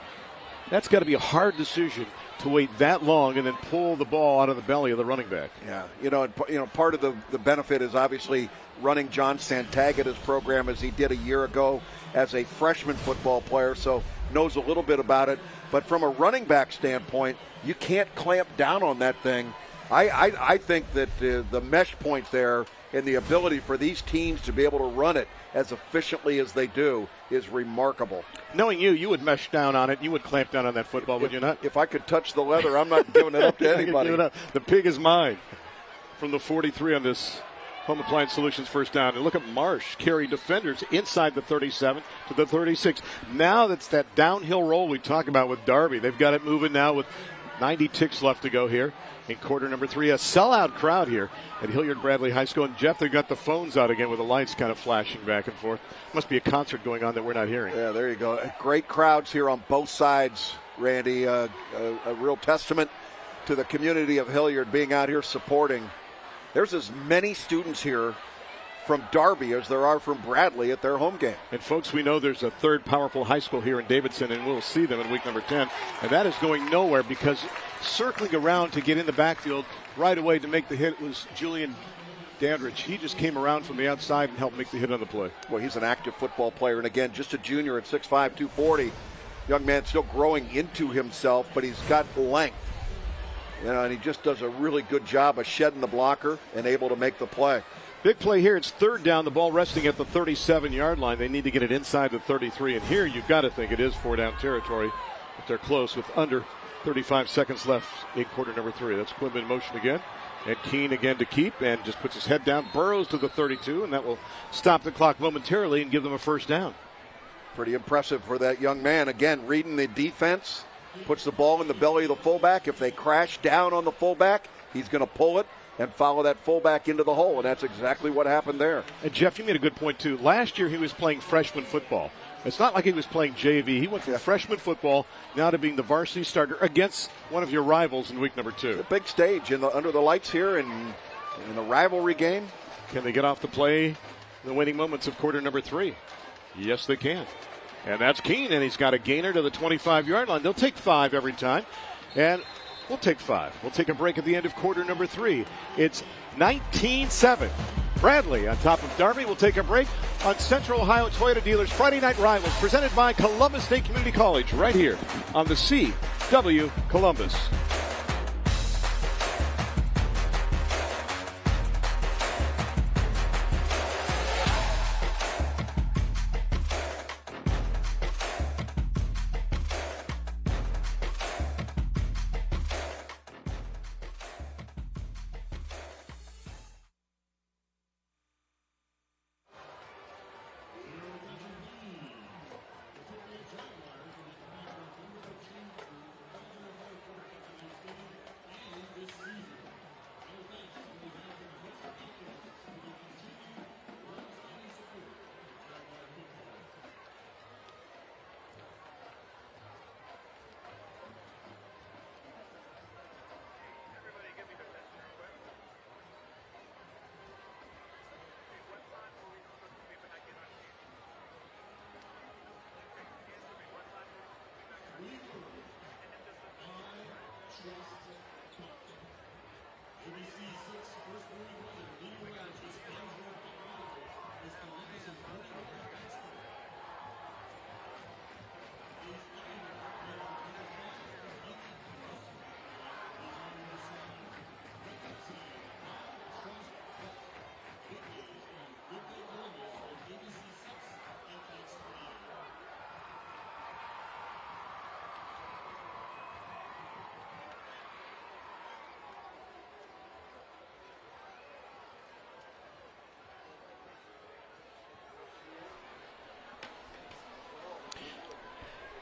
That's got to be a hard decision to wait that long and then pull the ball out of the belly of the running back. Yeah, part of the benefit is obviously running John Santagata's program as he did a year ago as a freshman football player, so knows a little bit about it. But from a running back standpoint, you can't clamp down on that thing. I think that the mesh point there and the ability for these teams to be able to run it as efficiently as they do is remarkable. Knowing you would mesh down on it. You would clamp down on that football, would you not? If I could touch the leather, I'm not giving it up to anybody. The pig is mine. From the 43 on this Home Appliance Solutions first down. And look at Marsh carry defenders inside the 37 to the 36. Now that's that downhill roll we talk about with Darby. They've got it moving now with 90 ticks left to go here in quarter number 3. A sellout crowd here at Hilliard Bradley High School. And Jeff, they've got the phones out again with the lights kind of flashing back and forth. Must be a concert going on that we're not hearing. Yeah, there you go. Great crowds here on both sides, Randy. A real testament to the community of Hilliard being out here supporting. There's as many students here from Darby as there are from Bradley at their home game. And folks, we know there's a third powerful high school here in Davidson, and we'll see them in week number 10. And that is going nowhere because circling around to get in the backfield right away to make the hit was Julian Dandridge. He just came around from the outside and helped make the hit on the play. Well, he's an active football player, and again, just a junior at 6'5", 240. Young man still growing into himself, but he's got length. And he just does a really good job of shedding the blocker and able to make the play. Big play here. It's third down. The ball resting at the 37-yard line. They need to get it inside the 33. And here you've got to think it is 4-down territory if they're close with under 35 seconds left in quarter number 3. That's Quimba in motion again. And Keene again to keep and just puts his head down, burrows to the 32, and that will stop the clock momentarily and give them a first down. Pretty impressive for that young man. Again, reading the defense, puts the ball in the belly of the fullback. If they crash down on the fullback, he's going to pull it and follow that fullback into the hole, and that's exactly what happened there. And Jeff, you made a good point too. Last year he was playing freshman football. It's not like he was playing JV. He went from freshman football now to being the varsity starter against one of your rivals in week number 2. It's a big stage under the lights here in a rivalry game. Can they get off the play the winning moments of quarter number 3? Yes, they can. And that's Keene, and he's got a gainer to the 25-yard line. They'll take 5 every time, and we'll take 5. We'll take a break at the end of quarter number 3. It's 19-7. Bradley on top of Darby. We'll take a break on Central Ohio Toyota Dealers Friday Night Rivals, presented by Columbus State Community College, right here on the CW Columbus.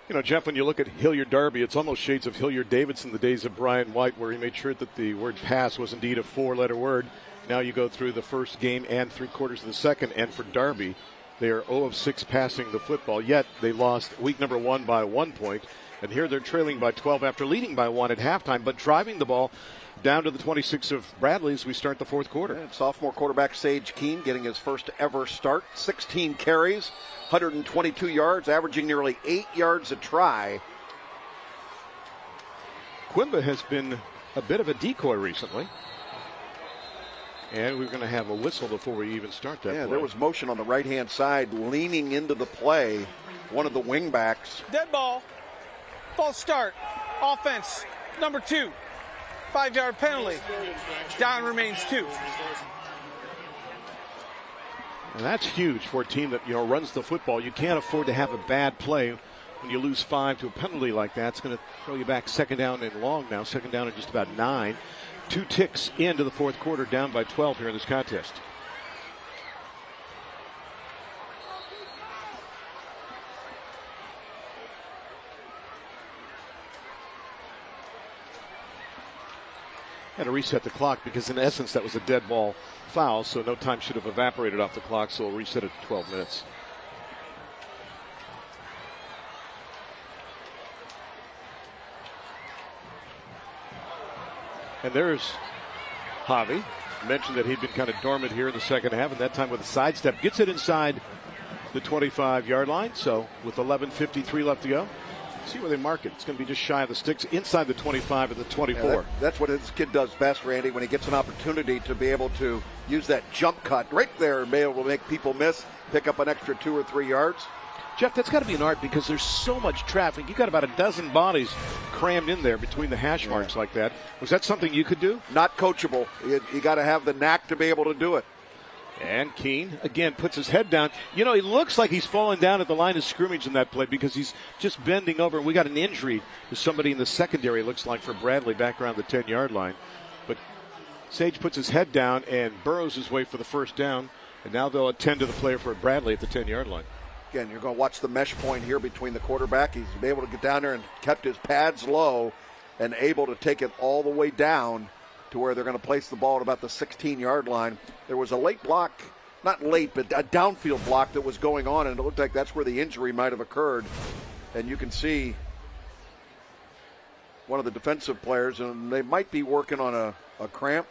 You know, Jeff, when you look at Hilliard Darby, it's almost shades of Hilliard Davidson, the days of Brian White, where he made sure that the word pass was indeed a 4-letter word. Now you go through the first game and 3/4 of the second, and for Darby, they are 0 of 6 passing the football, yet they lost week number 1 by 1 point. And here they're trailing by 12 after leading by 1 at halftime, but driving the ball down to the 26 of Bradley as we start the fourth quarter. And sophomore quarterback Sage Keene getting his first ever start. 16 carries, 122 yards, averaging nearly 8 yards a try. Quimba has been a bit of a decoy recently. And we're going to have a whistle before we even start that play. There was motion on the right-hand side, leaning into the play. One of the wingbacks. Dead ball. False start. Offense. Number 2. 5-yard penalty. Down remains 2. And that's huge for a team that, runs the football. You can't afford to have a bad play when you lose 5 to a penalty like that. It's going to throw you back second down and long now. Second down and just about 9. 2 ticks into the fourth quarter, down by 12 here in this contest. Had to reset the clock because, in essence, that was a dead ball foul, so no time should have evaporated off the clock, so we'll reset it to 12 minutes. And there's Javi. Mentioned that he'd been kind of dormant here in the second half, and that time with a sidestep. Gets it inside the 25-yard line, so with 11:53 left to go. See where they mark it. It's going to be just shy of the sticks, inside the 25 and the 24. Yeah, that's what this kid does best, Randy, when he gets an opportunity to be able to use that jump cut right there and be able to make people miss, pick up an extra 2 or 3 yards. Jeff, that's got to be an art because there's so much traffic. You got about a dozen bodies crammed in there between the hash marks like that. Was that something you could do? Not coachable. You got to have the knack to be able to do it. And Keene, again, puts his head down. He looks like he's falling down at the line of scrimmage in that play because he's just bending over. We got an injury to somebody in the secondary, it looks like, for Bradley back around the 10-yard line. But Sage puts his head down and burrows his way for the first down. And now they'll attend to the player for Bradley at the 10-yard line. Again, you're going to watch the mesh point here between the quarterback. He's been able to get down there and kept his pads low and able to take it all the way down to where they're going to place the ball at about the 16-yard line. There was a late block not late, but a downfield block that was going on, and it looked like that's where the injury might have occurred. And you can see one of the defensive players, and they might be working on a cramp.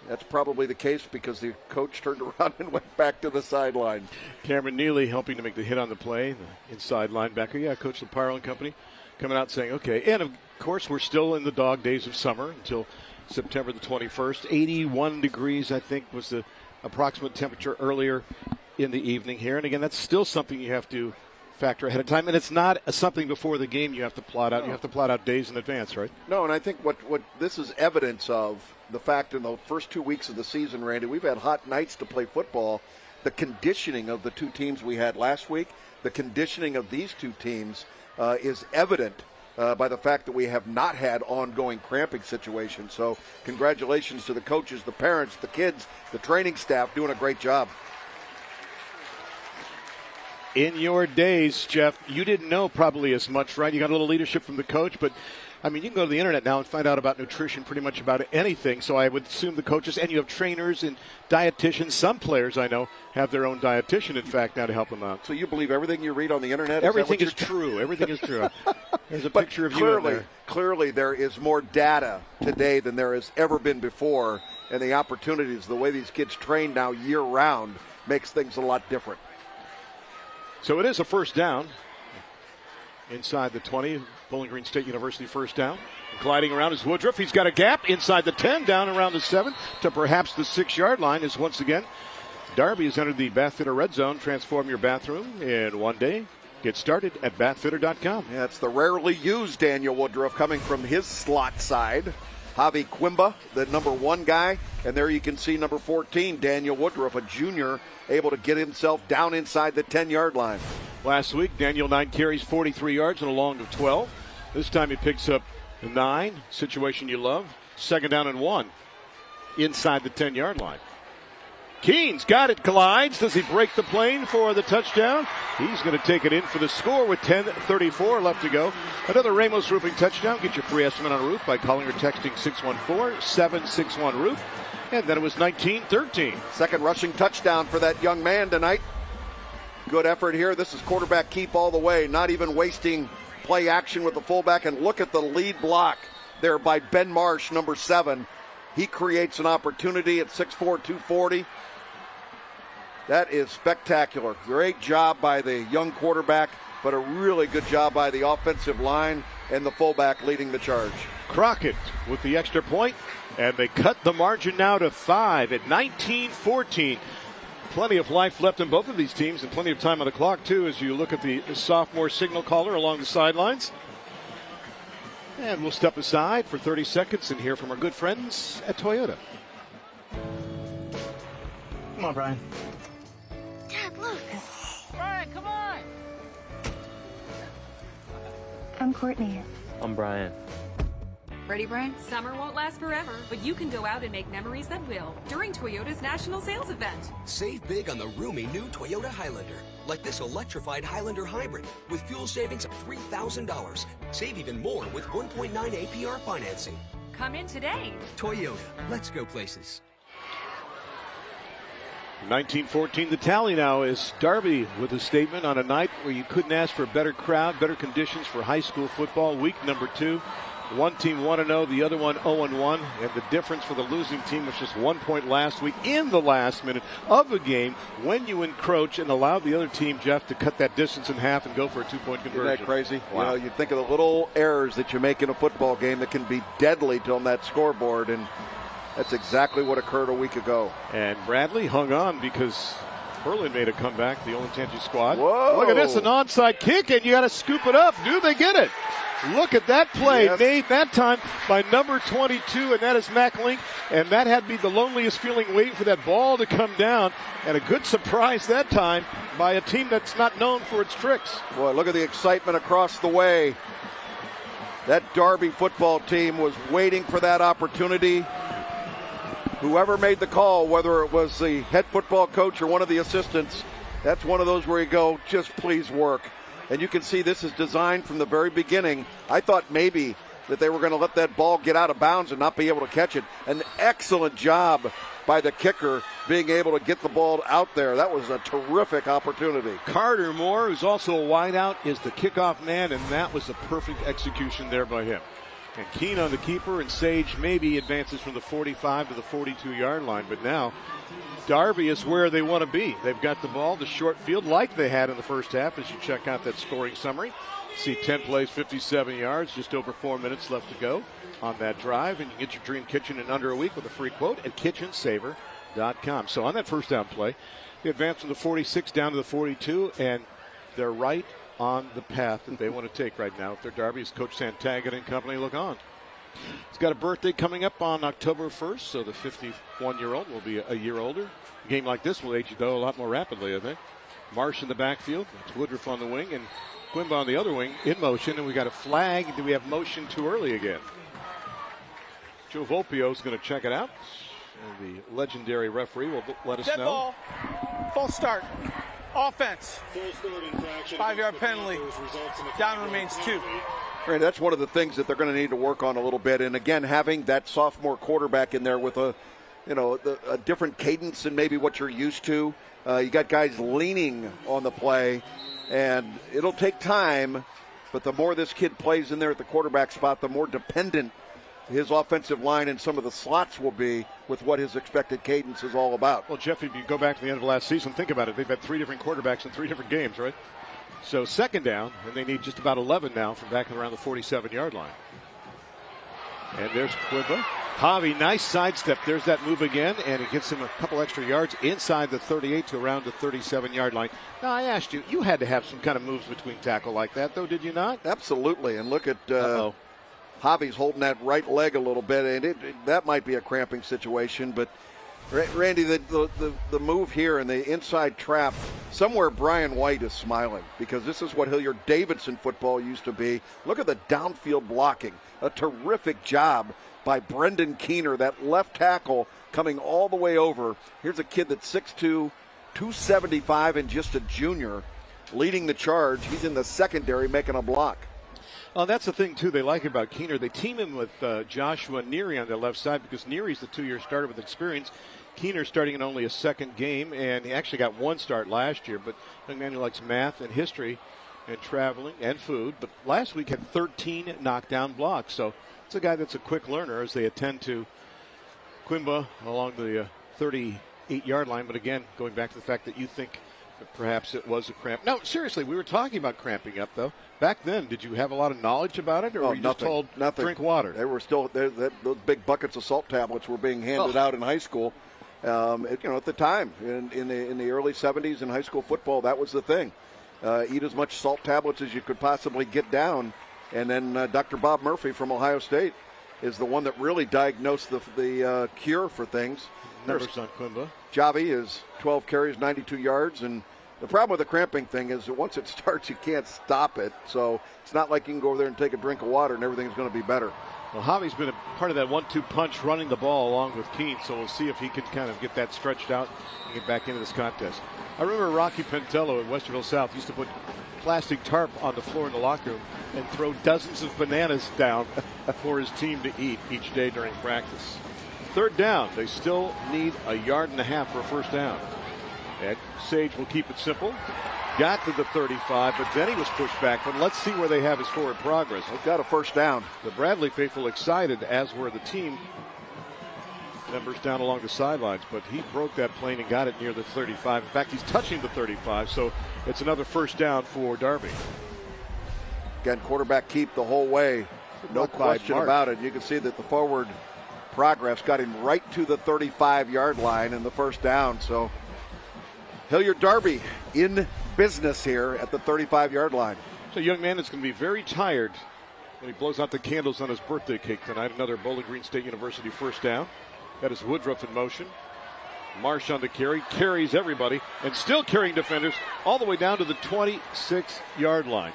That's probably the case because the coach turned around and went back to the sideline. Cameron Neely helping to make the hit on the play, the inside linebacker. Yeah, Coach Laparo and company coming out saying, okay. And, of course, we're still in the dog days of summer until September the 21st. 81 degrees, I think, was the approximate temperature earlier in the evening here. And, again, that's still something you have to factor ahead of time. And it's not something before the game you have to plot out. No. You have to plot out days in advance, right? No, and I think what this is evidence of, the fact in the first 2 weeks of the season, Randy, we've had hot nights to play football. The conditioning of the two teams we had last week, the conditioning of these two teams is evident by the fact that we have not had ongoing cramping situations. So congratulations to the coaches, the parents, the kids, the training staff doing a great job. In your days, Jeff, you didn't know probably as much, right? You got a little leadership from the coach, but I mean, you can go to the internet now and find out about nutrition, pretty much about anything. So I would assume the coaches, and you have trainers and dietitians. Some players I know have their own dietitian, in fact, now to help them out. So you believe everything you read on the internet? Everything is true. Everything is true. There's a picture of you in there. Clearly, there is more data today than there has ever been before, and the opportunities, the way these kids train now year-round, makes things a lot different. So it is a first down inside the 20. Bowling Green State University first down. Gliding around is Woodruff. He's got a gap inside the 10, down around the 7 to perhaps the 6-yard line. Is once again Darby has entered the Bathfitter Red Zone. Transform your bathroom in one day. Get started at bathfitter.com. Yeah, it's the rarely used Daniel Woodruff coming from his slot side. Javi Quimba, the number 1 guy. And there you can see number 14, Daniel Woodruff, a junior, able to get himself down inside the 10-yard line. Last week, Daniel 9 carries, 43 yards, and a long of 12. This time he picks up 9, situation you love. Second down and 1 inside the 10-yard line. Keene's got it, glides. Does he break the plane for the touchdown? He's going to take it in for the score with 10:34 left to go. Another Ramos Roofing touchdown. Get your free estimate on a roof by calling or texting 614-761-ROOF. And then it was 19-13. Second rushing touchdown for that young man tonight. Good effort here. This is quarterback keep all the way, not even wasting play action with the fullback. And look at the lead block there by Ben Marsh, number 7. He creates an opportunity at 6'4", 240. That is spectacular. Great job by the young quarterback, but a really good job by the offensive line and the fullback leading the charge. Crockett with the extra point, and they cut the margin now to 5 at 19-14. Plenty of life left in both of these teams and plenty of time on the clock, too, as you look at the sophomore signal caller along the sidelines. And we'll step aside for 30 seconds and hear from our good friends at Toyota. Come on, Brian. Dad, look. Brian, come on. I'm Courtney. I'm Brian. Ready, Brian? Summer won't last forever, but you can go out and make memories that will during Toyota's National Sales Event. Save big on the roomy new Toyota Highlander, like this electrified Highlander Hybrid with fuel savings of $3,000. Save even more with 1.9 APR financing. Come in today. Toyota, let's go places. 19-14 the tally now is Darby with a statement on a night where you couldn't ask for a better crowd, better conditions for high school football. Week number 2. One team 1-0, the other one 0-1, and the difference for the losing team was just 1 point last week in the last minute of a game when you encroach and allow the other team, Jeff, to cut that distance in half and go for a 2-point conversion. Isn't that crazy? Wow. You think of the little errors that you make in a football game that can be deadly on that scoreboard, and that's exactly what occurred a week ago. And Bradley hung on because Berlin made a comeback, the Olentangy squad. Whoa. Look at this, an onside kick, and you got to scoop it up. Do they get it? Look at that play made that time by number 22, and that is Mac Link. And that had to be the loneliest feeling waiting for that ball to come down. And a good surprise that time by a team that's not known for its tricks. Boy, look at the excitement across the way. That Darby football team was waiting for that opportunity. Whoever made the call, whether it was the head football coach or one of the assistants, that's one of those where you go, just please work. And you can see this is designed from the very beginning. I thought maybe that they were going to let that ball get out of bounds and not be able to catch it. An excellent job by the kicker being able to get the ball out there. That was a terrific opportunity. Carter Moore, who's also a wideout, is the kickoff man, and that was a perfect execution there by him. And Keene on the keeper, and Sage maybe advances from the 45 to the 42-yard line. But now Darby is where they want to be. They've got the ball, the short field, like they had in the first half as you check out that scoring summary. See 10 plays, 57 yards, just over 4 minutes left to go on that drive. And you get your dream kitchen in under a week with a free quote at kitchensaver.com. So on that first down play, they advance from the 46 down to the 42, and they're right on the path that they want to take right now. If they're Darby, as Coach Santagan and company look on. He's got a birthday coming up on October 1st, so the 51-year-old will be a year older. A game like this will age you, though, a lot more rapidly, I think. Marsh in the backfield. It's Woodruff on the wing, and Quimba on the other wing in motion, and we got a flag. Do we have motion too early again? Joe Volpio is going to check it out. And the legendary referee will let us Dead know. Ball. False start. Offense. 5-yard penalty. Down remains 2. Right, that's one of the things that they're going to need to work on a little bit. And again, having that sophomore quarterback in there with a different cadence than maybe what you're used to. You got guys leaning on the play, and it'll take time. But the more this kid plays in there at the quarterback spot, the more dependent his offensive line and some of the slots will be with what his expected cadence is all about. Well, Jeff, if you go back to the end of last season, think about it. They've had 3 different quarterbacks in 3 different games, right? So second down, and they need just about 11 now from back around the 47-yard line. And there's Quibba. Javi, nice sidestep. There's that move again, and it gets him a couple extra yards inside the 38 to around the 37-yard line. Now, I asked you, you had to have some kind of moves between tackle like that, though, did you not? Absolutely. And look at Javi's holding that right leg a little bit, and that might be a cramping situation. But, Randy, the move here and the inside trap, somewhere Brian White is smiling because this is what Hilliard Davidson football used to be. Look at the downfield blocking. A terrific job by Brendan Keener, that left tackle coming all the way over. Here's a kid that's 6'2", 275, and just a junior, leading the charge. He's in the secondary making a block. Well, that's the thing, too, they like about Keener. They team him with Joshua Neary on the left side because Neary's the 2-year starter with experience. Keener starting in only a second game, and he actually got 1 start last year. But young man who likes math and history and traveling and food. But last week had 13 knockdown blocks. So it's a guy that's a quick learner as they attend to Quimba along the 38-yard line. But again, going back to the fact that you think that perhaps it was a cramp. No, seriously, we were talking about cramping up, though. Back then, did you have a lot of knowledge about it, or were you just told drink water? They were still those big buckets of salt tablets were being handed out in high school. At the time in the early 70s in high school football, that was the thing. Eat as much salt tablets as you could possibly get down. And then Dr. Bob Murphy from Ohio State is the one that really diagnosed the cure for things. Numbers on Quimba. Javi is 12 carries, 92 yards, and the problem with the cramping thing is that once it starts, you can't stop it. So it's not like you can go over there and take a drink of water and everything's going to be better. Well, Javi's been a part of that 1-2 punch running the ball along with Keene, so we'll see if he can kind of get that stretched out and get back into this contest. I remember Rocky Pentello at Westerville South used to put plastic tarp on the floor in the locker room and throw dozens of bananas down for his team to eat each day during practice. Third down, they still need 1.5 yards for a first down. And Sage will keep it simple. Got to the 35, but then he was pushed back. But let's see where they have his forward progress. They've got a first down. The Bradley faithful excited, as were the team members down along the sidelines. But he broke that plane and got it near the 35. In fact, he's touching the 35, so it's another first down for Darby. Again, quarterback keep the whole way. No question about it. You can see that the forward progress got him right to the 35-yard line in the first down. So Hilliard Darby in business here at the 35-yard line. So a young man is going to be very tired when he blows out the candles on his birthday cake tonight. Another Bowling Green State University first down. That is Woodruff in motion. Marsh on the carry, carries everybody, and still carrying defenders all the way down to the 26-yard line.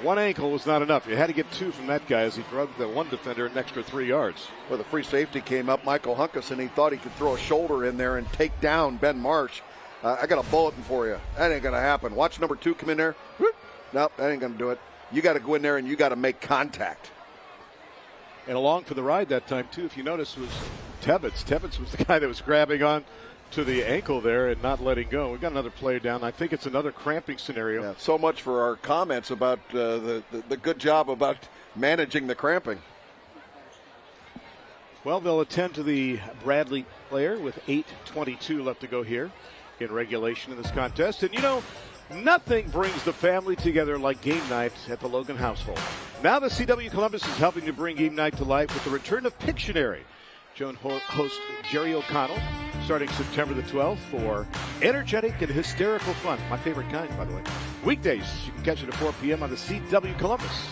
One ankle was not enough. You had to get 2 from that guy as he drugged the one defender an extra 3 yards. Well, the free safety came up, Michael Hunkus, and he thought he could throw a shoulder in there and take down Ben Marsh. I got a bulletin for you. That ain't going to happen. Watch number 2 come in there. Whoop. Nope, that ain't going to do it. You got to go in there and you got to make contact. And along for the ride that time, too, if you notice, was Tebbets. Tebbets was the guy that was grabbing on to the ankle there and not letting go. We've got another player down. I think it's another cramping scenario. Yeah, so much for our comments about the good job about managing the cramping. Well, they'll attend to the Bradley player with 8:22 left to go here in regulation in this contest. And, you know, nothing brings the family together like game night at the Logan household. Now the CW Columbus is helping to bring game night to life with the return of Pictionary. Join host Jerry O'Connell starting September the 12th for energetic and hysterical fun. My favorite kind, by the way. Weekdays, you can catch it at 4 p.m. on the CW Columbus.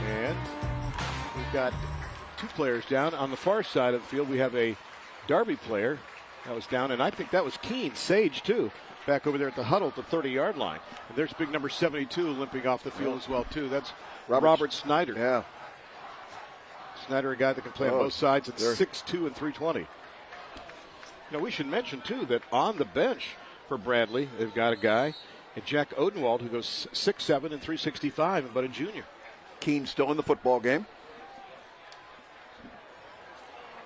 And we've got two players down. On the far side of the field, we have a Darby player that was down, and I think that was Keene. Sage, too, back over there at the huddle at the 30-yard line. And there's big number 72 limping off the field as well, too. That's Robert Snyder. Yeah. Snyder, a guy that can play on both sides at 6'2" and 320. Now, we should mention, too, that on the bench for Bradley, they've got a guy, and Jack Odenwald, who goes 6'7" and 365, but a junior. Keene still in the football game.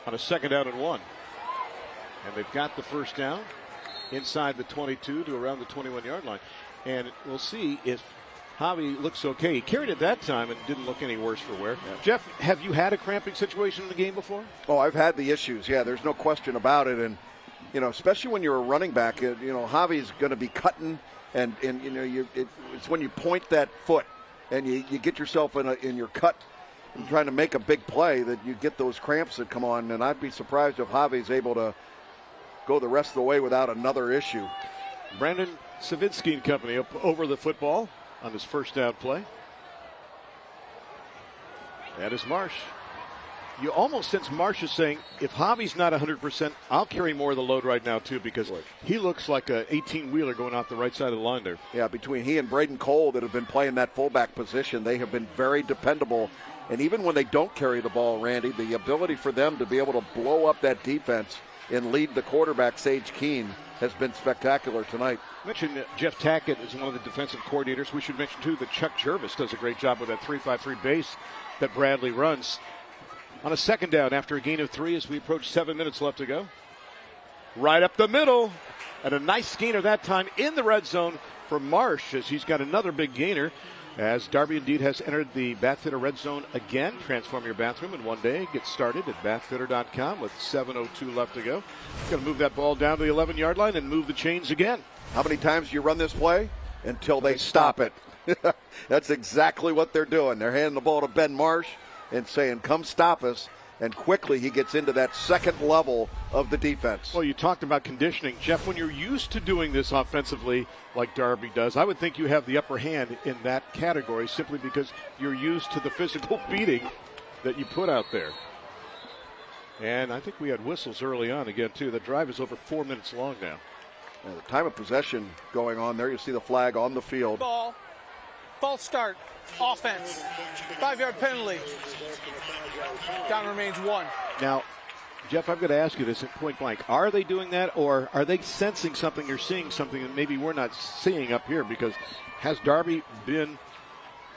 On a 2nd down and 1. And they've got the first down inside the 22 to around the 21-yard line. And we'll see if Javi looks okay. He carried it that time and didn't look any worse for wear. Yeah. Jeff, have you had a cramping situation in the game before? Oh, I've had the issues. Yeah, there's no question about it. And, you know, especially when you're a running back, you know, Javi's going to be cutting. And you know, it's when you point that foot and you get yourself in your cut and trying to make a big play that you get those cramps that come on. And I'd be surprised if Javi's able to go the rest of the way without another issue. Brandon Savitsky and company up over the football on his first down play. That is Marsh. You almost sense Marsh is saying, if Javi's not 100%, I'll carry more of the load right now, too, because he looks like an 18-wheeler going out the right side of the line there. Yeah, between he and Braden Cole that have been playing that fullback position, they have been very dependable. And even when they don't carry the ball, Randy, the ability for them to be able to blow up that defense and lead the quarterback, Sage Keene, has been spectacular tonight. I mentioned Jeff Tackett is one of the defensive coordinators. We should mention, too, that Chuck Jervis does a great job with that 3-5-3 base that Bradley runs. On a 2nd down after a gain of 3 as we approach 7 minutes left to go. Right up the middle. And a nice gainer that time in the red zone for Marsh as he's got another big gainer. As Darby indeed has entered the Bathfitter red zone again. Transform your bathroom in one day. Get started at bathfitter.com with 7:02 left to go. Going to move that ball down to the 11-yard line and move the chains again. How many times do you run this play? Until they stop it. That's exactly what they're doing. They're handing the ball to Ben Marsh and saying, come stop us. And quickly he gets into that second level of the defense. Well, you talked about conditioning. Jeff, when you're used to doing this offensively like Darby does, I would think you have the upper hand in that category simply because you're used to the physical beating that you put out there. And I think we had whistles early on again, too. The drive is over 4 minutes long now. The time of possession going on there. You see the flag on the field. Ball. False start. Offense. 5-yard penalty. Down remains 1. Now, Jeff, I'm going to ask you this at point blank. Are they doing that, or are they sensing something or seeing something that maybe we're not seeing up here? Because has Darby been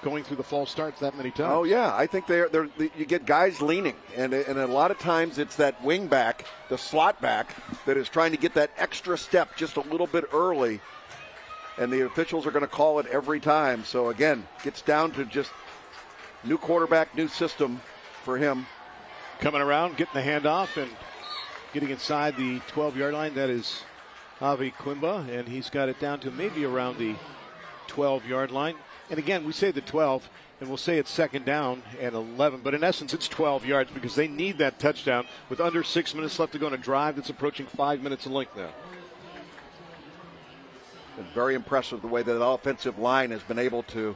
going through the false starts that many times? Oh, yeah. I think you get guys leaning. And a lot of times it's that wing back, the slot back, that is trying to get that extra step just a little bit early. And the officials are going to call it every time. So, again, gets down to just new quarterback, new system for him. Coming around, getting the handoff, and getting inside the 12-yard line. That is Javi Quimba, and he's got it down to maybe around the 12-yard line. And, again, we say the 12, and we'll say it's 2nd down and 11. But, in essence, it's 12 yards because they need that touchdown with under 6 minutes left to go on a drive that's approaching 5 minutes in length now. Been very impressive the way that the offensive line has been able to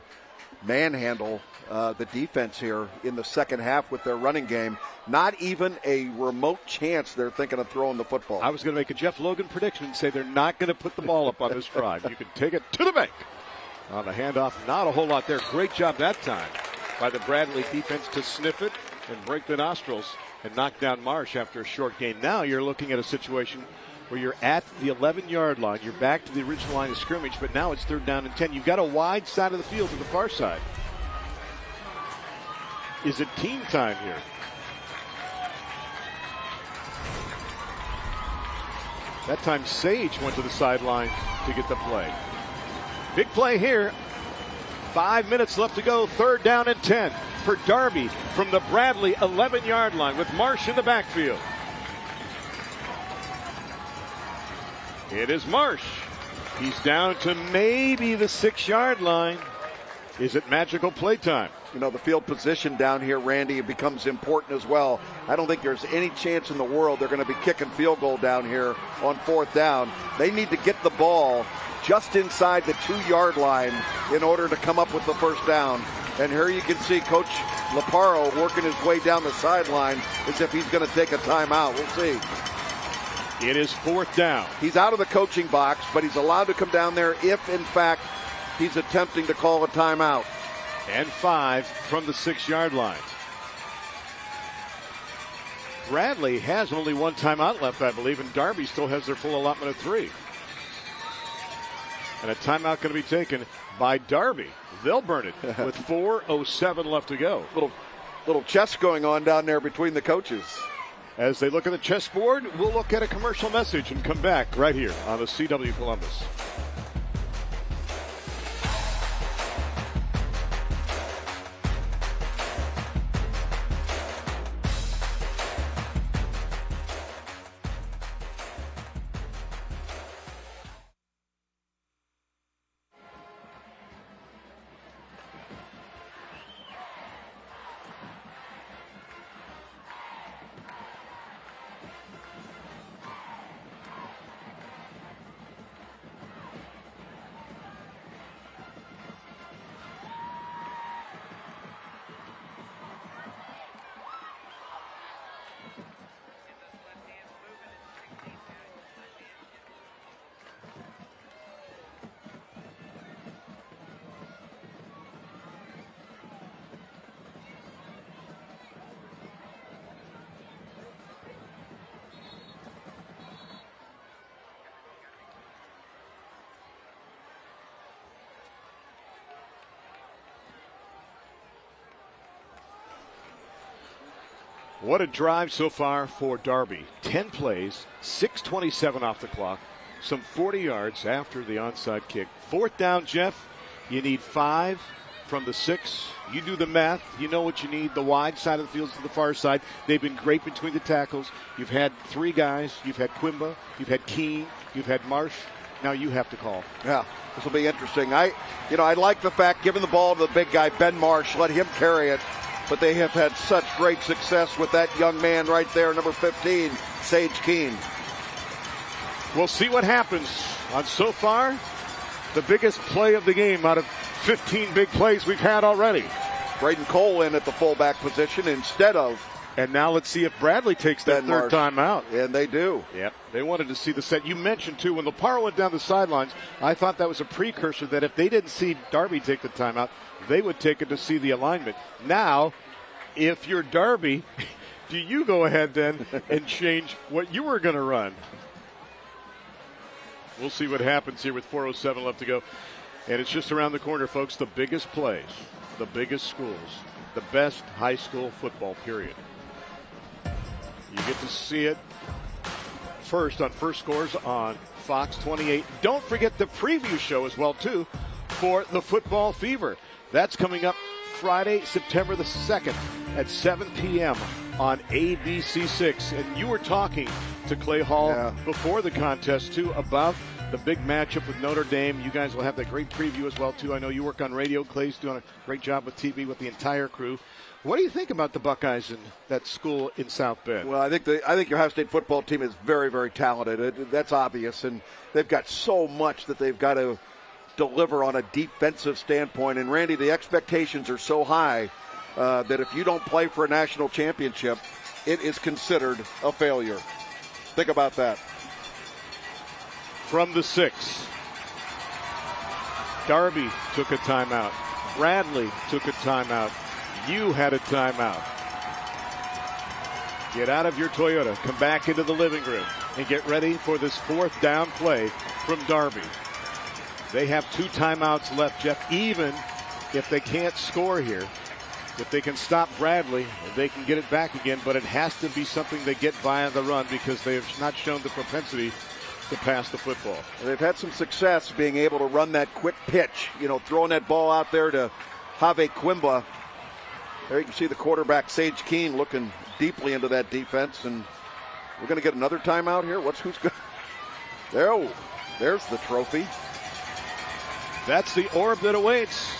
manhandle the defense here in the second half with their running game. Not even a remote chance they're thinking of throwing the football. I was going to make a Jeff Logan prediction and say they're not going to put the ball up on this drive. You can take it to the bank. On the handoff, not a whole lot there. Great job that time by the Bradley defense to sniff it and break the nostrils and knock down Marsh after a short gain. Now you're looking at a situation where you're at the 11-yard line. You're back to the original line of scrimmage, but now it's 3rd down and 10. You've got a wide side of the field to the far side. is it team time here? That time Sage went to the sideline to get the play. Big play here. 5 minutes left to go. 3rd down and 10 for Darby from the Bradley 11-yard line with Marsh in the backfield. It is Marsh. He's down to maybe the 6-yard line. Is it magical playtime? You know, the field position down here, Randy, it becomes important as well. I don't think there's any chance in the world they're going to be kicking field goal down here on 4th down. They need to get the ball just inside the 2-yard line in order to come up with the 1st down. And here you can see Coach Laparo working his way down the sideline as if he's going to take a timeout. We'll see. It is 4th down. He's out of the coaching box, but he's allowed to come down there if, in fact, he's attempting to call a timeout. And 5 from the 6-yard line. Bradley has only 1 timeout left, I believe, and Darby still has their full allotment of 3. And a timeout going to be taken by Darby. They'll burn it with 4:07 left to go. Little chess going on down there between the coaches. As they look at the chessboard, we'll look at a commercial message and come back right here on the CW Columbus. What a drive so far for Darby. 10 plays, 6:27 off the clock, some 40 yards after the onside kick. 4th down, Jeff. You need 5 from the 6. You do the math. You know what you need. The wide side of the field to the far side. They've been great between the tackles. You've had 3 guys. You've had Quimba. You've had Keene. You've had Marsh. Now you have to call. Yeah, this will be interesting. I like the fact, giving the ball to the big guy, Ben Marsh, let him carry it. But they have had such great success with that young man right there, number 15, Sage Keene. We'll see what happens on so far the biggest play of the game out of 15 big plays we've had already. Braden Cole in at the fullback position instead of. And now let's see if Bradley takes that third time out. And they do. Yep. They wanted to see the set. You mentioned, too, when Laparo went down the sidelines, I thought that was a precursor that if they didn't see Darby take the timeout, they would take it to see the alignment. Now, if you're Darby, do you go ahead then and change what you were going to run? We'll see what happens here with 4:07 left to go. And it's just around the corner, folks. The biggest plays, the biggest schools, the best high school football, period. You get to see it first on First Scores on Fox 28. Don't forget the preview show as well, too, for the Football Fever. That's coming up Friday, September the 2nd at 7 p.m. on ABC6. And you were talking to Clay Hall before the contest, too, about the big matchup with Notre Dame. You guys will have that great preview as well, too. I know you work on radio. Clay's doing a great job with TV with the entire crew. What do you think about the Buckeyes and that school in South Bend? Well, I think your Ohio State football team is very, very talented. That's obvious, and they've got so much that they've got to deliver on a defensive standpoint. And, Randy, the expectations are so high that if you don't play for a national championship, it is considered a failure. Think about that. From the 6, Darby took a timeout. Bradley took a timeout. You had a timeout. Get out of your Toyota, come back into the living room, and get ready for this 4th down play from Darby. They have 2 timeouts left, Jeff, even if they can't score here. If they can stop Bradley, they can get it back again, but it has to be something they get via the run because they have not shown the propensity to pass the football. They've had some success being able to run that quick pitch, throwing that ball out there to Have Quimba. There you can see the quarterback, Sage Keene, looking deeply into that defense. And we're going to get another timeout here. Who's going? There's the trophy. That's the orb that awaits.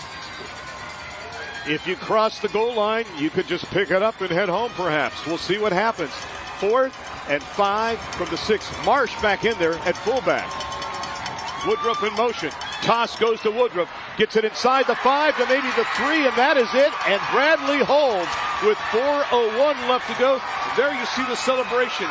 If you cross the goal line, you could just pick it up and head home, perhaps. We'll see what happens. 4th and 5 from the 6. Marsh back in there at fullback. Woodruff in motion. Toss goes to Woodruff. Gets it inside the 5 to maybe the 3, and that is it. And Bradley holds with 4:01 left to go. There you see the celebration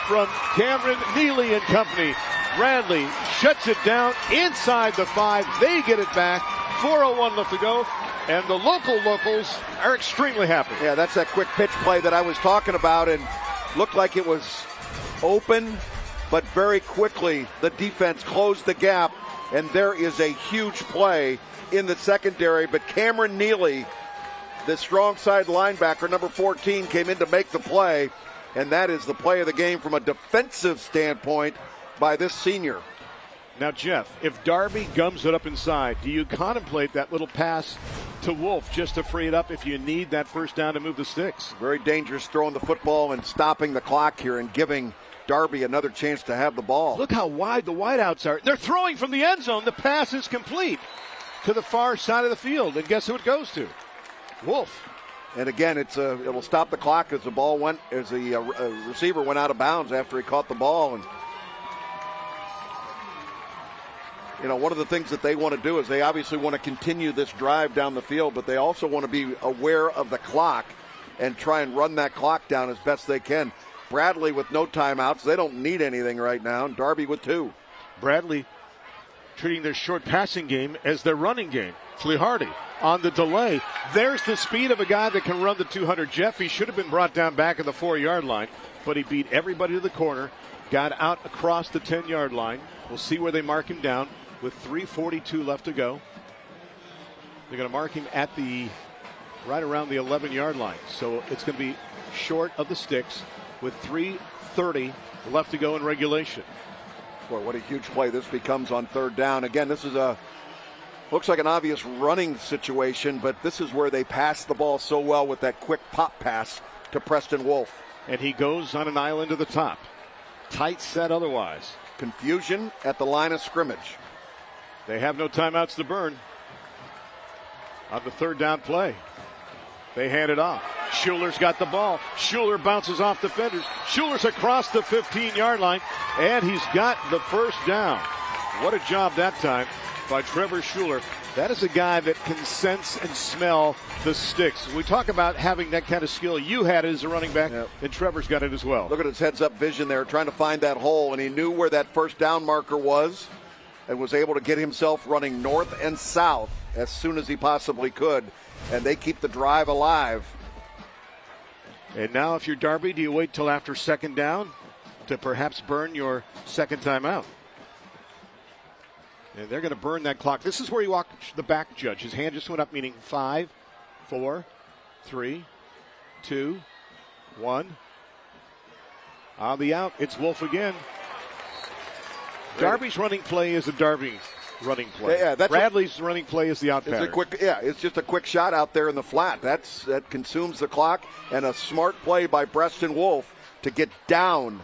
from Cameron Neely and company. Bradley shuts it down inside the 5. They get it back. 4:01 left to go. And the locals are extremely happy. Yeah, that's that quick pitch play that I was talking about, and looked like it was open, but very quickly the defense closed the gap, and there is a huge play in the secondary. But Cameron Neely, the strong side linebacker, number 14, came in to make the play, and that is the play of the game from a defensive standpoint by this senior. Now, Jeff, if Darby gums it up inside, do you contemplate that little pass to Wolf just to free it up if you need that first down to move the sticks? Very dangerous throwing the football and stopping the clock here and giving Darby another chance to have the ball. Look how wide the wideouts are. They're throwing from the end zone. The pass is complete to the far side of the field. And guess who it goes to? Wolf. And again, it'll stop the clock as the receiver went out of bounds after he caught the ball. And one of the things that they want to do is they obviously want to continue this drive down the field, but they also want to be aware of the clock and try and run that clock down as best they can. Bradley with no timeouts. They don't need anything right now. And Darby with 2. Bradley treating their short passing game as their running game. Flea Hardy on the delay. There's the speed of a guy that can run the 200. Jeff, he should have been brought down back at the 4-yard line, but he beat everybody to the corner, got out across the 10-yard line. We'll see where they mark him down with 3:42 left to go. They're going to mark him at right around the 11-yard line. So it's going to be short of the sticks with 3:30 left to go in regulation. Boy, what a huge play this becomes on 3rd down. Again, this is looks like an obvious running situation, but this is where they pass the ball so well with that quick pop pass to Preston Wolf. And he goes on an island to the top. Tight set otherwise. Confusion at the line of scrimmage. They have no timeouts to burn on the 3rd down play. They hand it off. Schuler's got the ball. Schuler bounces off defenders. Schuler's across the 15-yard line, and he's got the first down. What a job that time by Trevor Schuler. That is a guy that can sense and smell the sticks. We talk about having that kind of skill. You had it as a running back, and Trevor's got it as well. Look at his heads-up vision there, trying to find that hole, and he knew where that first down marker was and was able to get himself running north and south as soon as he possibly could, and they keep the drive alive. And now if you're Darby, do you wait till after 2nd down to perhaps burn your second timeout? And they're going to burn that clock. This is where you watch the back judge. His hand just went up, meaning 5, 4, 3, 2, 1. On the out, it's Wolf again. Darby's running play is a Darby running play. Yeah, Bradley's running play is the out pattern. It's just a quick shot out there in the flat. That consumes the clock, and a smart play by Preston Wolf to get down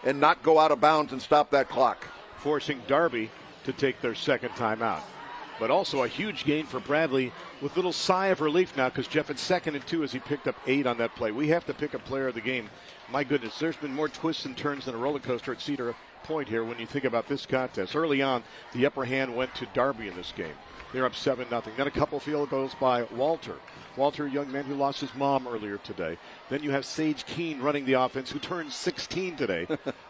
and not go out of bounds and stop that clock. Forcing Darby to take their second timeout. But also a huge gain for Bradley with a little sigh of relief now because Jeff at 2nd and 2 as he picked up 8 on that play. We have to pick a player of the game. My goodness, there's been more twists and turns than a roller coaster at Cedar Point here when you think about this contest. Early on, the upper hand went to Darby in this game. They're up 7-0. Then a couple field goals by Walter. Walter, a young man who lost his mom earlier today. Then you have Sage Keene running the offense, who turned 16 today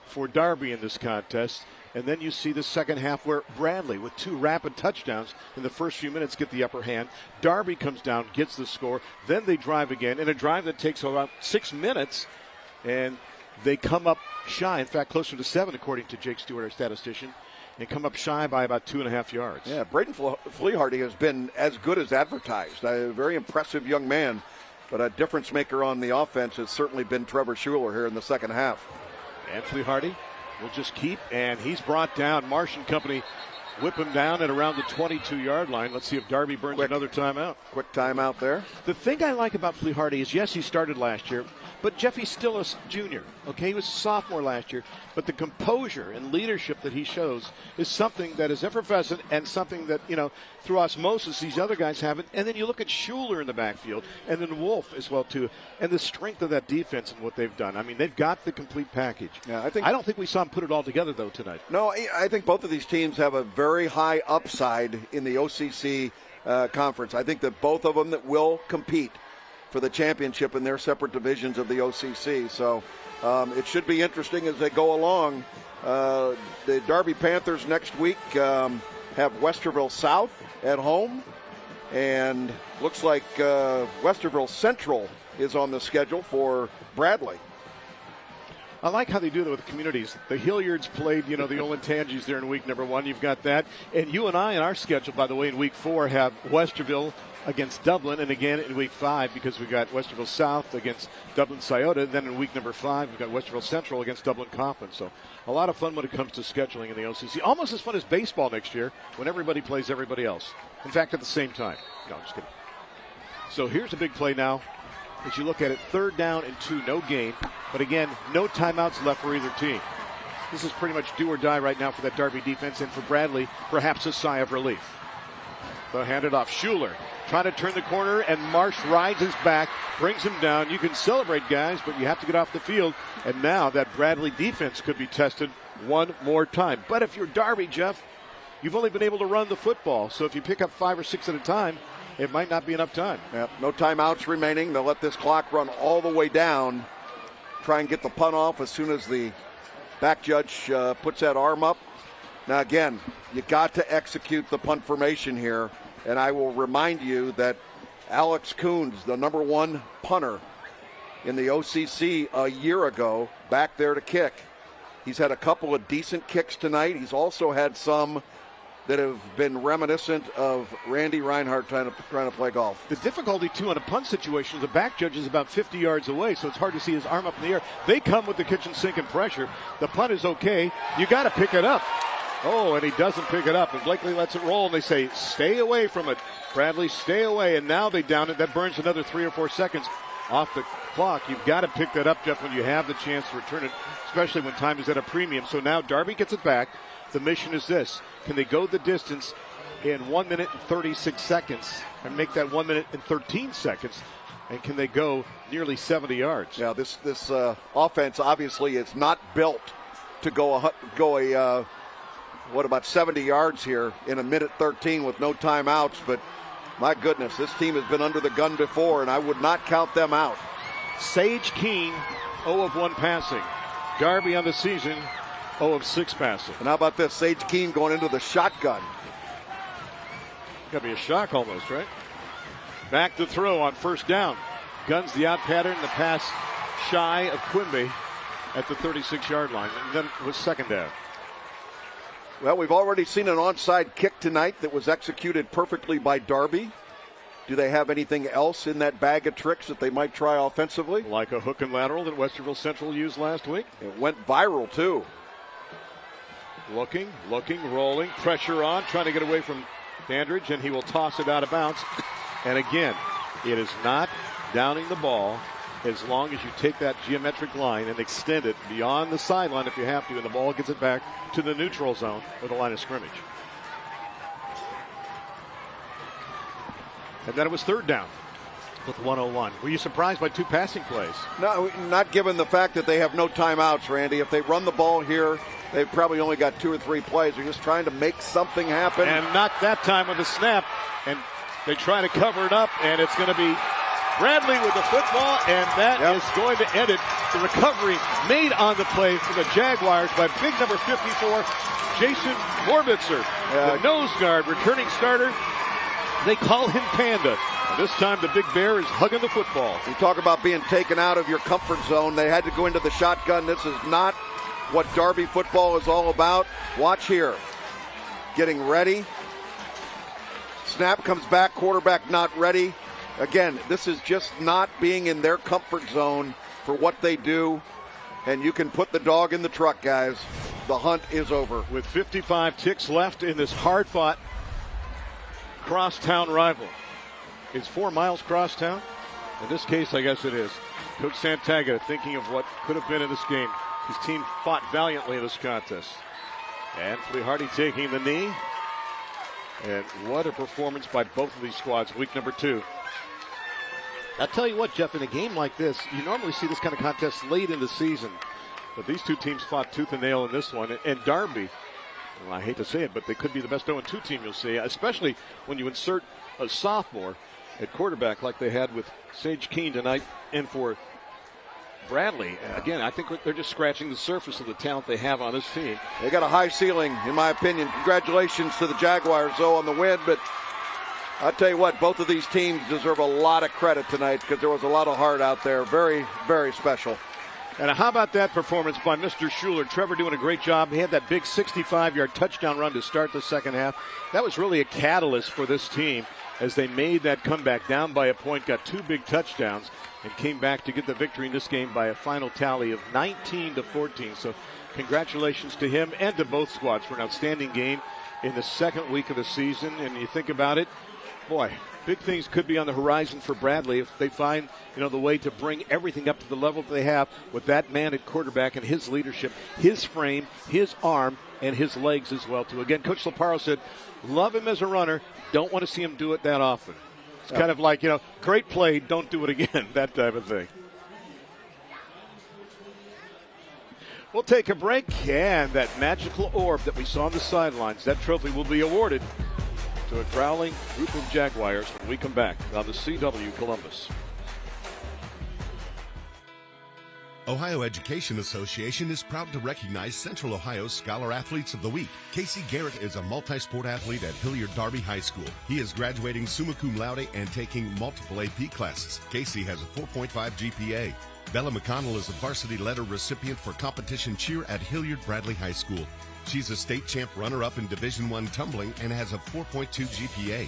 for Darby in this contest. And then you see the second half where Bradley, with 2 rapid touchdowns in the first few minutes, get the upper hand. Darby comes down, gets the score. Then they drive again in a drive that takes about 6 minutes. And they come up shy, in fact, closer to 7, according to Jake Stewart, our statistician. and come up shy by about 2.5 yards. Yeah, Braden Flehardy has been as good as advertised. A very impressive young man, but a difference maker on the offense has certainly been Trevor Schuler here in the second half. And Flehardy will just keep, and he's brought down. Marsh and company whip him down at around the 22-yard line. Let's see if Darby burns another timeout. Quick timeout there. The thing I like about Flehardy is, yes, he started last year, but Jeffy's still a junior. Okay, he was a sophomore last year, but the composure and leadership that he shows is something that is effervescent and something that, through osmosis, these other guys haven't. And then you look at Schuler in the backfield, and then Wolf as well, too, and the strength of that defense and what they've done. I mean, they've got the complete package. Yeah, I don't think we saw them put it all together, though, tonight. No, I think both of these teams have a very high upside in the OCC conference. I think that both of them that will compete for the championship in their separate divisions of the OCC. So it should be interesting as they go along. The Darby Panthers next week have Westerville South at home, and looks like Westerville Central is on the schedule for Bradley. I like how they do that with communities. The Hilliards played, the Olentangy's there in week number 1. You've got that. And you and I in our schedule, by the way, in week 4 have Westerville against Dublin, and again in week 5 because we've got Westerville South against Dublin Scioto. Then in week number 5 we've got Westerville Central against Dublin Coffin. So a lot of fun when it comes to scheduling in the OCC. Almost as fun as baseball next year when everybody plays everybody else. In fact, at the same time. No, I'm just kidding. So here's a big play now. As you look at it, 3rd down and 2, no gain. But again, no timeouts left for either team. This is pretty much do or die right now for that Darby defense, and for Bradley, perhaps a sigh of relief. They'll hand it off. Schuler trying to turn the corner, and Marsh rides his back, brings him down. You can celebrate, guys, but you have to get off the field. And now that Bradley defense could be tested one more time. But if you're Darby, Jeff, you've only been able to run the football. So if you pick up 5 or 6 at a time, it might not be enough time. Yep, no timeouts remaining. They'll let this clock run all the way down. Try and get the punt off as soon as the back judge puts that arm up. Now, again, you got to execute the punt formation here. And I will remind you that Alex Coons, the number 1 punter in the OCC a year ago, back there to kick. He's had a couple of decent kicks tonight. He's also had some that have been reminiscent of Randy Reinhardt trying to play golf. The difficulty, too, on a punt situation, the back judge is about 50 yards away, so it's hard to see his arm up in the air. They come with the kitchen sink and pressure. The punt is okay. You got to pick it up. Oh, and he doesn't pick it up, and Blakely lets it roll, and they say, stay away from it. Bradley, stay away, and now they down it. That burns another 3 or 4 seconds off the clock. You've got to pick that up, Jeff, when you have the chance to return it, especially when time is at a premium. So now Darby gets it back. The mission is this. Can they go the distance in 1 minute and 36 seconds and make that 1 minute and 13 seconds? And can they go nearly 70 yards? Yeah, this offense obviously is not built to go about 70 yards here in 1:13 with no timeouts. But my goodness, this team has been under the gun before, and I would not count them out. Sage Keene, 0 of 1 passing. Darby on the season, 0 of 6 passing. And how about this? Sage Keene going into the shotgun. Got to be a shock almost, right? Back to throw on 1st down. Guns the out pattern, the pass shy of Quimby at the 36-yard line. And then it was 2nd down. Well, we've already seen an onside kick tonight that was executed perfectly by Darby. Do they have anything else in that bag of tricks that they might try offensively? Like a hook and lateral that Westerville Central used last week. It went viral, too. Looking, rolling, pressure on, trying to get away from Dandridge, and he will toss it out of bounds. And again, it is not downing the ball as long as you take that geometric line and extend it beyond the sideline if you have to, and the ball gets it back to the neutral zone or the line of scrimmage. And then it was 3rd down with 1:01. Were you surprised by 2 passing plays? No, not given the fact that they have no timeouts, Randy. If they run the ball here, they've probably only got 2 or 3 plays. They're just trying to make something happen. And not that time with the snap. And they try to cover it up, and it's going to be Bradley with the football, and that is going to end it. The recovery made on the play for the Jaguars by big number 54, Jason Morbitzer. The nose guard, returning starter. They call him Panda. And this time the big bear is hugging the football. You talk about being taken out of your comfort zone. They had to go into the shotgun. This is not what Darby football is all about. Watch here. getting ready. Snap comes back, quarterback not ready. Again, this is just not being in their comfort zone for what they do. And you can put the dog in the truck, guys. The hunt is over. With 55 ticks left in this hard-fought crosstown rival. Is 4 miles crosstown? In this case, I guess it is. Coach Santaga thinking of what could have been in this game. His team fought valiantly in this contest. Anthony Hardy taking the knee. And what a performance by both of these squads, week number 2. I'll tell you what, Jeff, in a game like this, you normally see this kind of contest late in the season. But these two teams fought tooth and nail in this one. And Darby, well, I hate to say it, but they could be the best 0-2 team you'll see, especially when you insert a sophomore at quarterback like they had with Sage Keene tonight and for Bradley. Again, I think they're just scratching the surface of the talent they have on this team. They got a high ceiling, in my opinion. Congratulations to the Jaguars, though, on the win. But I'll tell you what, both of these teams deserve a lot of credit tonight because there was a lot of heart out there. Very, very special. And how about that performance by Mr. Schuler? Trevor doing a great job. He had that big 65-yard touchdown run to start the second half. That was really a catalyst for this team as they made that comeback down by a point, got 2 big touchdowns, and came back to get the victory in this game by a final tally of 19-14. So congratulations to him and to both squads for an outstanding game in the second week of the season. And you think about it, boy, big things could be on the horizon for Bradley if they find, the way to bring everything up to the level that they have with that man at quarterback and his leadership, his frame, his arm, and his legs as well, too. Again, Coach Laparo said, love him as a runner, don't want to see him do it that often. It's kind of like, great play, don't do it again, that type of thing. We'll take a break, and that magical orb that we saw on the sidelines, that trophy will be awarded to a growling group of Jaguars when we come back on the CW Columbus. Ohio Education Association is proud to recognize Central Ohio's Scholar Athletes of the Week. Casey Garrett is a multi-sport athlete at Hilliard Darby High School. He is graduating summa cum laude and taking multiple AP classes. Casey has a 4.5 GPA. Bella Mcconnell is a varsity letter recipient for competition cheer at Hilliard Bradley High School. She's a state champ runner-up in Division I tumbling and has a 4.2 GPA.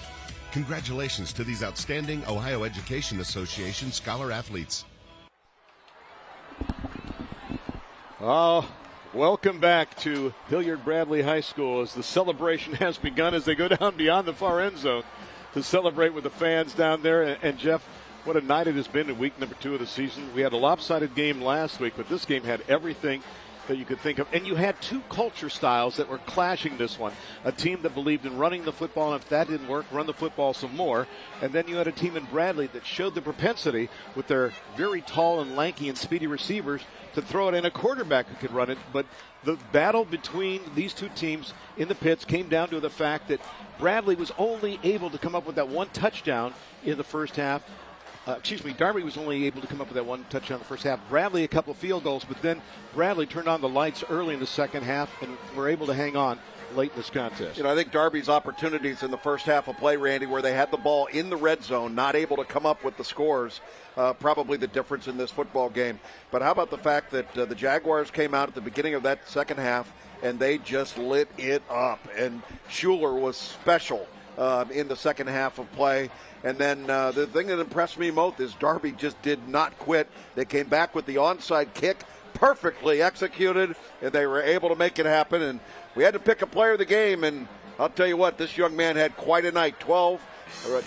Congratulations to these outstanding Ohio Education Association Scholar Athletes. Oh, welcome back to Hilliard Bradley High School as the celebration has begun as they go down beyond the far end zone to celebrate with the fans down there. And Jeff, what a night it has been in week number 2 of the season. We had a lopsided game last week, but this game had everything that you could think of. And you had 2 culture styles that were clashing this one. A team that believed in running the football, and if that didn't work, run the football some more. And then you had a team in Bradley that showed the propensity with their very tall and lanky and speedy receivers to throw it in a quarterback who could run it. But the battle between these 2 teams in the pits came down to the fact that Bradley was only able to come up with that 1 touchdown in the first half. Darby was only able to come up with that 1 touchdown in the first half. Bradley a couple of field goals, but then Bradley turned on the lights early in the second half and were able to hang on late in this contest. I think Darby's opportunities in the first half of play, Randy, where they had the ball in the red zone, not able to come up with the scores, probably the difference in this football game. But how about the fact that the Jaguars came out at the beginning of that second half and they just lit it up, and Schuler was special in the second half of play. And then the thing that impressed me most is Darby just did not quit. They came back with the onside kick, perfectly executed, and they were able to make it happen. And we had to pick a player of the game, and I'll tell you what, this young man had quite a night. 12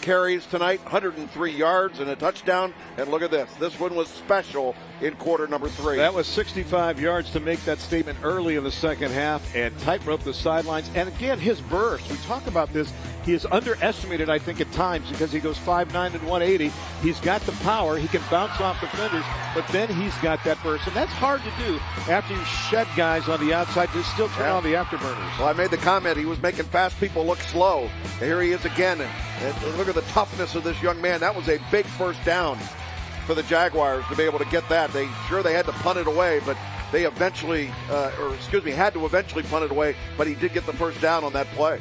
carries tonight, 103 yards and a touchdown. And look at this. This one was special in quarter number 3. That was 65 yards to make that statement early in the second half and tightrope the sidelines. And again, his burst. We talk about this. He is underestimated, I think, at times because he goes 5'9" and 180. He's got the power. He can bounce off defenders, but then he's got that burst. And that's hard to do after you shed guys on the outside to still turn on the afterburners. Well, I made the comment he was making fast people look slow. Here he is again. And look at the toughness of this young man. That was a big first down for the Jaguars to be able to get that. They had to punt it away, but they had to eventually punt it away, but he did get the first down on that play.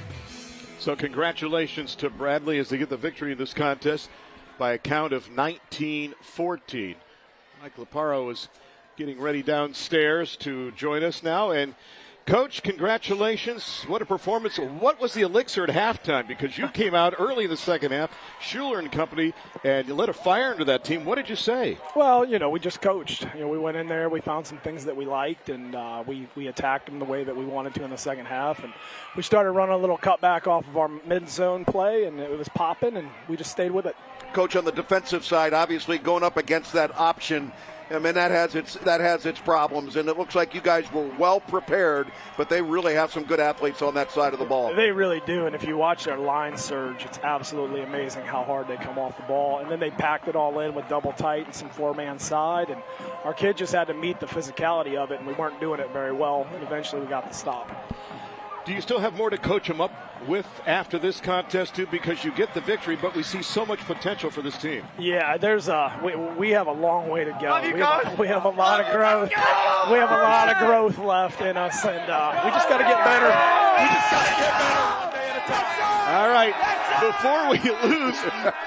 So congratulations to Bradley as they get the victory in this contest by a count of 19-14. Mike Laparo is getting ready downstairs to join us now. And Coach, congratulations. What a performance. What was the elixir at halftime? Because you came out early in the second half, Schuler and company, and you lit a fire into that team. What did you say? Well, we just coached. We went in there, we found some things that we liked, and we attacked them the way that we wanted to in the second half. And we started running a little cutback off of our mid-zone play, and it was popping, and we just stayed with it. Coach, on the defensive side, obviously going up against that option, I mean, that has its problems, and it looks like you guys were well prepared, but they really have some good athletes on that side of the ball. They really do, and if you watch their line surge, it's absolutely amazing how hard they come off the ball. And then they packed it all in with double tight and some four-man side, and our kid just had to meet the physicality of it, and we weren't doing it very well, and eventually we got the stop. Do you still have more to coach them up with after this contest, too? Because you get the victory, but we see so much potential for this team. Yeah, we have a long way to go. We have a lot of growth. We have a lot of growth left in us, and we just got to get better. We just got to get better one day at a time. All right, before we lose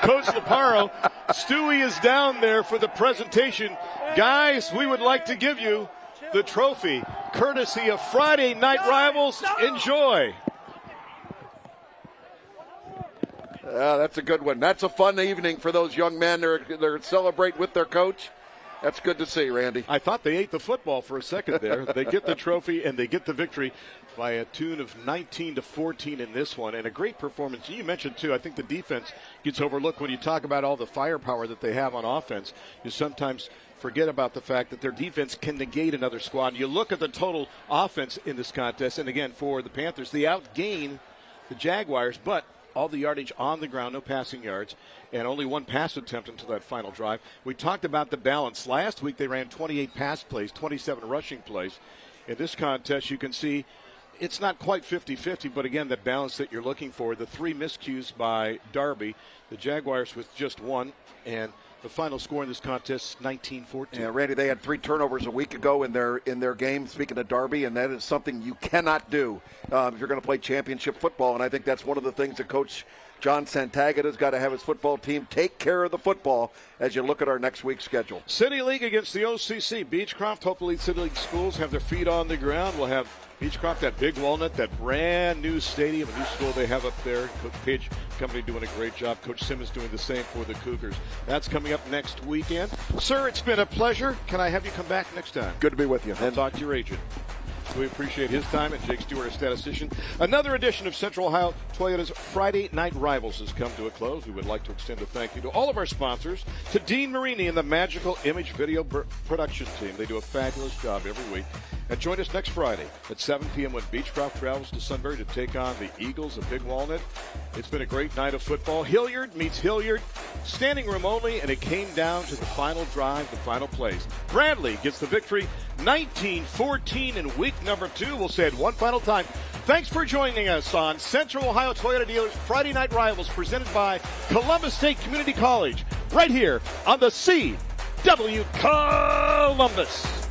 Coach Leparo, Stewie is down there for the presentation. Guys, we would like to give you the trophy, courtesy of Friday Night Rivals. Enjoy. That's a good one. That's a fun evening for those young men. They're celebrating with their coach. That's good to see, Randy. I thought they ate the football for a second there. They get the trophy and they get the victory by a tune of 19-14 in this one, and a great performance. You mentioned, too, I think the defense gets overlooked when you talk about all the firepower that they have on offense. You sometimes forget about the fact that their defense can negate another squad. You look at the total offense in this contest, and again, for the Panthers, they outgain the Jaguars, but all the yardage on the ground, no passing yards, and only one pass attempt until that final drive. We talked about the balance. Last week they ran 28 pass plays, 27 rushing plays. In this contest, you can see it's not quite 50-50, but again, the balance that you're looking for. The 3 miscues by Darby, the Jaguars with just 1, and the final score in this contest, 19-14. Yeah, Randy, they had 3 turnovers a week ago in their game, speaking of Darby, and that is something you cannot do if you're going to play championship football. And I think that's one of the things that Coach John Santagata's got to have his football team take care of the football as you look at our next week's schedule. City League against the OCC. Beechcroft, hopefully City League schools have their feet on the ground. We'll have Beechcroft at Big Walnut, that brand new stadium, a new school they have up there. Coach Page company doing a great job. Coach Simmons doing the same for the Cougars. That's coming up next weekend. Sir, it's been a pleasure. Can I have you come back next time? Good to be with you. And talk to your agent. We appreciate his time, and Jake Stewart, a statistician. Another edition of Central Ohio Toyota's Friday Night Rivals has come to a close. We would like to extend a thank you to all of our sponsors, to Dean Marini and the Magical Image Video Production Team. They do a fabulous job every week. And join us next Friday at 7 p.m. when Beechcroft travels to Sunbury to take on the Eagles of Big Walnut. It's been a great night of football. Hilliard meets Hilliard, standing room only, and it came down to the final drive, the final plays. Bradley gets the victory, 19-14 in week number 2. We'll say it one final time. Thanks for joining us on Central Ohio Toyota Dealers Friday Night Rivals, presented by Columbus State Community College, right here on the CW Columbus.